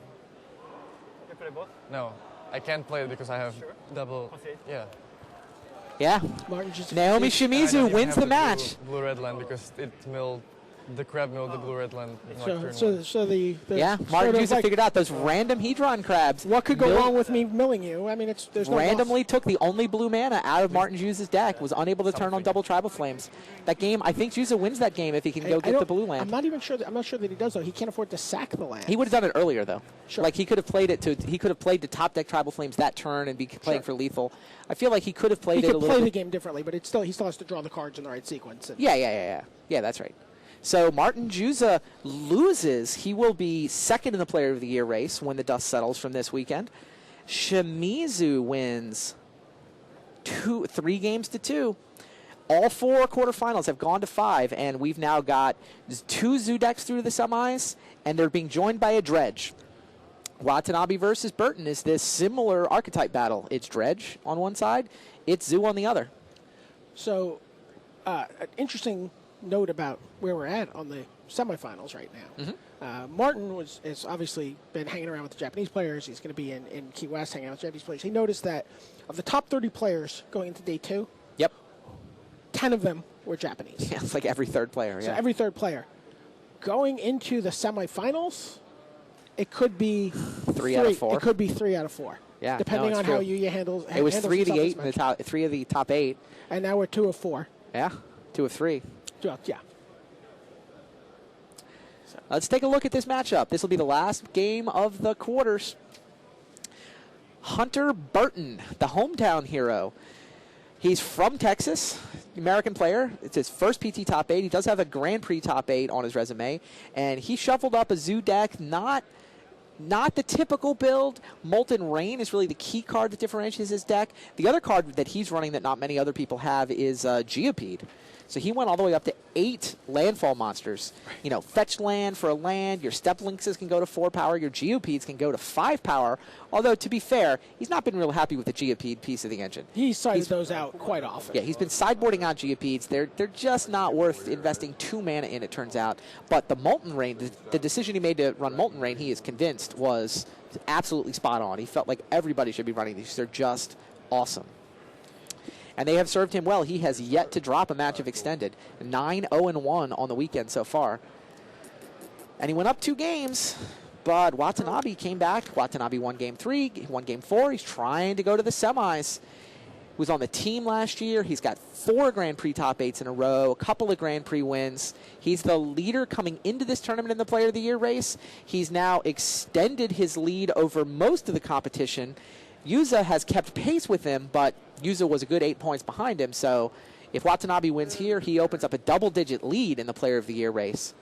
You play both? No, I can't play it because I have double. Concede? Yeah. Yeah. Martin just Naomi And I don't Shimizu even wins have the match. Blue-red land because it milled, the crab milled the blue-red land. in like turn So one. the Yeah, sort Martin of Juza like, figured out those random Hedron crabs. what could go mill- wrong with me milling you? I mean, there's no randomly took the only blue mana out of Martin Juza's deck, was unable to turn on Something. double Tribal Flames. That game, I think Juza wins that game if he can loss. go I get don't- the blue land. I'm not even sure. I'm not sure that he does though. He can't afford to sack the land. He would have done it earlier though. Sure. Like he could have played it to. He could have played the top deck Tribal Flames that turn and be playing for lethal. I feel like he could have played He it a could little play bit. the game differently, but he still has to draw the cards in the right sequence. And Yeah, that's right. So Martin Juza loses. He will be second in the Player of the Year race when the dust settles from this weekend. Shimizu wins 3 games to 2. All 4 quarterfinals have gone to 5, and we've now got 2 Zoo decks through the semis, and they're being joined by a Dredge. Watanabe versus Burton is this similar archetype battle. It's Dredge on one side, it's Zoo on the other. So, an interesting note about where we're at on the semifinals right now. Martin has obviously been hanging around with the Japanese players. He's going to be in Key West hanging out with Japanese players. He noticed that of the top 30 players going into day 2, Yep. 10 of them were Japanese. Yeah, it's like every third player. So Yeah. every third player. Going into the semifinals, it could be 3 out of 4. It could be 3 out of 4. Yeah, Depending no, on it's how true. you handle. It was handles 3 of the yourself 8 as in the top, 3 of the top 8. And now we're 2 of 4. Yeah, 2 of 3. Well, yeah. Let's take a look at this matchup. This will be the last game of the quarters. Hunter Burton, the hometown hero, He's from Texas, American player. It's his first PT top 8. He does have a Grand Prix top 8 on his resume, and he shuffled up a Zoo deck, not the typical build. Molten Rain is really the key card that differentiates his deck. The other card that he's running that not many other people have is Geopede. So he went all the way up to 8 landfall monsters. You know, fetch land for a land. Your Step Lynxes can go to 4 power. Your Geopedes can go to 5 power. Although, to be fair, he's not been real happy with the Geopede piece of the engine. He cited those out quite often. Yeah, he's been sideboarding out Geopedes. They're just not worth investing 2 mana in, it turns out. But the Molten Rain, the decision he made to run Molten Rain, he is convinced was absolutely spot on. He felt like everybody should be running these. They're just awesome. And they have served him well. He has yet to drop a match of Extended. 9-0-1 on the weekend so far. And he went up 2 games, but Watanabe came back. Watanabe won Game 3, won Game 4. He's trying to go to the semis. He was on the team last year. He's got 4 Grand Prix top 8s in a row, a couple of Grand Prix wins. He's the leader coming into this tournament in the Player of the Year race. He's now extended his lead over most of the competition. Yuza has kept pace with him, but Yuza was a good 8 points behind him, so if Watanabe wins here, he opens up a double-digit lead in the Player of the Year race.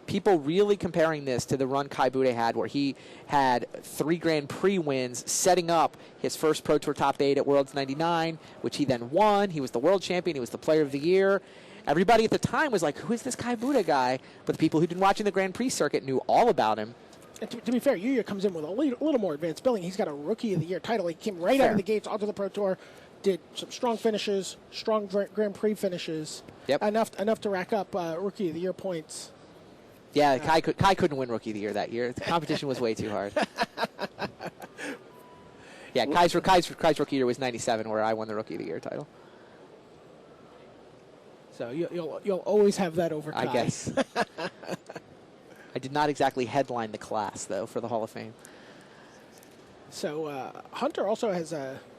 People really comparing this to the run Kai Bude had, where he had 3 Grand Prix wins, setting up his first Pro Tour top 8 at Worlds 99, which he then won. He was the world champion. He was the Player of the Year. Everybody at the time was like, who is this Kai Bude guy? But the people who'd been watching the Grand Prix circuit knew all about him. And to be fair, Yuya comes in with a little more advanced billing. He's got a Rookie of the Year title. He came right out of the gates onto the Pro Tour, did some strong finishes, strong Grand Prix finishes, enough to rack up Rookie of the Year points. Yeah, Kai couldn't win Rookie of the Year that year. The competition was way too hard. Yeah, Kai's Rookie of the Year was 97, where I won the Rookie of the Year title. So you'll always have that over Kai. I guess. I did not exactly headline the class, though, for the Hall of Fame. So Hunter also has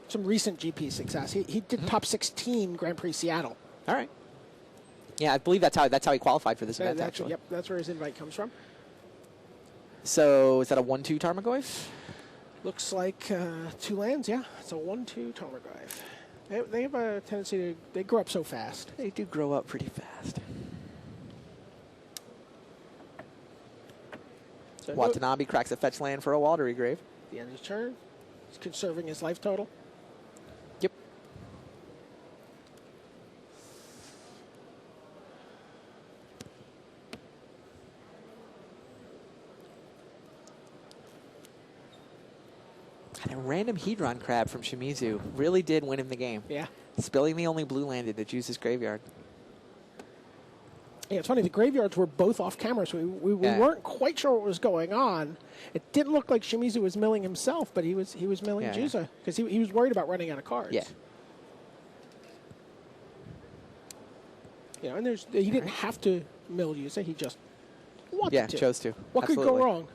some recent GP success. He did top 16 Grand Prix Seattle. All right. Yeah, I believe that's how he qualified for this event, actually. Yep, that's where his invite comes from. So is that a 1-2 Tarmogoyf? Looks like 2 lands, yeah. It's a 1-2 Tarmogoyf. They have a tendency to they grow up so fast. They do grow up pretty fast. So Watanabe cracks a fetch land for a Watery Grave. At the end of his turn, he's conserving his life total. Yep. And a random Hedron Crab from Shimizu really did win him the game. Yeah. Spilling the only blue land into Juice's graveyard. Yeah, it's funny. The graveyards were both off camera, so we weren't quite sure what was going on. It didn't look like Shimizu was milling himself, but he was milling Juza because he was worried about running out of cards. Yeah. You know, and he didn't have to mill Juza. He just wanted to. Yeah, chose to. What Absolutely. could go wrong?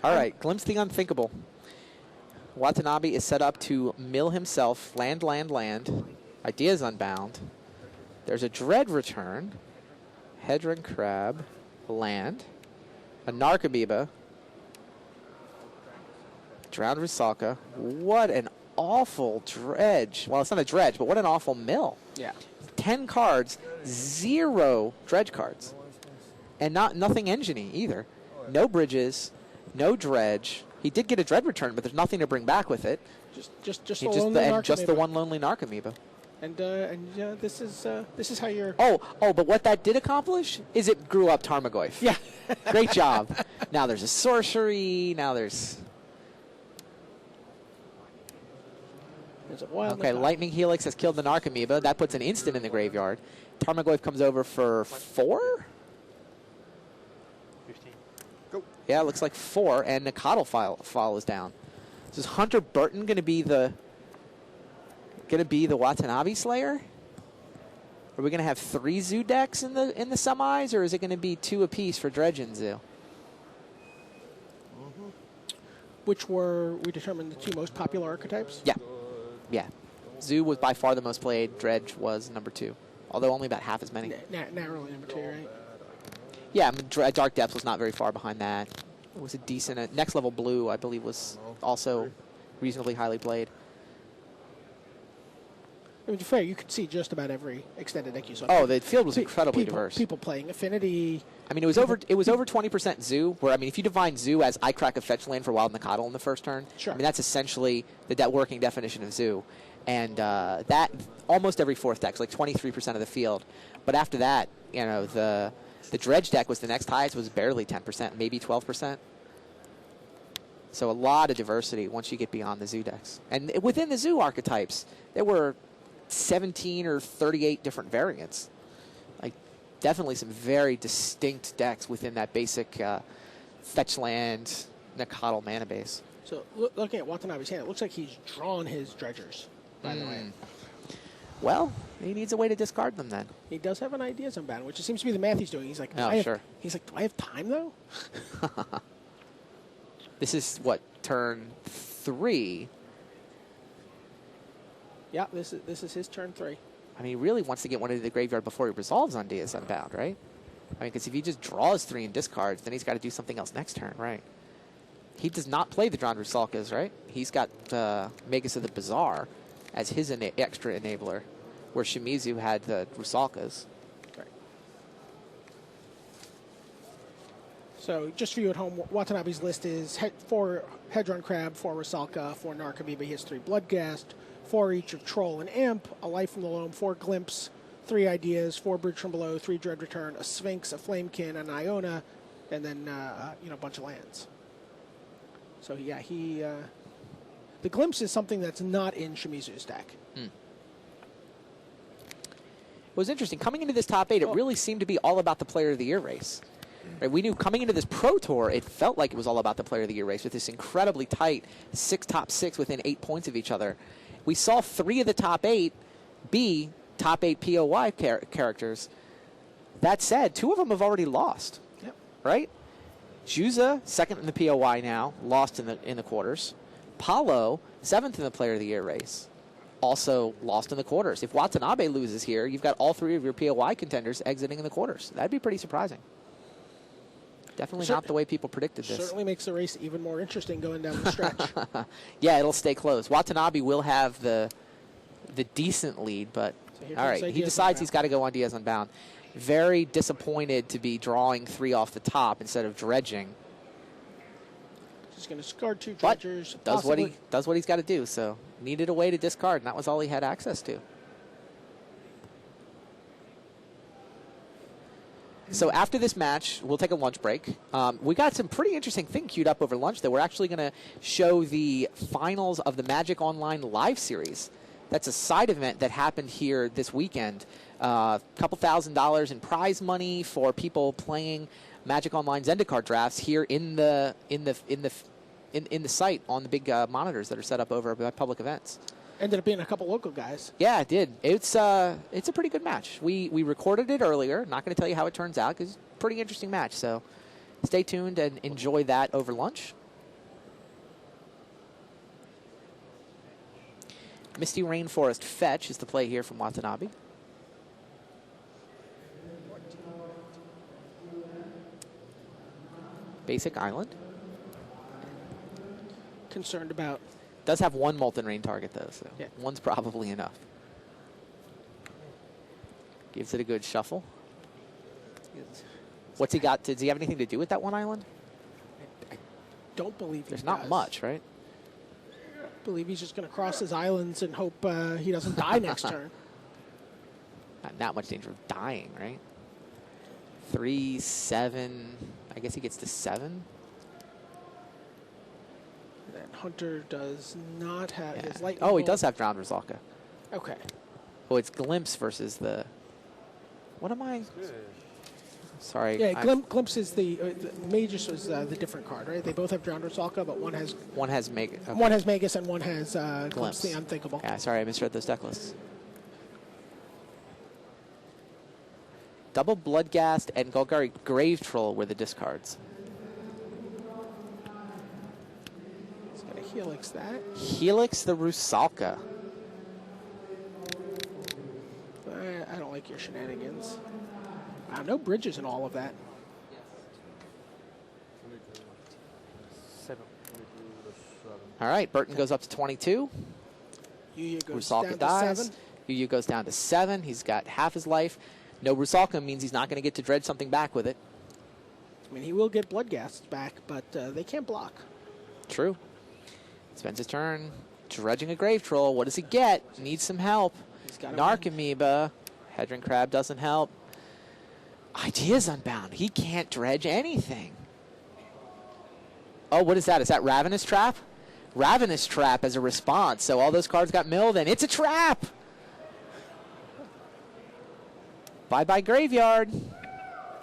All right, glimpse the unthinkable. Watanabe is set up to mill himself land. Ideas Unbound. There's a Dread return. Hedron Crab, land, a Narcomoeba, Drowned Rusalka. What an awful dredge. Well, it's not a dredge, but what an awful mill. Yeah. 10 cards, 0 dredge cards. And nothing engine-y either. No bridges, no dredge. He did get a Dread return, but there's nothing to bring back with it. Just the one lonely Narcomoeba. And this is how you're. But what that did accomplish is it grew up Tarmogoyf. Yeah. Great job. Now there's a sorcery. Now there's. There's a wild. Okay, Lightning Helix has killed the Narcomoeba. That puts an instant in the graveyard. Tarmogoyf comes over for 4? 15. Go. Yeah, it looks like 4, and Nicodle follows down. So is Hunter Burton going to be the Watanabe Slayer? Are we going to have 3 Zoo decks in the semis, or is it going to be 2 apiece for Dredge and Zoo? Which were we determined the 2 most popular archetypes? Yeah. Zoo was by far the most played. Dredge was number 2, although only about half as many. Narrowly number 2, right? Yeah, I mean, Dark Depths was not very far behind that. It was a decent. Next Level Blue, I believe, was also reasonably highly played. I mean, to be fair, you could see just about every extended deck you saw. Oh, the field was Pe- incredibly people, diverse. People playing Affinity. I mean, it was over 20% Zoo, where, I mean, if you define Zoo as I crack a fetch land for Wild Nacatl in the first turn, Sure. I mean, that's essentially the working definition of Zoo. And that, almost every fourth deck, like 23% of the field. But after that, you know, the Dredge deck was the next highest, was barely 10%, maybe 12%. So a lot of diversity once you get beyond the Zoo decks. And within the Zoo archetypes, there were 17 or 38 different variants. Like, definitely some very distinct decks within that basic fetch land, Nacatl mana base. So looking at Watanabe's hand, it looks like he's drawn his dredgers, by the way. Well, he needs a way to discard them then. He does have an ideas unbound, which it seems to be the math he's doing. He's like, Oh, sure. He's like, do I have time though? This is what, turn 3? Yeah, this is his turn 3. I mean, he really wants to get one into the graveyard before he resolves on Diaz Unbound, right? I mean, because if he just draws 3 and discards, then he's got to do something else next turn, right? He does not play the Drowned Rusalkas, right? He's got Magus of the Bazaar as his extra enabler, where Shimizu had the Rusalkas. Right. So just for you at home, Watanabe's list is 4 Hedron Crab, 4 Rusalka, 4 Narcomoeba. He has 3 Bloodghast, 4 each of Troll and Imp, a Life from the Loam, 4 Glimpse, 3 Ideas, 4 Bridge from Below, 3 Dread Return, a Sphinx, a Flamekin, an Iona, and then a bunch of lands. So yeah, the Glimpse is something that's not in Shimizu's deck. It was interesting. Coming into this top 8, it really seemed to be all about the Player of the Year race. Right? We knew coming into this Pro Tour, it felt like it was all about the Player of the Year race with this incredibly tight top 6 within 8 points of each other. We saw 3 of the top 8 be top 8 POY characters. That said, 2 of them have already lost. Yep. Right? Juza, second in the POY now, lost in the quarters. Paulo, 7th in the Player of the Year race, also lost in the quarters. If Watanabe loses here, you've got all 3 of your POY contenders exiting in the quarters. That'd be pretty surprising. Definitely not the way people predicted this. Certainly makes the race even more interesting going down the stretch. Yeah, it'll stay close. Watanabe will have the decent lead, but So all right, he decides he's got to go on Diaz Unbound. Very disappointed to be drawing 3 off the top instead of dredging. He's going to discard 2 But dredgers. does what he's got to do. So needed a way to discard, and that was all he had access to. So after this match, we'll take a lunch break. We got some pretty interesting thing queued up over lunch that we're actually going to show the finals of the Magic Online Live Series. That's a side event that happened here this weekend. A couple $1,000s in prize money for people playing Magic Online Zendikar drafts here in the site on the big monitors that are set up over at public events. Ended up being a couple local guys. Yeah, it did. It's a pretty good match. We recorded it earlier. Not going to tell you how it turns out because it's a pretty interesting match. So stay tuned and enjoy that over lunch. Misty Rainforest Fetch is the play here from Watanabe. Basic Island. Concerned about. Does have 1 Molten Rain target, though, so yeah. 1's probably enough. Gives it a good shuffle. What's he got? Does he have anything to do with that 1 island? Don't believe he There's does. not much, right? I believe he's just going to cross his islands and hope he doesn't die next turn. Not that much danger of dying, right? 3, 7. I guess he gets to 7. Then Hunter does not have his lightning. Oh, he bolt. does have Drowned Rusalka. Okay. Oh, it's Glimpse versus the. What am I? Sorry. Yeah, Glimpse is the Magus was the different card, right? They both have Drowned Rusalka, but one has Magus. Okay. one has Magus and one has Glimpse. Glimpse, the Unthinkable. Yeah, sorry, I misread those deck lists. Double Bloodghast and Golgari Grave Troll were the discards. He's going to Helix that. Helix the Rusalka. I don't like your shenanigans. No bridges in all of that. All right, Burton goes up to 22. Yuya goes Rusalka down to dies. 7. Yu goes down to 7. He's got half his life. No Rusalka means he's not going to get to dredge something back with it. I mean, he will get blood gas back, but they can't block. True. Spends his turn dredging a Grave Troll. What does he get? Needs some help. He's got Narcomoeba. Hedron Crab doesn't help. Ideas Unbound. He can't dredge anything. Oh, what is that? Is that Ravenous Trap? Ravenous Trap as a response. So all those cards got milled, and it's a trap. Bye-bye Graveyard.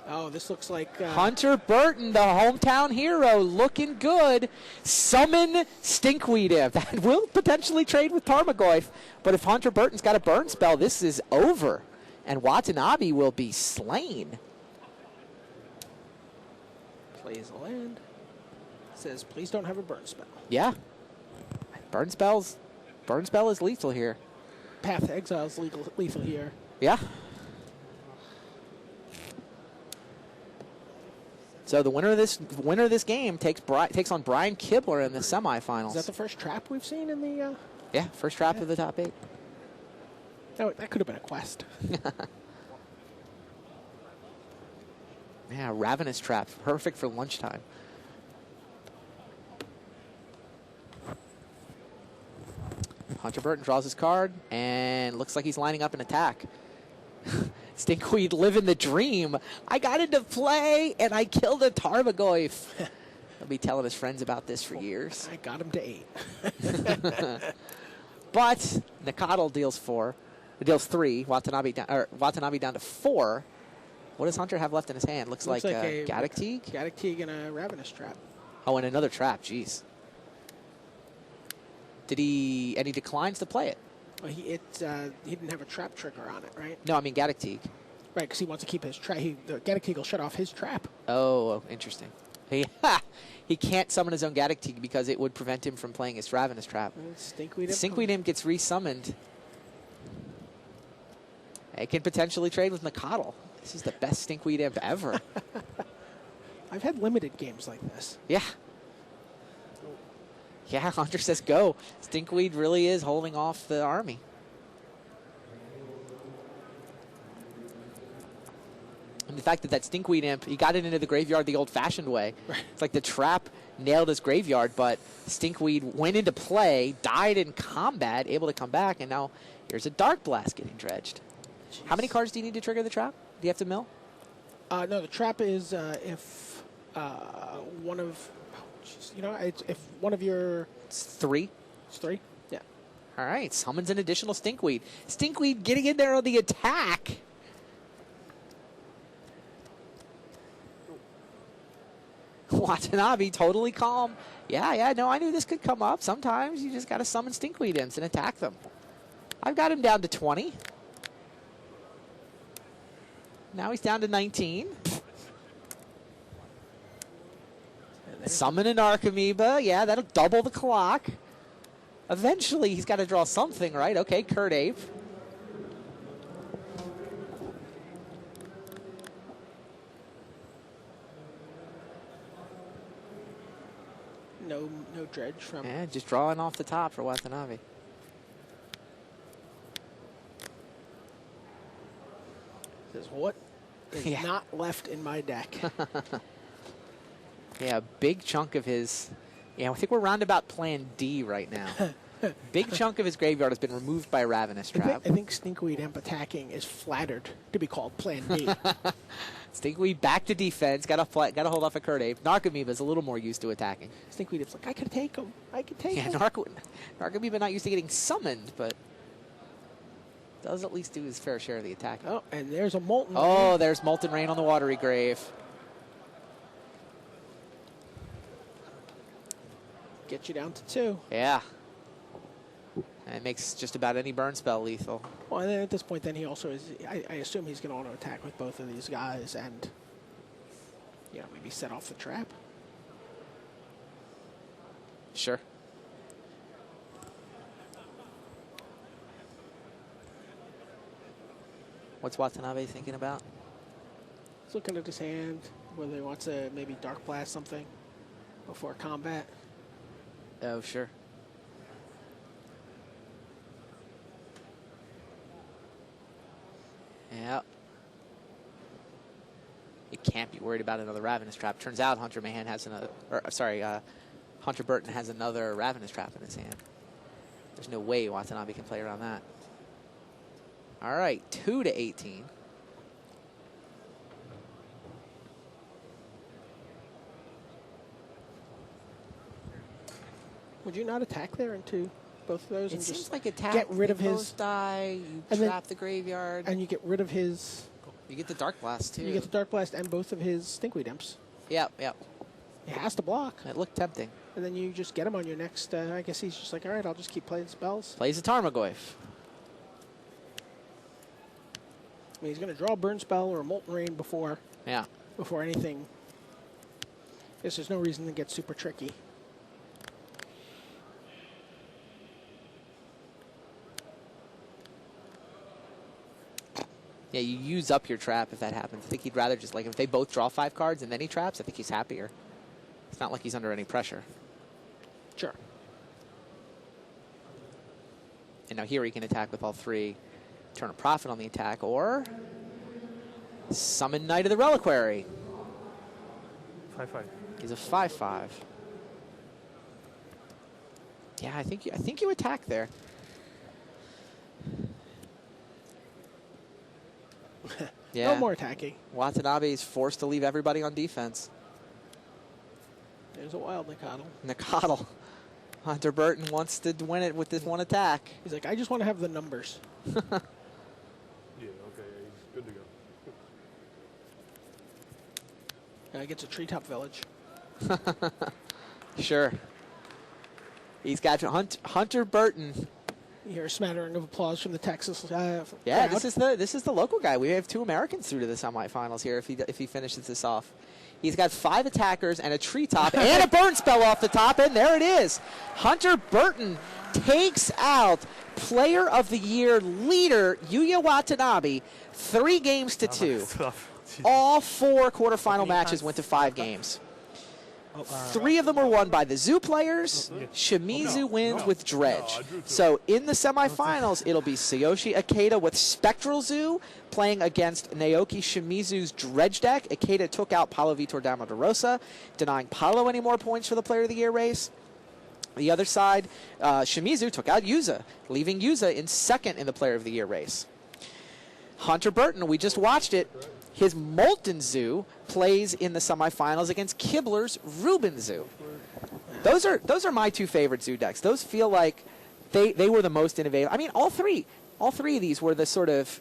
Oh, this looks like... Hunter Burton, the hometown hero, looking good. Summon Stinkweed Imp. That will potentially trade with Tarmogoyf. But if Hunter Burton's got a burn spell, this is over. And Watanabe will be slain. Plays a land. Says, please don't have a burn spell. Yeah. Burn spell is lethal here. Path to Exile is lethal here. Yeah. So the winner of this game takes on Brian Kibler in the semifinals. Is that the first trap we've seen in the... Yeah, first trap of the top 8. That could have been a quest. Yeah, Ravenous Trap. Perfect for lunchtime. Hunter Burton draws his card, and looks like he's lining up an attack. Stinkweed living the dream. I got into play, and I killed a Tarmogoyf. He'll be telling his friends about this for years. I got him to 8. But Nakatl deals 4. It deals 3. Watanabe down to 4. What does Hunter have left in his hand? Looks like a Gaddock Teeg? Gaddock Teeg and a Ravenous Trap. Oh, and another trap. Jeez. And he declines to play it. Well, he didn't have a trap trigger on it, right? No, I mean Gaddock Teeg. Right, because he wants to keep his trap. The Gaddock Teeg will shut off his trap. Oh, interesting. He can't summon his own Gaddock Teeg because it would prevent him from playing his Ravenous Trap. Stinkweed Imp. Stinkweed Imp gets resummoned. It can potentially trade with Nakatl. This is the best Stinkweed Imp ever. I've had limited games like this. Yeah. Yeah, Hunter says go. Stinkweed really is holding off the army. And the fact that Stinkweed Imp, he got it into the graveyard the old-fashioned way. Right. It's like the trap nailed his graveyard, but Stinkweed went into play, died in combat, able to come back, and now here's a Dark Blast getting dredged. Jeez. How many cards do you need to trigger the trap? Do you have to mill? No, the trap is if one of... if one of your... It's 3. It's 3? Yeah. All right, summons an additional Stinkweed. Stinkweed getting in there on the attack. Watanabe totally calm. Yeah, no, I knew this could come up. Sometimes you just got to summon Stinkweed Imps and attack them. I've got him down to 20. Now he's down to 19. Summon an Archamoeba. Yeah, that'll double the clock. Eventually, he's got to draw something, right? Okay, Kurt Ape. No dredge from... Yeah, just drawing off the top for Watanabe. Says, what is not left in my deck? Yeah, a big chunk of his... Yeah, I think we're roundabout plan D right now. Big chunk of his graveyard has been removed by Ravenous Trap. I think Stinkweed Imp attacking is flattered to be called Plan B. Stinkweed back to defense. Got to hold off a Kurt Ape. Narcomoeba is a little more used to attacking. Stinkweed Imp's like, I could take him. I could take him. Narcomoeba not used to getting summoned, but does at least do his fair share of the attack. Oh, and there's a Molten Rain. Oh, there's Molten Rain on the Watery Grave. Get you down to 2. Yeah. And it makes just about any burn spell lethal. Well, and then at this point, then he also is... I assume he's going to want to attack with both of these guys and, maybe set off the trap. Sure. What's Watanabe thinking about? He's looking at his hand, whether he wants to maybe Dark Blast something before combat. Oh, sure. Yeah. You can't be worried about another Ravenous Trap. Turns out Hunter Burton has another Ravenous Trap in his hand. There's no way Watanabe can play around that. All right, 2-18. Would you not attack there into both of those It and seems just like attack. get rid of you his both die. You and then- trap the graveyard. and you get rid of his You get the Dark Blast too. you get the Dark Blast and both of his Stinkweed Imps. Yep, yep. He has to block, It looked tempting. and then you just get him on your next. I guess he's just like, all right, I'll just keep playing spells. Plays a Tarmogoyf. I mean, he's going to draw a Burn Spell or a Molten Rain before Yeah. anything. Guess there's no reason to get super tricky. Yeah, you use up your trap if that happens. I think he'd rather just, like, if they both draw 5 cards and then he traps, I think he's happier. It's not like he's under any pressure. Sure. And now here he can attack with all 3, turn a profit on the attack, or summon Knight of the Reliquary. 5/5. He's a 5/5. Yeah, I think you attack there. Yeah. No more attacking. Watanabe is forced to leave everybody on defense. There's a wild Nikadal. Nikadal. Hunter Burton wants to win it with this one attack. He's like, I just want to have the numbers. Yeah, okay, he's good to go. Gets a Treetop Village. Sure. He's got Hunter Burton. You hear a smattering of applause from the Texas Yeah, crowd. this is the local guy. We have 2 Americans through to the semifinals here if he finishes this off. He's got 5 attackers and a treetop and a burn spell off the top, and there it is. Hunter Burton takes out Player of the Year leader Yuya Watanabe 3-2. All 4 quarterfinal matches went to 5 games. 3 of them were won by the Zoo players. Shimizu wins with Dredge. So in the semifinals, it'll be Tsuyoshi Ikeda with Spectral Zoo playing against Naoki Shimizu's Dredge deck. Ikeda took out Paulo Vitor Dama de Rosa, denying Paulo any more points for the Player of the Year race. The other side, Shimizu took out Yuza, leaving Yuza in 2nd in the Player of the Year race. Hunter Burton, we just watched it. His Molten Zoo plays in the semifinals against Kibler's Ruben Zoo. Those are my 2 favorite Zoo decks. Those feel like they were the most innovative. I mean, all three of these were the sort of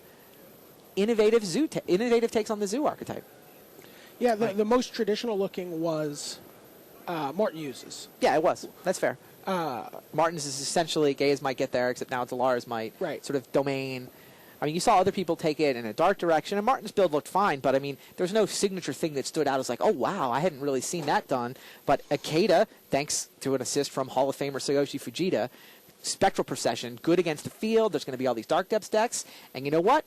innovative takes on the Zoo archetype. Yeah, the most traditional looking was Martin uses. Yeah, it was. That's fair. Martin's is essentially Gaia's Might Get There, except now it's Alara's Might. Right. Sort of domain. I mean, you saw other people take it in a dark direction, and Martin's build looked fine, but, I mean, there's no signature thing that stood out as like, oh, wow, I hadn't really seen that done. But Ikeda, thanks to an assist from Hall of Famer Tsuyoshi Fujita, Spectral Procession, good against the field. There's going to be all these Dark Depths decks, and you know what?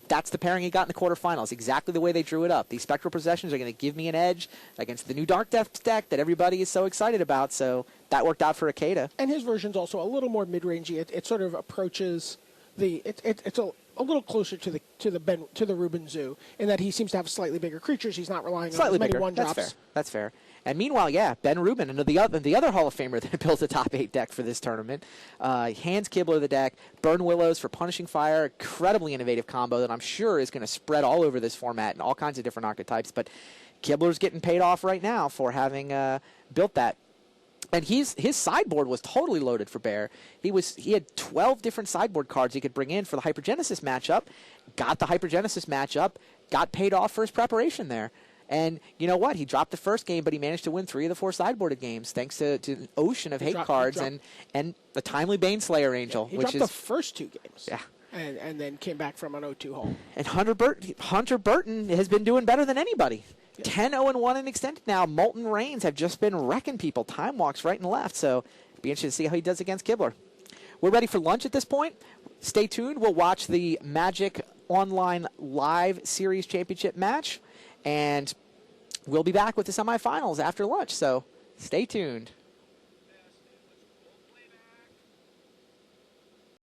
That's the pairing he got in the quarterfinals, exactly the way they drew it up. These Spectral Processions are going to give me an edge against the new Dark Depths deck that everybody is so excited about, so that worked out for Ikeda. And his version's also a little more mid-rangey. It sort of approaches it's a little closer to the Ruben Zoo in that he seems to have slightly bigger creatures. He's not relying on as many bigger. one-drops. That's fair. And meanwhile, yeah, Ben Rubin, and the other Hall of Famer that built a top 8 deck for this tournament, hands Kibler the deck, Burn Willows for Punishing Fire, incredibly innovative combo that I'm sure is going to spread all over this format in all kinds of different archetypes. But Kibler's getting paid off right now for having built that. And his sideboard was totally loaded for Bear. He had 12 different sideboard cards he could bring in for the Hypergenesis matchup, got the Hypergenesis matchup, got paid off for his preparation there. And you know what? He dropped the first game, but he managed to win 3 of the 4 sideboarded games thanks to an ocean of hate cards and the timely Baneslayer Angel. He which dropped the first 2 games. Yeah. And then came back from an 0-2 hole. And Hunter Burton has been doing better than anybody. 10-0-1 in extended now. Molten Rains have just been wrecking people. Time walks right and left. So be interested to see how he does against Kibler. We're ready for lunch at this point. Stay tuned. We'll watch the Magic Online Live Series Championship match. And we'll be back with the semifinals after lunch. So stay tuned.